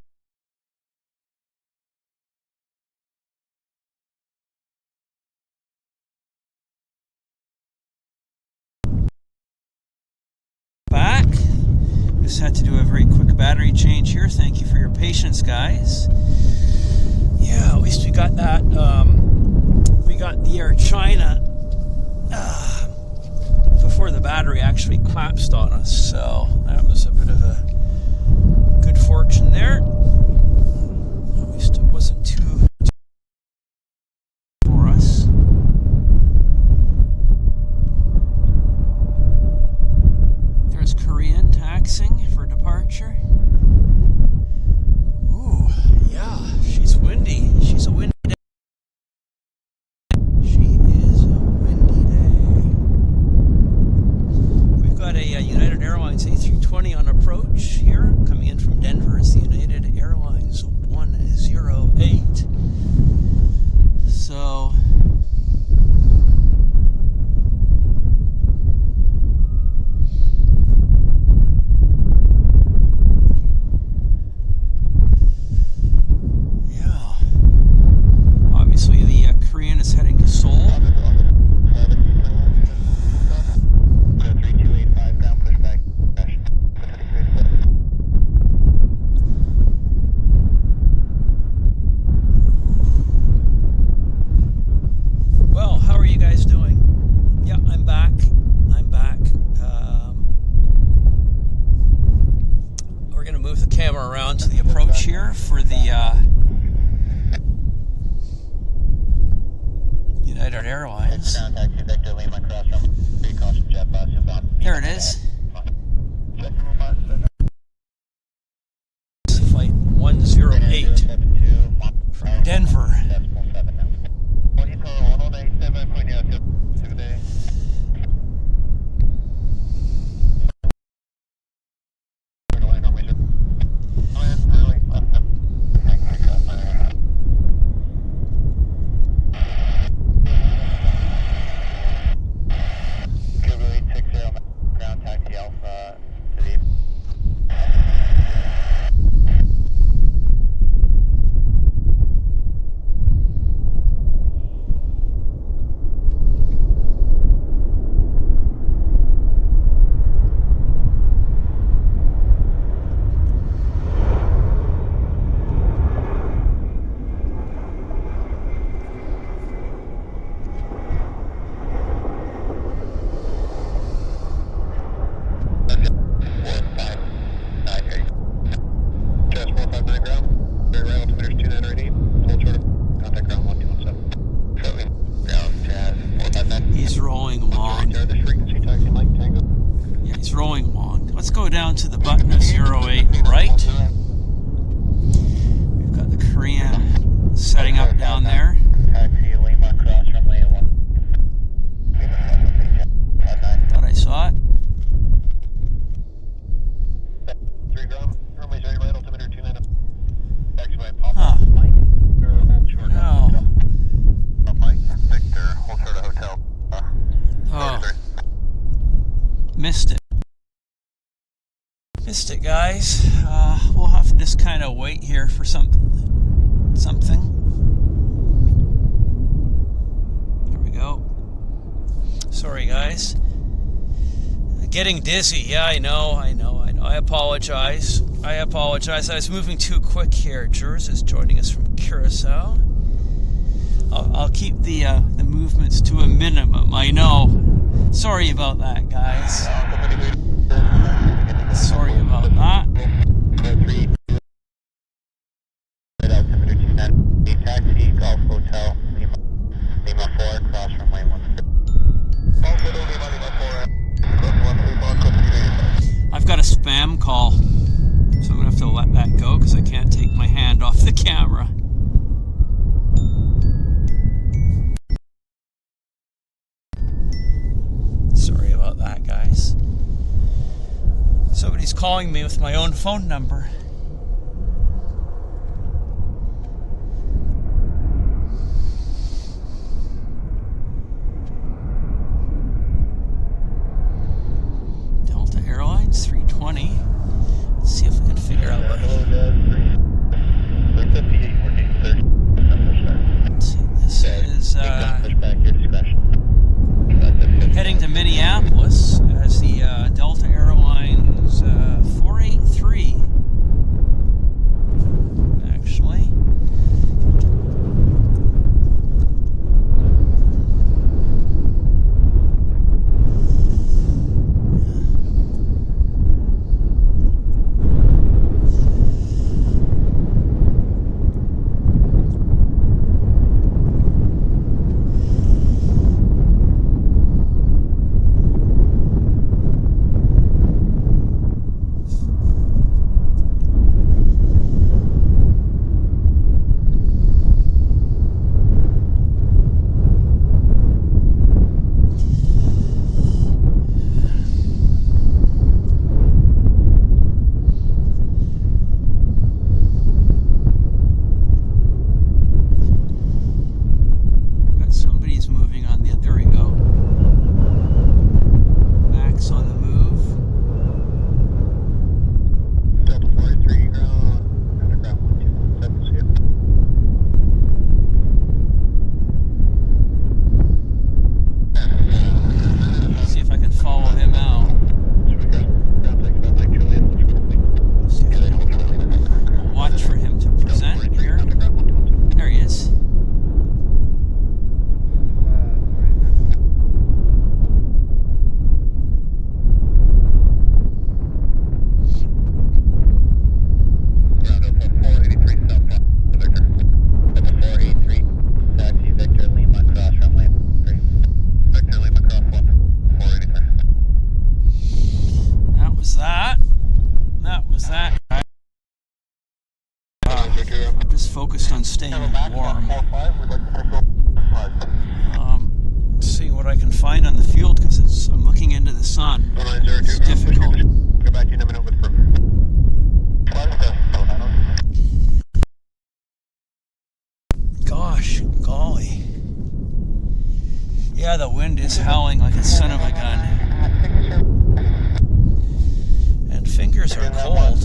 back. Just had to do a very quick battery change here. Thank you for your patience, guys. Yeah, at least we got that. We got the Air China before the battery actually collapsed on us. So that was a bit of a good fortune there. At least it wasn't too for us. There's Korean taxing for departure. Ooh, yeah, she's windy. She's a windy day. She is a windy day. We've got a United Airlines A320 on approach here, coming in from Denver. It's the United Airlines 108. So Korean is heading to Seoul. Well, how are you guys doing? Yeah, I'm back. We're going to move the camera around to the approach here for the United Airlines. There it is. Flight 108 from Denver. setting up down there. Taxi Lima, cross runway 1. Thought I saw it. 3 ground, runway 0 right, altimeter 29. Taxi by Papa. Huh. Mike, hold short No. hotel. Mike, Victor, hold short hotel. Oh. Missed it. Missed it, guys. We'll have to just kind of wait here for something. There we go. Sorry, guys. Getting dizzy. Yeah, I know. I apologize. I was moving too quick here. Jules is joining us from Curacao. I'll keep the movements to a minimum. I know. Sorry about that, guys. Sorry about that. Taxi, Golf Hotel, Lima 4, cross runway 1. I've got a spam call, so I'm going to have to let that go because I can't take my hand off the camera. Sorry about that, guys. Somebody's calling me with my own phone number. Delta Airlines 320. Let's see if we can figure out what. Let's see, this is heading to Minneapolis as the Delta Airlines 483. Actually. I'm just focused on staying warm. Seeing what I can find on the field because I'm looking into the sun. It's difficult. Go back to you in a minute with proof. Gosh, golly. Yeah, the wind is howling like a son of a gun. And fingers are cold.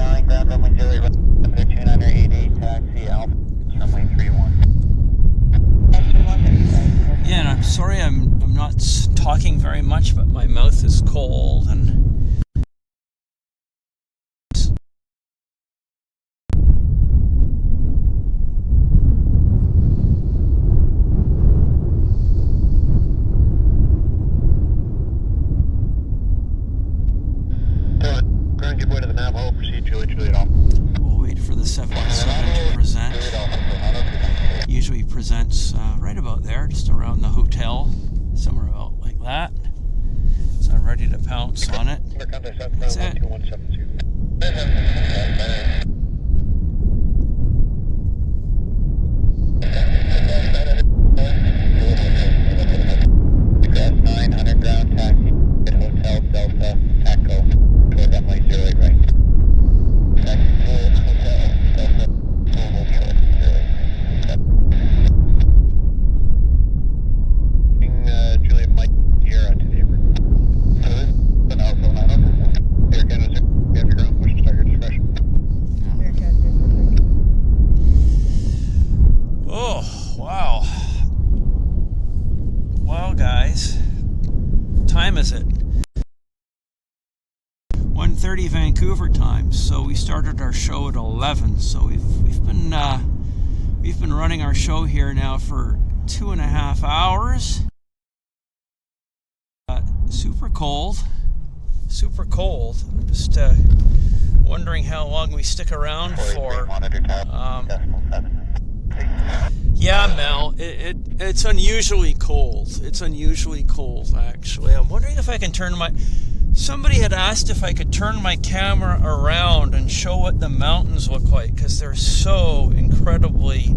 Yeah, and I'm sorry I'm not talking very much, but my mouth is cold and we'll wait for the 787 to present. Usually presents right about there, just around the hotel, somewhere about like that. So I'm ready to pounce on it. That's it. So we started our show at 11. So we've been running our show here now for 2.5 hours. Super cold. I'm just wondering how long we stick around for. Yeah, Mel, it's unusually cold. It's unusually cold, actually. I'm wondering if I can turn my... Somebody had asked if I could turn my camera around and show what the mountains look like, because they're so incredibly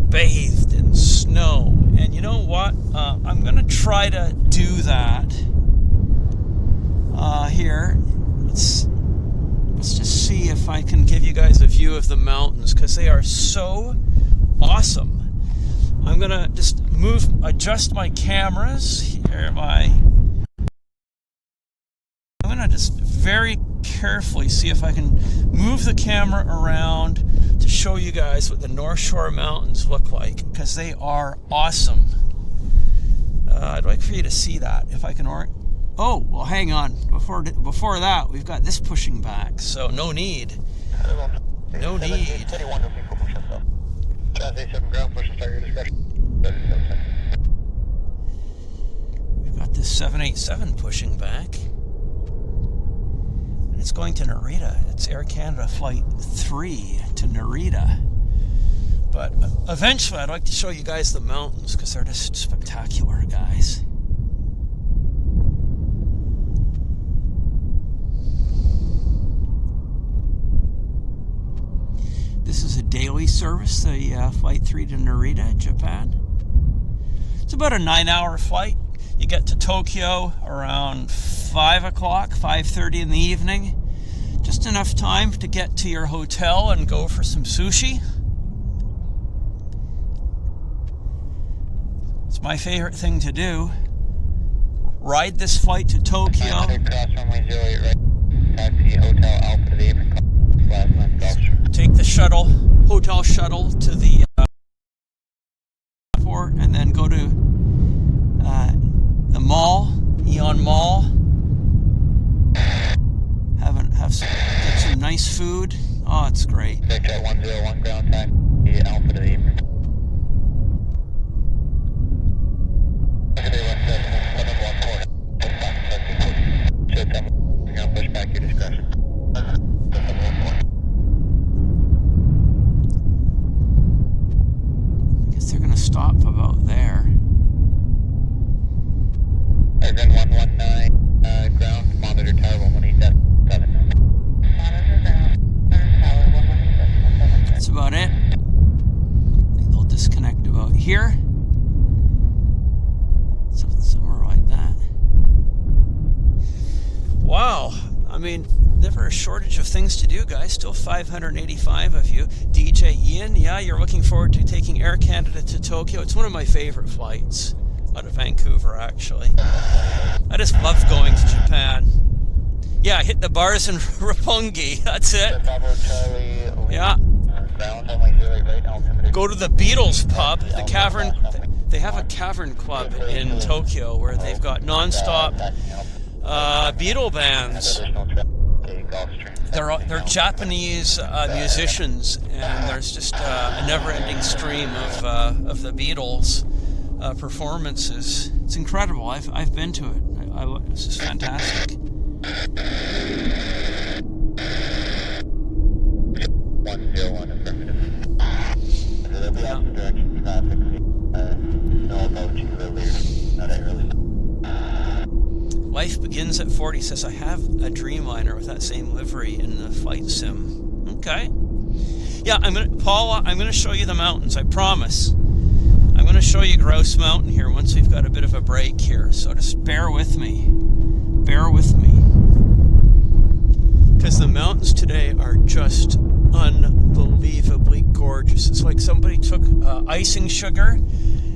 bathed in snow. And you know what? I'm going to try to do that here. Let's just see if I can give you guys a view of the mountains, because they are so awesome. I'm going to just adjust my cameras here. I'm going to just very carefully see if I can move the camera around to show you guys what the North Shore Mountains look like, because they are awesome. I'd like for you to see that. If I can oh, well, hang on. Before that, we've got this pushing back, so no need. No need. We've got this 787 pushing back. And it's going to Narita. It's Air Canada Flight 3 to Narita. But eventually I'd like to show you guys the mountains, because they're just spectacular, guys. This is a daily service, the Flight 3 to Narita, Japan. It's about a 9-hour flight. You get to Tokyo around 5 o'clock, 5:30 in the evening. Just enough time to get to your hotel and go for some sushi. It's my favorite thing to do. Ride this flight to Tokyo. Take the hotel shuttle to the airport, and then go to the mall, Eon Mall. Get some nice food. Oh, it's great. 101 ground time, the Alpha to the apron. Push back your discretion. I guess they're going to stop about there. Airgun 119, ground, monitor tower 118.7. Monitor ground, tower 118.7. That's about it. I think they'll disconnect about here. Somewhere like that. Wow. I mean, never a shortage of things to do, guys. Still 585 of you. DJ Ian, yeah, you're looking forward to taking Air Canada to Tokyo. It's one of my favorite flights out of Vancouver, actually. I just love going to Japan. Yeah, hit the bars in Roppongi. That's it. Yeah. Go to the Beatles pub, the Cavern. They have a cavern club in Tokyo where they've got non-stop Beatle bands. They're Japanese musicians, and there's just a never-ending stream of the Beatles performances. It's incredible. I've been to it. It's just fantastic. 101 affirmative. Yeah. Direction traffic. No about you earlier. Not early. Life Begins at 40 says, I have a Dreamliner with that same livery in the flight sim. Okay. Yeah, Paula, I'm gonna show you the mountains, I promise. I'm gonna show you Grouse Mountain here once we've got a bit of a break here, so just bear with me. Bear with me. Because the mountains today are just unbelievably gorgeous. It's like somebody took icing sugar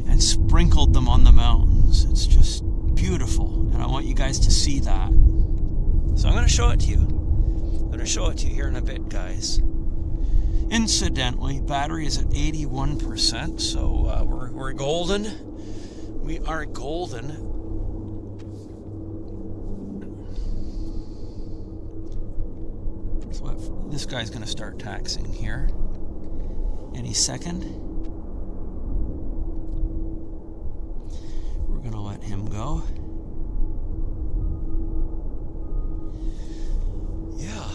and sprinkled them on the mountains. It's just beautiful, and I want you guys to see that. So I'm going to show it to you. I'm going to show it to you here in a bit, guys. Incidentally, battery is at 81%, so we're golden. We are golden. So This guy's going to start taxiing here any second. We're going to let him go. Yeah.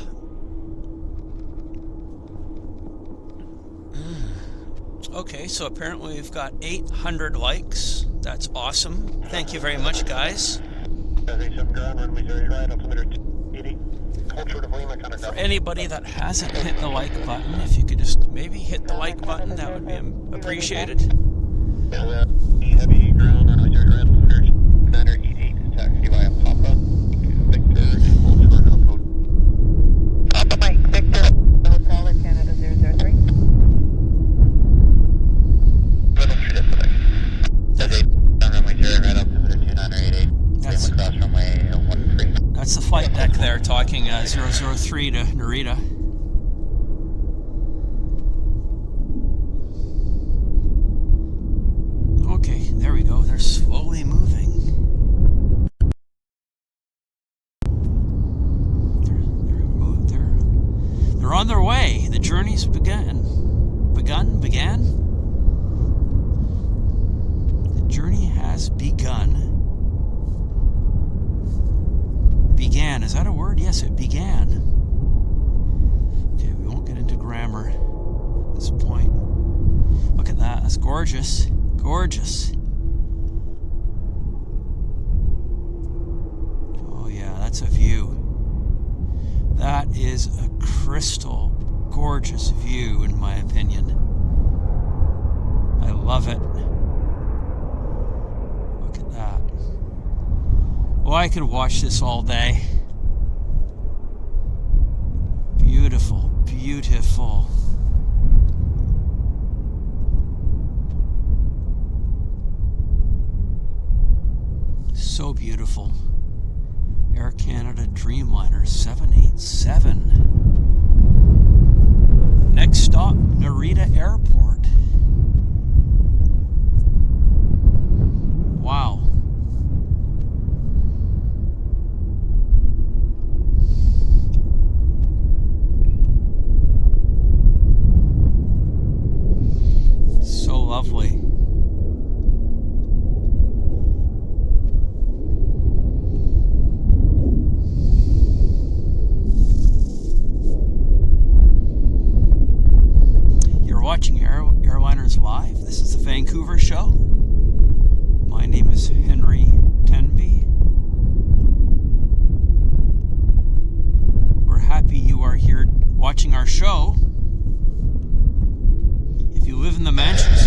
Okay, so apparently we've got 800 likes. That's awesome. Thank you very much, guys. For anybody that hasn't hit the like button, if you could just maybe hit the like button, that would be appreciated. Heavy ground runway 0 right, altimeter 88, taxi via Papa, Victor, Papa Mike, Victor, Hotel at Canada 003. Runway 0 right, altimeter 2988, same across runway 13. That's the flight deck there talking 003 to Narita. Okay, there we go. They're slowly moving. They're on their way. The journey's began. Began? The journey has begun. Began, is that a word? Yes, it began. Okay, we won't get into grammar at this point. Look at that, that's gorgeous. Gorgeous. Oh yeah, that's a view. That is a crystal gorgeous view in my opinion. I love it. Look at that. Well, I could watch this all day. Beautiful, beautiful. So beautiful. Air Canada Dreamliners 787. Next stop, Narita Airport. Wow. So lovely. Watching Airliners Live. This is the Vancouver show. My name is Henry Tenby. We're happy you are here watching our show. If you live in the mansions,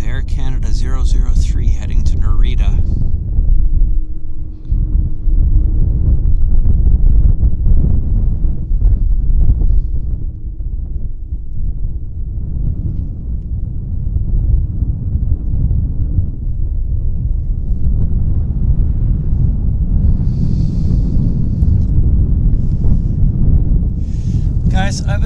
Air Canada 003 heading to Narita. Guys, I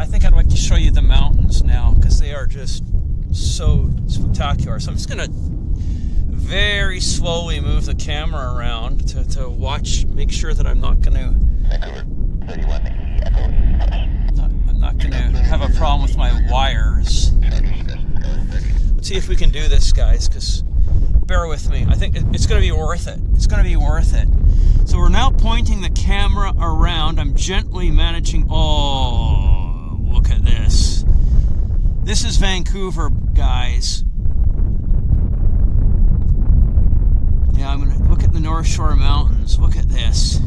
think I'd like to show you the mountains now because they are just so spectacular. So I'm just gonna very slowly move the camera around to watch, make sure that I'm not gonna have a problem with my wires. Let's see if we can do this, guys, because bear with me. I think it's gonna be worth it. It's gonna be worth it. So we're now pointing the camera around. I'm gently managing. Oh, look at this. This is Vancouver, guys. Yeah, I'm gonna look at the North Shore Mountains. Look at this.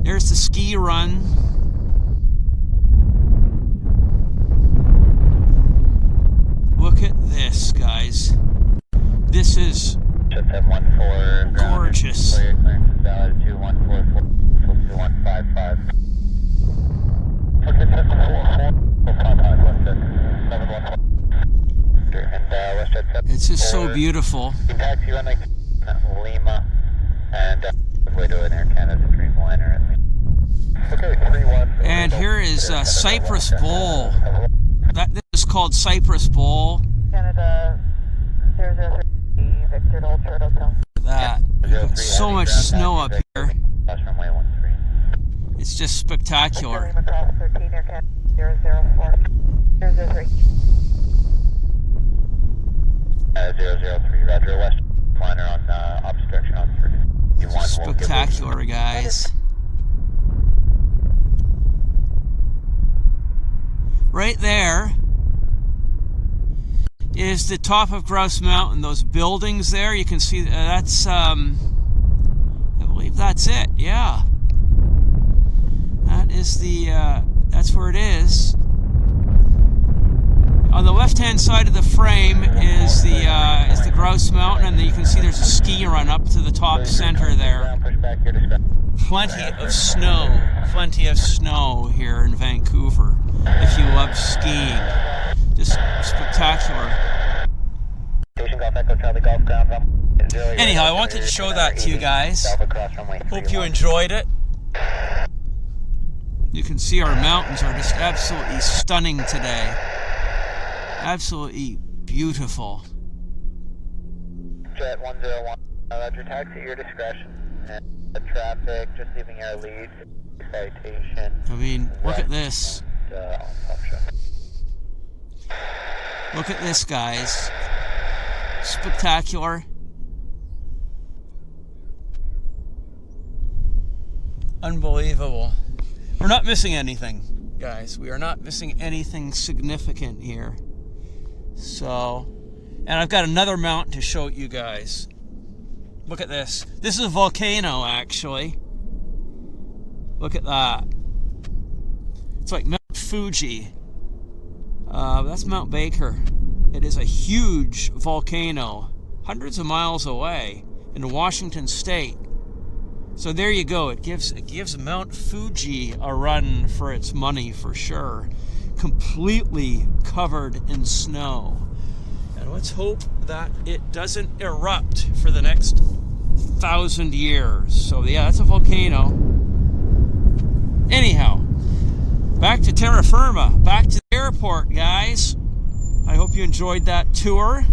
There's the ski run. Look at this, guys. This is gorgeous. It's just so beautiful. Taxi runway Lima and way to an Air Canada Dreamliner. Okay, 3-1. And here is Cypress Bowl. This is called Cypress Bowl. Canada 003 Victor Ultra Hotel. That. So much snow up here. It's just spectacular. Lima Cross 13 Air Canada 004 003. 003, Roger, West liner on obstruction on 3. Spectacular, guys. Right there is the top of Grouse Mountain. Those buildings there, you can see that's, I believe that's it, yeah. That is the, that's where it is. On the left-hand side of the frame is the Grouse Mountain, and you can see there's a ski run up to the top center there. Plenty of snow here in Vancouver if you love skiing. Just spectacular. Anyhow, I wanted to show that to you guys. Hope you enjoyed it. You can see our mountains are just absolutely stunning today. Absolutely beautiful. Jet 101, Roger, taxi at your discretion. And the traffic, just leaving our lead. Citation. I mean, look at this. Look at this, guys. Spectacular. Unbelievable. We're not missing anything, guys. We are not missing anything significant here. So, and I've got another mountain to show you guys. Look at this. This is a volcano, actually. Look at that. It's like Mount Fuji. That's Mount Baker. It is a huge volcano, hundreds of miles away in Washington State. So there you go. It gives Mount Fuji a run for its money for sure. Completely covered in snow. And let's hope that it doesn't erupt for the next 1,000 years. So yeah, that's a volcano. Anyhow, back to terra firma, back to the airport, guys. I hope you enjoyed that tour.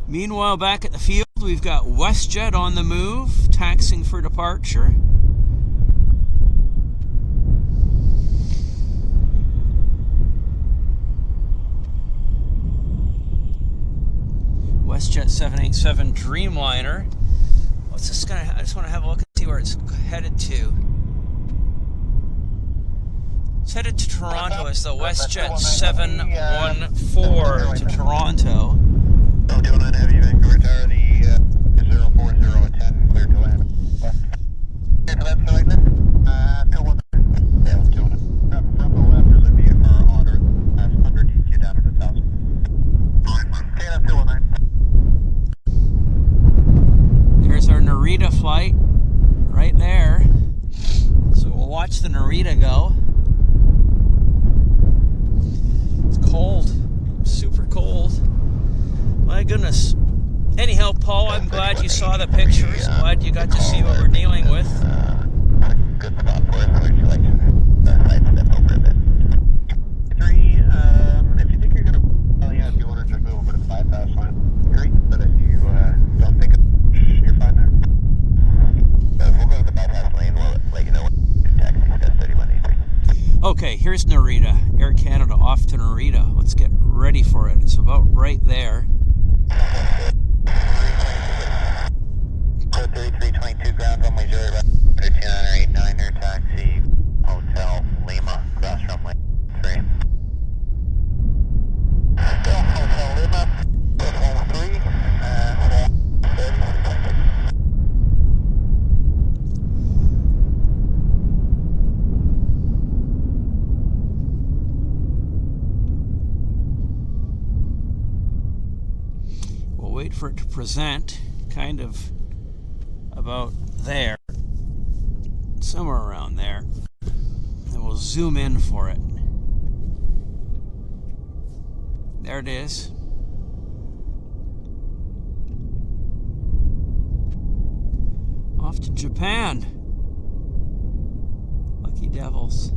Meanwhile, back at the field, we've got Westjet on the move, taxiing for departure. Westjet 787 Dreamliner. What's this gonna? I just want to have a look and see where it's headed to. It's headed to Toronto as the Westjet 714 to Toronto. 209 Heavy, Vancouver Tower, the 04010, clear to land. Clear to left, right left. 219. Yeah, 219. From the left, there's a VFR order. That's 100 DQ down to 1,000. Okay, that's 219. There's our Narita flight right there. So we'll watch the Narita go. It's cold, super cold. My goodness. Anyhow, Paul, I'm glad you saw the pictures. Glad you got to see what we're dealing with. Good spot for us. Would you like to sidestep over a bit? 3, if you think you're going to, well, yeah, if you want to just move over to the bypass line, great. But if you don't think you're fine there. If we'll go to the bypass lane, we'll let you know when taxi says 3183. Okay, here's Narita. Air Canada off to Narita. Let's get ready for it. It's about right there. 3322 ground runway 0 2989er taxi Hotel Lima cross runway 3. Hotel Lima 3 We'll wait for it to present kind of about there. somewhere around there. And we'll zoom in for it. There it is. Off to Japan. Lucky devils.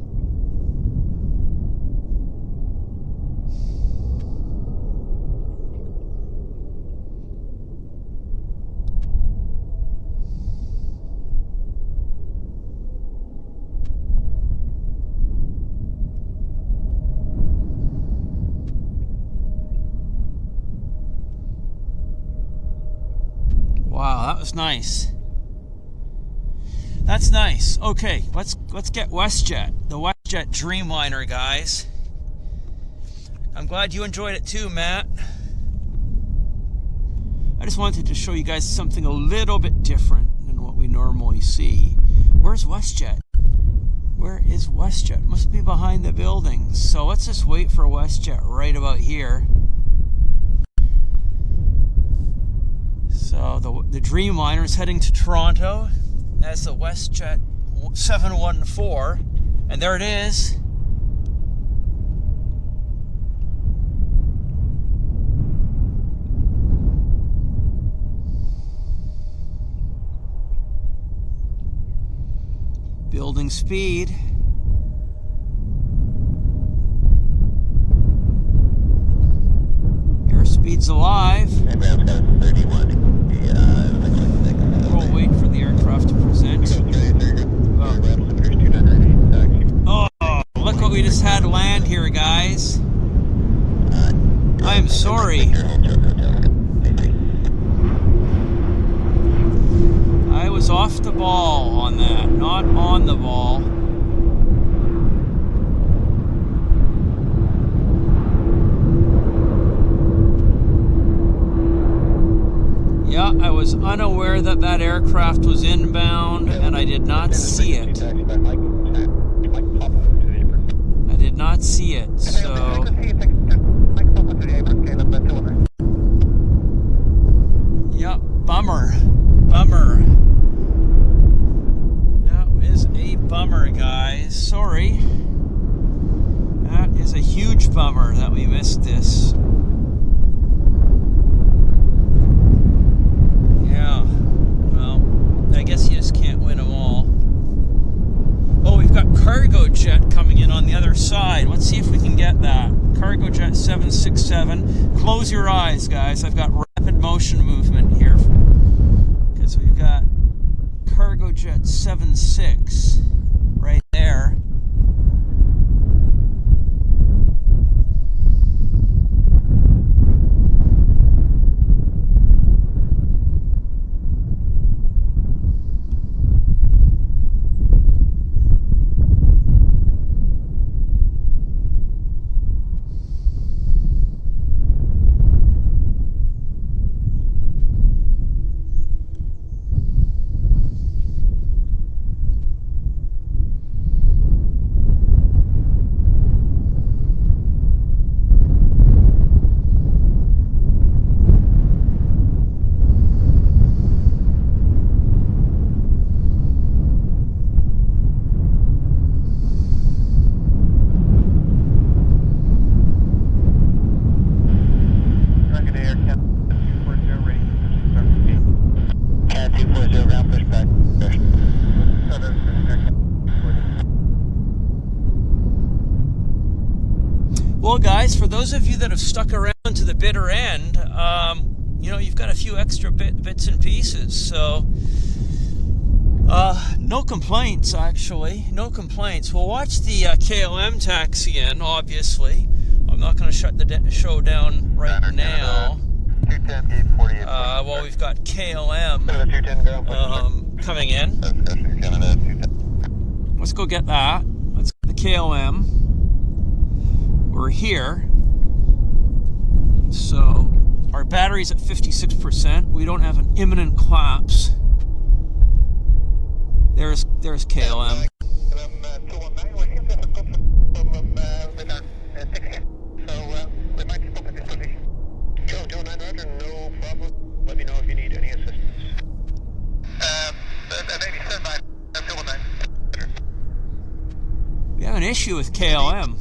Wow, that was nice. That's nice. Okay, let's get Westjet, the Westjet Dreamliner, guys. I'm glad you enjoyed it too, Matt. I just wanted to show you guys something a little bit different than what we normally see. Where's Westjet? Where is Westjet? Must be behind the buildings. So let's just wait for Westjet right about here. So the Dreamliner is heading to Toronto. That's the Westjet 714, and there it is. Building speed. Airspeed's alive. We'll wait for the aircraft to present. Oh, look what we just had land here, guys. I'm sorry. I was off the ball on that, not on the ball. Yeah, I was unaware that that aircraft was inbound, and I did not see it. I did not see it, so... Yeah, bummer. Bummer. That is a bummer, guys. Sorry. That is a huge bummer that we missed this. Yeah, well, I guess you just can't win them all. Oh, we've got Cargojet coming in on the other side. Let's see if we can get that. Cargojet 767. Close your eyes, guys. I've got rapid motion movement here. Because we've got Cargojet 76 right there. Well, guys, for those of you that have stuck around to the bitter end, you know, you've got a few extra bits and pieces. So, no complaints, actually. No complaints. We'll watch the KLM taxi in, obviously. I'm not going to shut the show down right now. Well, we've got KLM coming in. Let's go get that. Let's get the KLM. We're here. So our battery's at 56%. We don't have an imminent collapse. There's KLM. No problem. Let me know if you need any assistance. Maybe stand by. issue with KLM.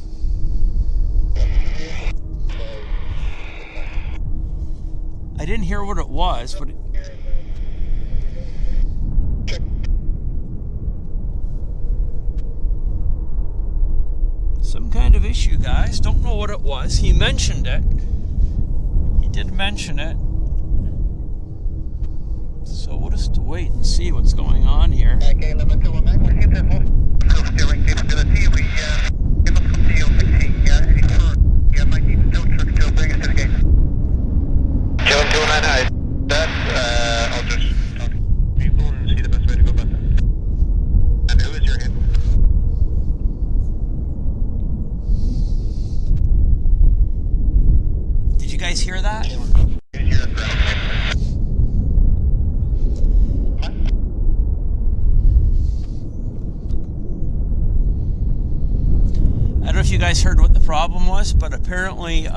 I didn't hear what it was, but some kind of issue, guys. Don't know what it was. He mentioned it. He did mention it. So we'll just wait and see what's going on here. Okay, limit 219. We seem to have lost steering capability. We give us some DO16. Any further? Might need the tow truck to bring us to the gate. 229 that, I'll just talk to people and see the best way to go about that. And who is your hit? Did you guys hear that? I don't know if you guys heard what the problem was, but apparently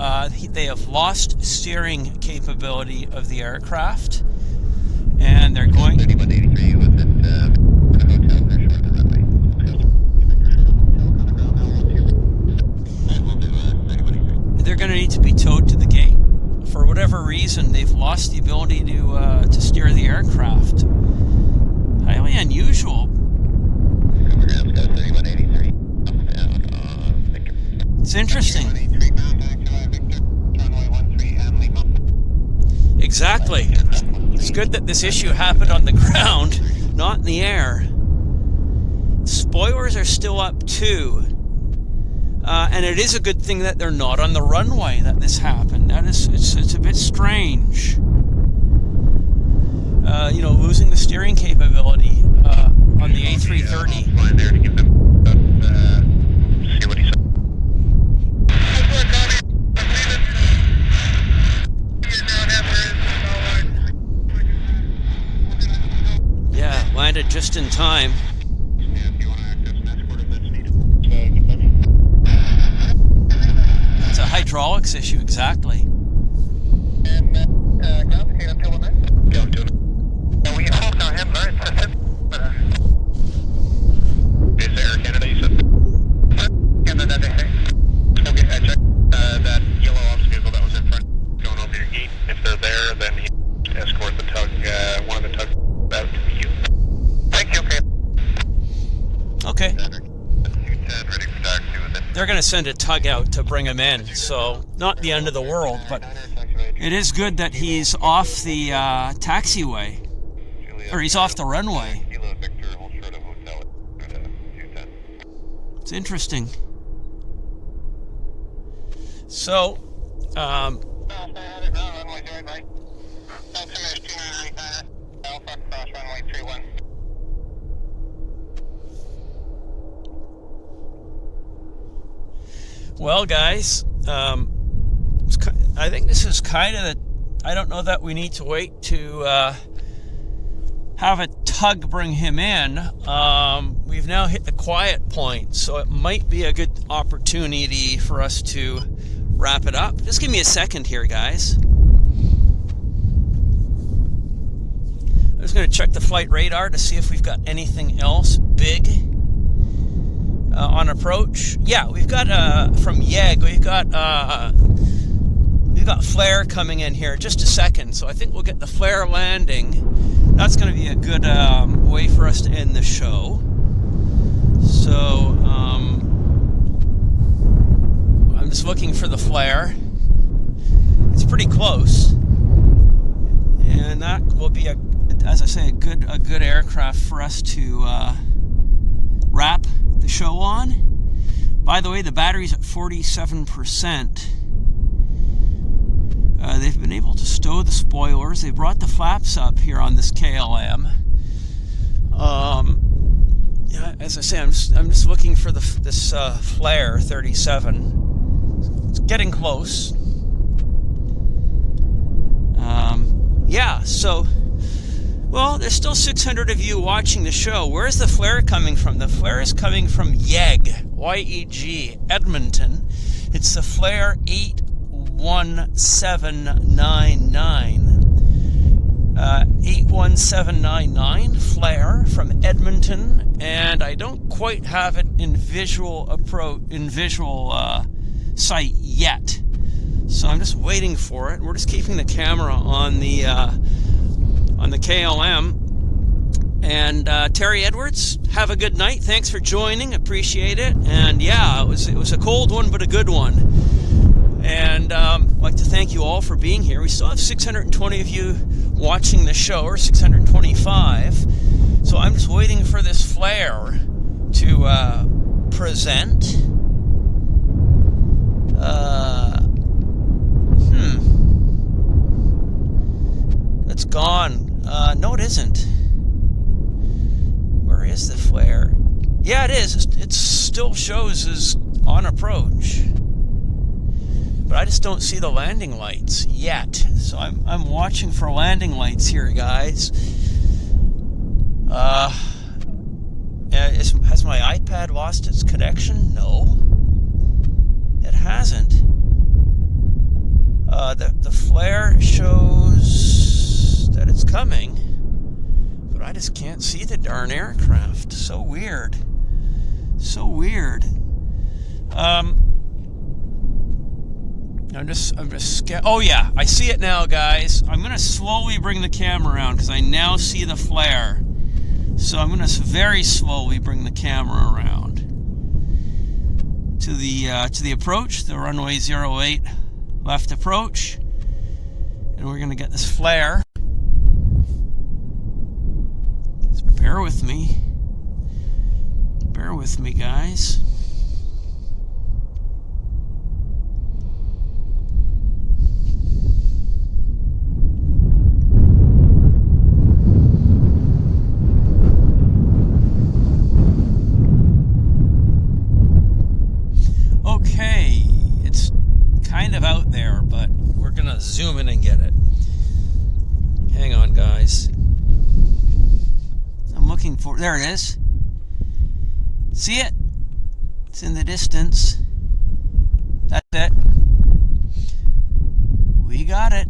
they have lost steering capability of the aircraft, and they're going. They're going to need to be towed to the gate. For whatever reason, they've lost the ability to steer the aircraft. Highly unusual. It's interesting. Exactly. It's good that this issue happened on the ground, not in the air. Spoilers are still up too. And it is a good thing that they're not on the runway that this happened. It's a bit strange. You know, losing the steering capability on the A330. Flying there to give them see what he said. Yeah, landed just in time. It's a hydraulics issue, exactly. And ground state until the next. We hope now him there. Is Air Canada, you said? Canada, they say. Okay, I checked that yellow ops vehicle that was in front going over your gate. If they're there, then he escort the tug, one of the tugs out to you. Thank you, okay. Okay. They're going to send a tug out to bring him in, so not the end of the world, but it is good that he's off the taxiway, or he's off the runway. It's interesting. So, well, guys, I think this is kind of the. I don't know that we need to wait to have a tug bring him in. We've now hit the quiet point, so it might be a good opportunity for us to wrap it up. Just give me a second here, guys. I'm just going to check the flight radar to see if we've got anything else big on approach. Yeah, we've got from YEG, we've got flare coming in here. Just a second, so I think we'll get the flare landing. That's going to be a good way for us to end the show. So I'm just looking for the flare. It's pretty close, and that will be as I say, a good aircraft for us to wrap the show on. By the way, the battery's at 47%. They've been able to stow the spoilers. They brought the flaps up here on this KLM. Yeah, as I say, I'm just looking for this flare 37. It's getting close. Yeah, so, well, there's still 600 of you watching the show. Where's the flare coming from? The flare is coming from YEG, Y-E-G, Edmonton. It's the flare 81799. 81799 flare from Edmonton, and I don't quite have it in visual sight yet. So I'm just waiting for it. We're just keeping the camera on the KLM. And Terry Edwards, have a good night. Thanks for joining. Appreciate it. And yeah, it was a cold one, but a good one. And I'd like to thank you all for being here. We still have 620 of you watching the show, or 625. So I'm just waiting for this flare to present. It's gone. No, it isn't. Where is the flare? Yeah, it is. It still shows as on approach. But I just don't see the landing lights yet. So I'm watching for landing lights here, guys. Has my iPad lost its connection? No, it hasn't. The flare shows that it's coming, but I just can't see the darn aircraft. So weird. So weird. I'm just oh yeah, I see it now, guys. I'm gonna slowly bring the camera around because I now see the flare. So I'm gonna very slowly bring the camera around to the approach, the runway 08 left approach, and we're gonna get this flare. Just bear with me. Bear with me, guys. Okay, it's kind of out there, but we're gonna zoom in and get it. Hang on, guys. I'm looking for, there it is. See it? It's in the distance. That's it. We got it.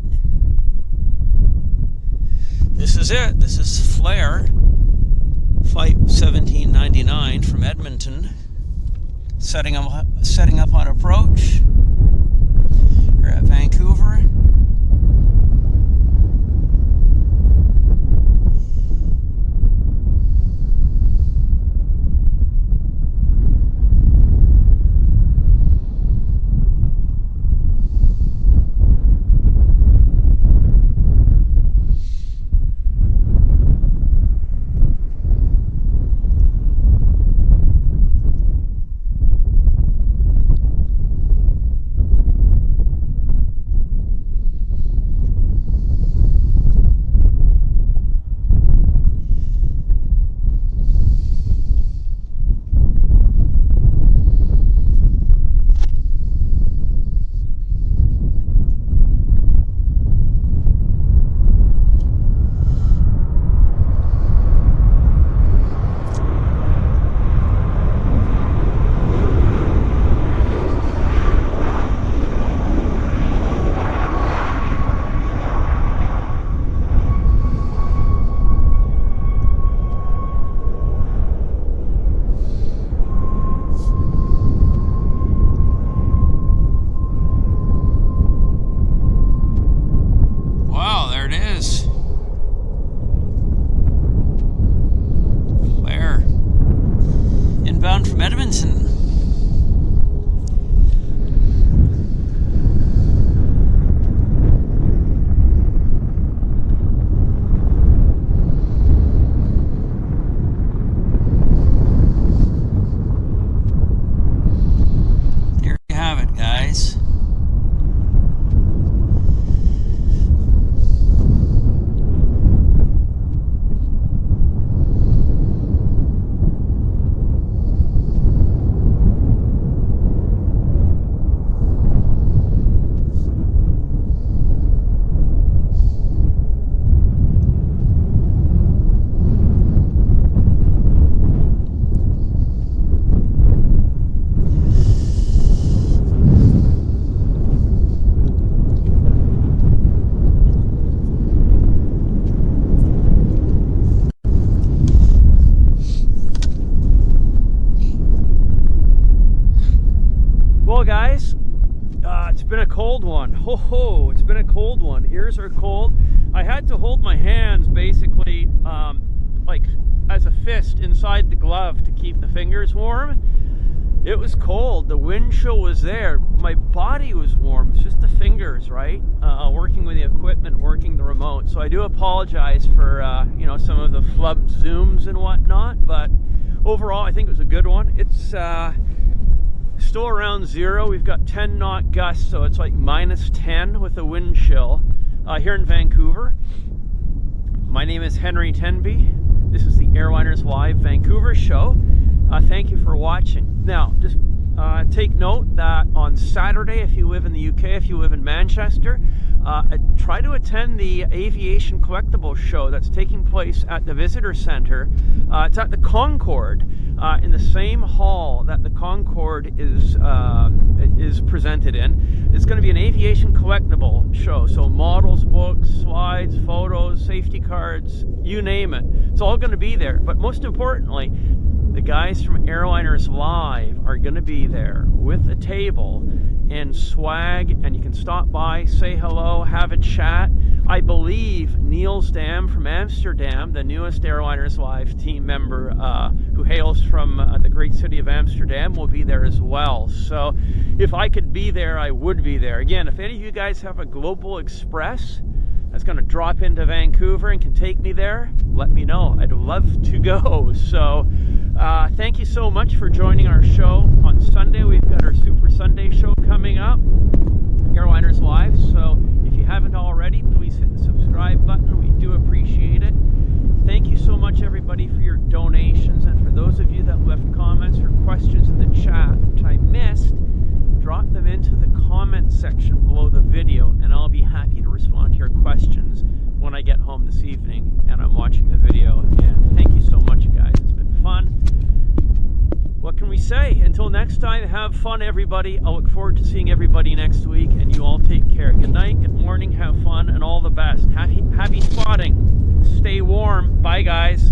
This is it. This is Flare, Flight 1799 from Edmonton. Setting up on approach. We're at Vancouver. It's been a cold one. Ho ho, it's been a cold one. Ears are cold. I had to hold my hands basically like as a fist inside the glove to keep the fingers warm. It was cold. The wind chill was there. My body was warm. It's just the fingers, right? Working with the equipment, working the remote. So I do apologize for you know, some of the flubbed zooms and whatnot. But overall, I think it was a good one. It's still around 0. We've got 10 knot gusts, so it's like -10 with a wind chill here in Vancouver. My name is Henry Tenby. This is the Airliners Live Vancouver show. Thank you for watching. Now, just take note that on Saturday, if you live in the UK, if you live in Manchester, try to attend the aviation collectibles show that's taking place at the Visitor Centre. It's at the Concord, in the same hall that the Concord is presented in. It's going to be an aviation collectible show, so models, books, slides, photos, safety cards, you name it. It's all going to be there. But most importantly, the guys from Airliners Live are going to be there with a table and swag, and you can stop by, say hello, have a chat. I believe Niels Dam from Amsterdam, the newest Airliners Live team member who hails from the great city of Amsterdam, will be there as well. So if I could be there, I would be there. Again, if any of you guys have a Global Express that's going to drop into Vancouver and can take me there, let me know. I'd love to go. So thank you so much for joining our show. On Sunday, we've got our Super Sunday show coming up, Airliners Live. So if you haven't already, please hit the subscribe button. We do appreciate it. Thank you so much, everybody, for your donations. And for those of you that left comments or questions in the chat, which I missed, drop them into the comment section below the video, and I'll be happy to respond to your questions when I get home this evening and I'm watching the video. And thank you so much, guys. It's been fun. What can we say? Until next time, have fun, everybody. I'll look forward to seeing everybody next week, and you all take care. Good night, good morning, have fun, and all the best. Happy spotting. Stay warm. Bye, guys.